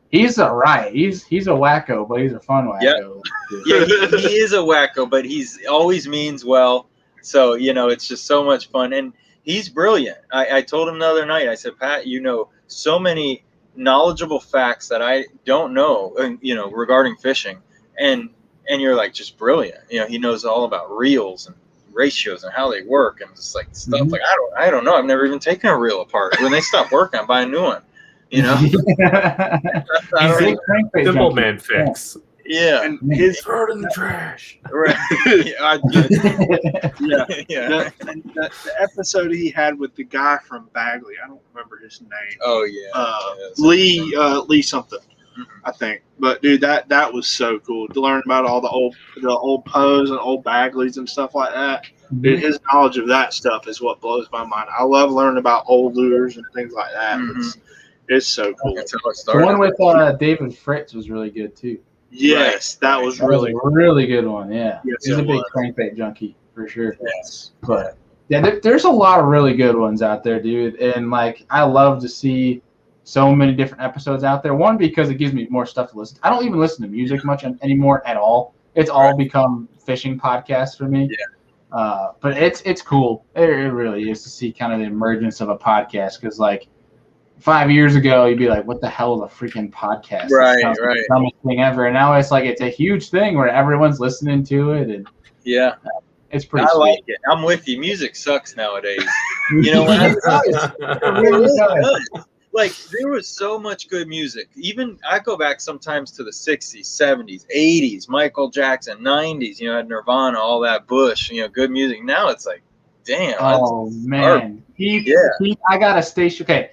He's a riot. He's a wacko, but he's a fun wacko. Yeah, he is a wacko, but he's always means well. So, it's just so much fun. And he's brilliant. I told him the other night, I said, Pat, so many knowledgeable facts that I don't know, regarding fishing. And you're just brilliant. He knows all about reels and ratios and how they work and just stuff. Mm-hmm. I don't know. I've never even taken a reel apart. When they stop working, I buy a new one. Simple man fix. Yeah, and his throw it in the trash. Right. The episode he had with the guy from Bagley, I don't remember his name. Oh yeah, Lee something, I think. But dude, that was so cool to learn about all the old Poes and old Bagleys and stuff like that. Dude, his knowledge of that stuff is what blows my mind. I love learning about old lures and things like that. Mm-hmm. It's so cool. The one with David Fritz was really good too. Yes, that was really good one. Yeah, yes, he's a big crankbait junkie for sure. Yes, but there's a lot of really good ones out there, dude. And I love to see so many different episodes out there. One, because it gives me more stuff to listen to. I don't even listen to music much anymore at all. It's all become fishing podcasts for me. Yeah. But it's cool. It really is to see kind of the emergence of a podcast, because 5 years ago, you'd be like, what the hell is a freaking podcast? Right. The dumbest thing ever. And now it's it's a huge thing where everyone's listening to it. And it's pretty sweet. Like it. I'm with you. Music sucks nowadays. It really does. There was so much good music. Even I go back sometimes to the 60s, 70s, 80s, Michael Jackson, 90s, had Nirvana, all that Bush, good music. Now it's damn. Oh, man. I got a station. Okay.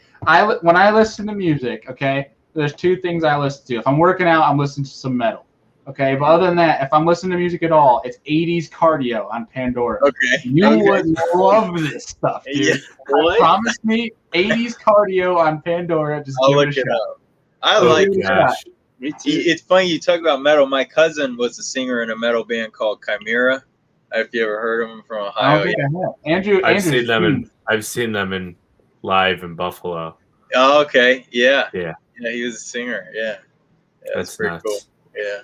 When I listen to music, okay, there's two things I listen to. If I'm working out, I'm listening to some metal. Okay, but other than that, if I'm listening to music at all, it's 80s cardio on Pandora. Okay. You would love this stuff, dude. Yeah. Promise me, 80s cardio on Pandora. Just give it a shot. I like that. Me too. It's funny you talk about metal. My cousin was a singer in a metal band called Chimera. If you ever heard of him from Ohio. I don't think I have. I've seen them in live in Buffalo. Oh, okay. Yeah. Yeah. Yeah, he was a singer. Yeah. That's pretty nuts. cool. Yeah.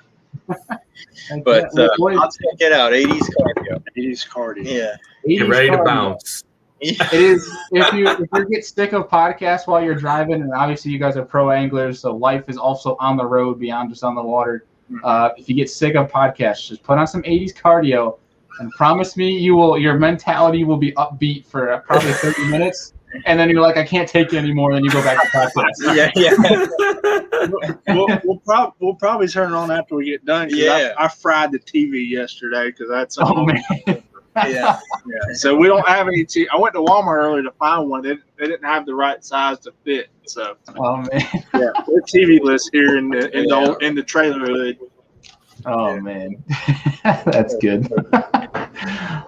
But I'll check it out. 80s cardio. 80s cardio. Yeah. Get ready to bounce. It is. If you get sick of podcasts while you're driving, and obviously you guys are pro anglers, so life is also on the road beyond just on the water. If you get sick of podcasts, just put on some 80s cardio, and promise me your mentality will be upbeat for probably 30 minutes. And then you're like, I can't take it anymore. Then you go back to podcast. We'll probably turn it on after we get done. Yeah. I fried the TV yesterday because that's man. Yeah. So we don't have any TV. I went to Walmart earlier to find one. They didn't have the right size to fit. So man. Yeah, we're TV list here in the trailer hood. Oh man, that's good.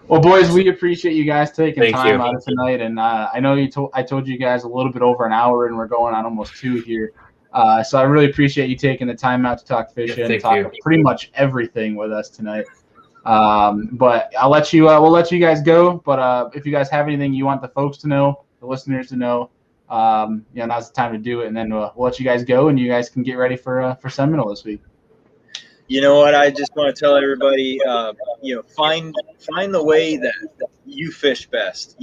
Well, boys, we appreciate you guys taking time out of tonight, and I know I told you guys a little bit over an hour, and we're going on almost 2 here. So I really appreciate you taking the time out to talk fishing and talk pretty much everything with us tonight. But we'll let you guys go. But if you guys have anything you want the folks to know, the listeners to know, now's the time to do it, and then we'll let you guys go, and you guys can get ready for Seminole this week. You know what? I just want to tell everybody, find the way that you fish best.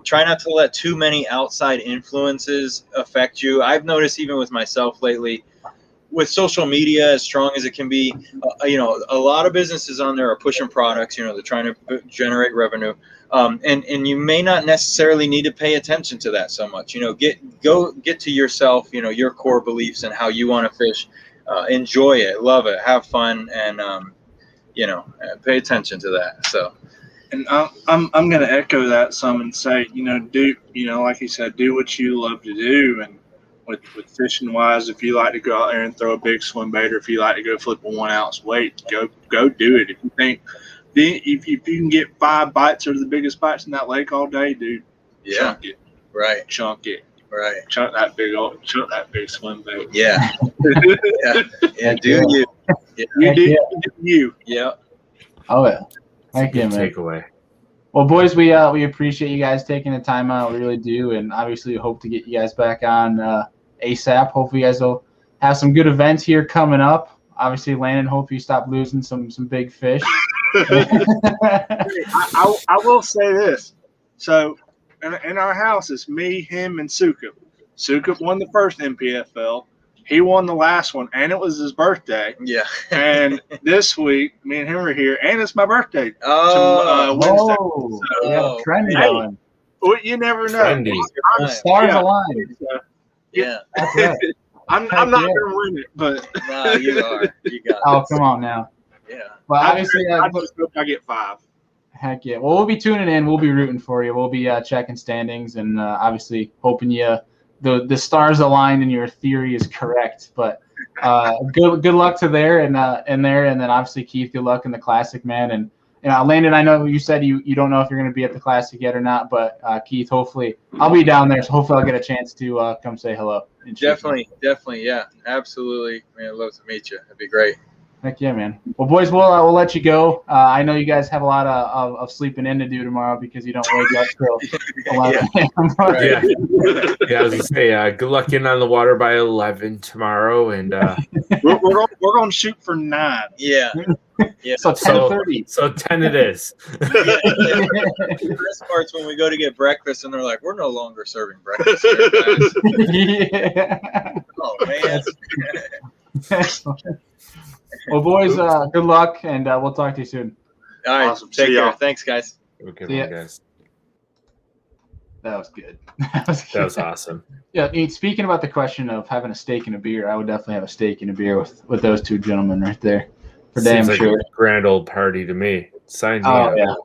Try not to let too many outside influences affect you. I've noticed even with myself lately, with social media, as strong as it can be, a lot of businesses on there are pushing products. They're trying to generate revenue, and you may not necessarily need to pay attention to that so much. Get to yourself. Your core beliefs and how you want to fish. Enjoy it, love it, have fun, and pay attention to that. So. And I'm going to echo that some and say, do like you said, do what you love to do. And with fishing wise, if you like to go out there and throw a big swim bait, or if you like to go flip a 1 ounce weight, go do it. If you think if you can get 5 bites or the biggest bites in that lake all day, dude, chunk it. Right. Chunk it. Right. Chunk that big swim bait. Yeah. Yeah. Do you? Yeah. You do you. Yeah. Oh yeah. Thank you, man. Takeaway. Well, boys, we appreciate you guys taking the time out. We really do, and obviously hope to get you guys back on ASAP. Hopefully, you guys will have some good events here coming up. Obviously, Landon, hope you stop losing some big fish. I will say this. So, in our house, it's me, him, and Sukup. Sukup won the first NPFL. He won the last one, and it was his birthday. Yeah. And this week, me and him are here, and it's my birthday. Wednesday. Oh, trendy hey. going. Well, you never know. Trendy. Stars aligned. Yeah. That's right. I'm not going to win it, but No, you are. You got Oh, it. come on now. Yeah. Well, obviously, I just hope I get 5. heck yeah. Well, we'll be tuning in. We'll be rooting for you. We'll be checking standings and obviously hoping the stars aligned and your theory is correct. But good luck to there and then obviously Keith, good luck in the Classic, man. And Landon, I know you said you don't know if you're going to be at the Classic yet or not, but Keith, hopefully I'll be down there, so hopefully I'll get a chance to come say hello. Definitely, yeah, absolutely. Man, I'd love to meet you. That'd be great. Heck yeah, man. Well, boys, we'll let you go. I know you guys have a lot of sleeping in to do tomorrow because you don't wake up till 11 a.m. Yeah, I was gonna say, good luck getting on the water by 11 tomorrow, and we're going to shoot for 9. Yeah. Yeah. So 10:30. So 10 it is. The best part's when we go to get breakfast and they're like, "We're no longer serving breakfast here, guys." Yeah. Oh man. Well, boys, good luck, and we'll talk to you soon. All right. Awesome. Take See care. y'all. Thanks, guys. Okay, See ya. guys. That was good. That was awesome. Yeah, I mean, speaking about the question of having a steak and a beer, I would definitely have a steak and a beer with those two gentlemen right there. For damn Seems sure. like a grand old party to me. Sign me Oh up. yeah.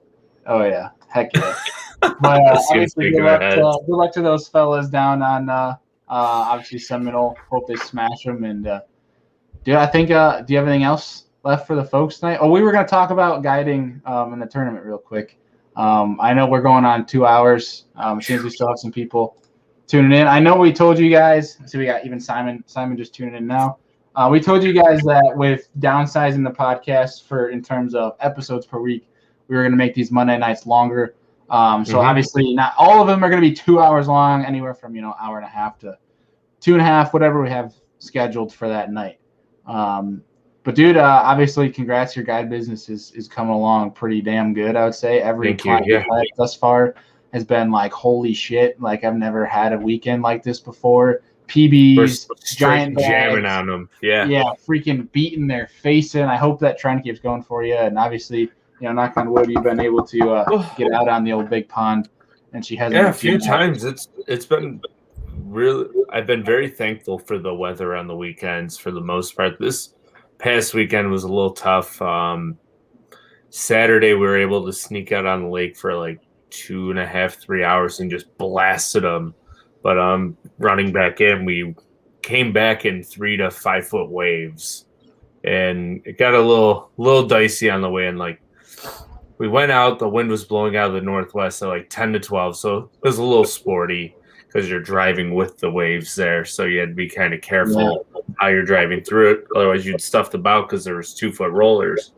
Oh yeah. Heck yeah. But Seems obviously, big in my head. good luck to those fellas down on obviously Seminole. Hope they smash them. And dude, I think do you have anything else left for the folks tonight? Oh, we were gonna talk about guiding in the tournament real quick. I know we're going on 2 hours. It seems we still have some people tuning in. I know we told you guys. So we got even Simon just tuning in now. We told you guys that with downsizing the podcast in terms of episodes per week, we were going to make these Monday nights longer. So obviously not all of them are going to be 2 hours long, anywhere from, hour and a half to 2.5, whatever we have scheduled for that night. But dude, obviously congrats. Your guide business is coming along pretty damn good. I would say every client we've had thus far has been like, holy shit. Like I've never had a weekend like this before. PBs, giant jamming on them. Yeah, freaking beating their face in. I hope that trend keeps going for you. And obviously, knock on wood, you've been able to get out on the old big pond. And she hasn't. Yeah, a few times. It's been really. I've been very thankful for the weather on the weekends for the most part. This past weekend was a little tough. Saturday we were able to sneak out on the lake for like 2.5, 3 hours and just blasted them. But running back in, we came back in 3 to 5 foot waves, and it got a little dicey on the way. And like we went out, the wind was blowing out of the northwest at like 10 to 12, so it was a little sporty because you're driving with the waves there. So you had to be kind of careful how you're driving through it, otherwise you'd stuff the bow because there was 2 foot rollers.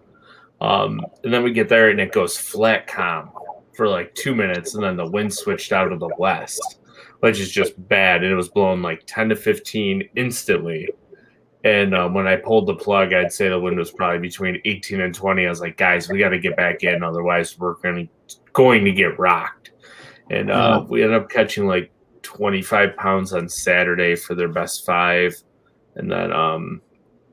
And then we get there and it goes flat calm for like 2 minutes, and then the wind switched out of the west, which is just bad. And it was blowing like 10 to 15 instantly. And when I pulled the plug, I'd say the wind was probably between 18 and 20. I was like, guys, we got to get back in. Otherwise, we're going to get rocked. And we ended up catching like 25 pounds on Saturday for their best 5. And then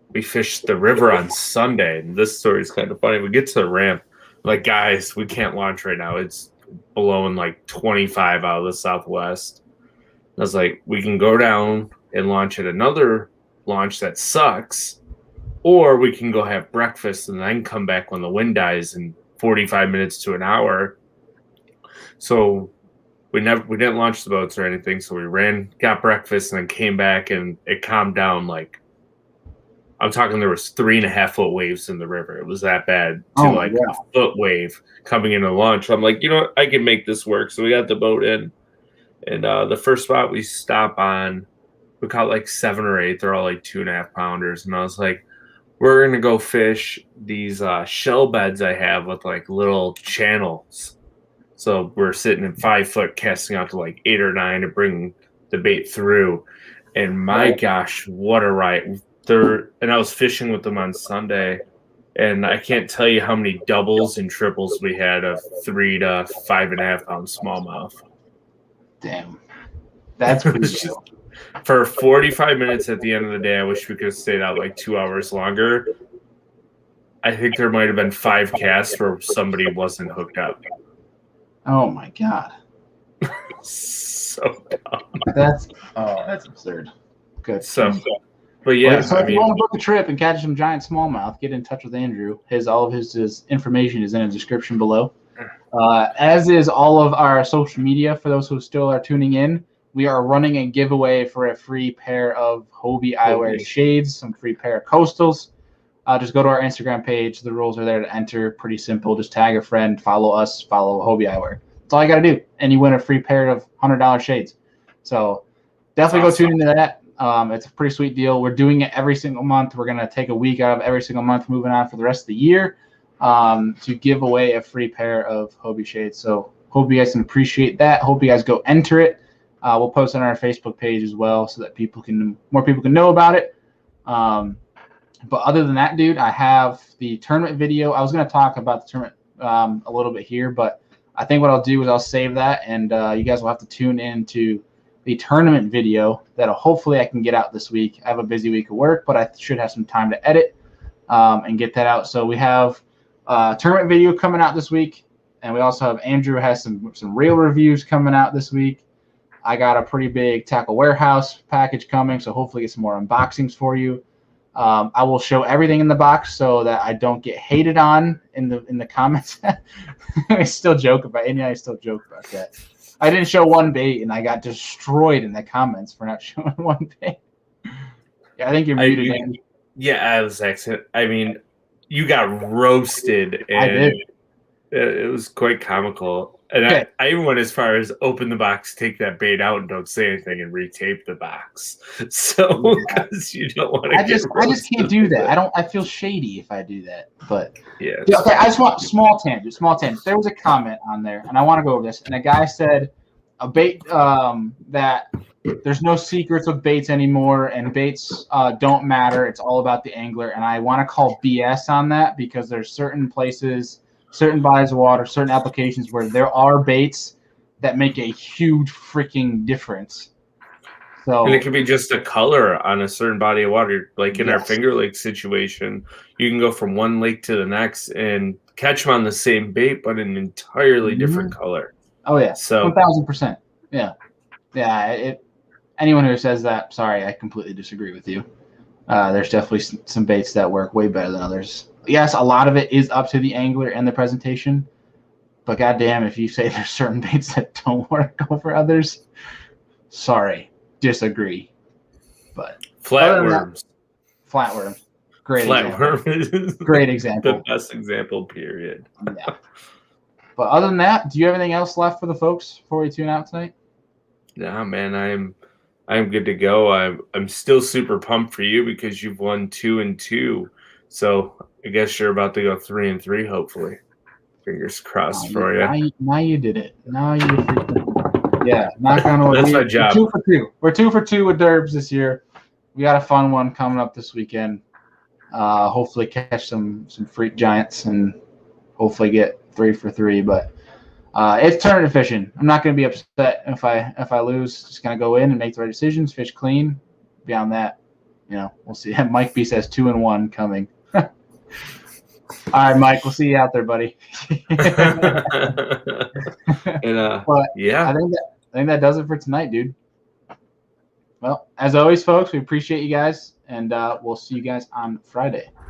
we fished the river on Sunday. And this story is kind of funny. We get to the ramp. Like, guys, we can't launch right now. It's blowing like 25 out of the southwest. I was like, we can go down and launch at another launch that sucks, or we can go have breakfast and then come back when the wind dies in 45 minutes to an hour. So we didn't launch the boats or anything. So we got breakfast, and then came back, and it calmed down. Like, I'm talking, there was 3.5 foot waves in the river. It was that bad to a foot wave coming into launch. I'm like, you know what? I can make this work. So we got the boat in, and the first spot we stop on, we caught like 7 or 8. They're all like 2.5 pounders. And I was like, we're going to go fish these shell beds I have with like little channels. So we're sitting at 5 foot, casting out to like 8 or 9 to bring the bait through. And my gosh, what a ride. And I was fishing with them on Sunday, and I can't tell you how many doubles and triples we had of 3 to 5.5 pound smallmouth. Damn. That's pretty cool. For 45 minutes at the end of the day, I wish we could have stayed out like 2 hours longer. I think there might have been 5 casts where somebody wasn't hooked up. Oh my God. So dumb. That's absurd. Good. But yeah, so if you want to book a trip and catch some giant smallmouth, get in touch with Andrew. All of his information is in the description below. As is all of our social media for those who still are tuning in. We are running a giveaway for a free pair of Hobie eyewear shades, some free pair of coastals. Just go to our Instagram page. The rules are there to enter. Pretty simple. Just tag a friend, follow us, follow Hobie eyewear. That's all you got to do. And you win a free pair of $100 shades. So definitely go tune into that. It's a pretty sweet deal. We're doing it every single month. We're going to take a week out of every single month moving on for the rest of the year to give away a free pair of Hobie shades. So hope you guys can appreciate that. Hope you guys go enter it. We'll post on our Facebook page as well so that more people can know about it. But other than that, dude, I have the tournament video. I was going to talk about the tournament a little bit here, but I think what I'll do is I'll save that, and you guys will have to tune in to the tournament video that'll hopefully I can get out this week. I have a busy week of work, but I should have some time to edit and get that out. So we have a tournament video coming out this week, and we also have Andrew has some reel reviews coming out this week. I got a pretty big Tackle Warehouse package coming, so hopefully get some more unboxings for you. I will show everything in the box so that I don't get hated on in the comments. I still joke about that. I didn't show one bait, and I got destroyed in the comments for not showing one bait. Yeah, I think you're muted. Andy. Yeah, I was accident. I mean, you got roasted, and I did. It was quite comical. And okay. I even went as far as open the box, take that bait out, and don't say anything, and retape the box. So because you don't want to. I just can't do that. I feel shady if I do that. But yeah. Okay, I just want small tangent. There was a comment on there, and I want to go over this. And a guy said a bait that there's no secrets with baits anymore, and baits don't matter. It's all about the angler. And I want to call BS on that because there's certain places, certain bodies of water, certain applications where there are baits that make a huge freaking difference. So, and it could be just a color on a certain body of water. Like in our Finger Lake situation, you can go from one lake to the next and catch them on the same bait, but an entirely different color. Oh, yeah. So 1,000%. Yeah. Yeah. Anyone who says that, sorry, I completely disagree with you. There's definitely some baits that work way better than others. Yes, a lot of it is up to the angler and the presentation, but goddamn, if you say there's certain baits that don't work over others, sorry, disagree. But flatworms, great example. Great example. The best example, period. Yeah. But other than that, do you have anything else left for the folks before we tune out tonight? Nah, man, I'm good to go. I'm still super pumped for you because you've won 2-2. So I guess you're about to go 3-3, hopefully. Fingers crossed for you. Now you did it. Now you freaking knock on wood. That's my job. We're 2 for 2. We're 2 for 2 with Derbs this year. we got a fun one coming up this weekend. Hopefully catch some freak giants and hopefully get 3 for 3. But it's tournament fishing. I'm not going to be upset if I lose. Just going to go in and make the right decisions, fish clean. Beyond that, we'll see. Mike B says 2-1 coming. All right, Mike. We'll see you out there, buddy. And but yeah, I think that does it for tonight, dude. Well, as always, folks, we appreciate you guys, and we'll see you guys on Friday.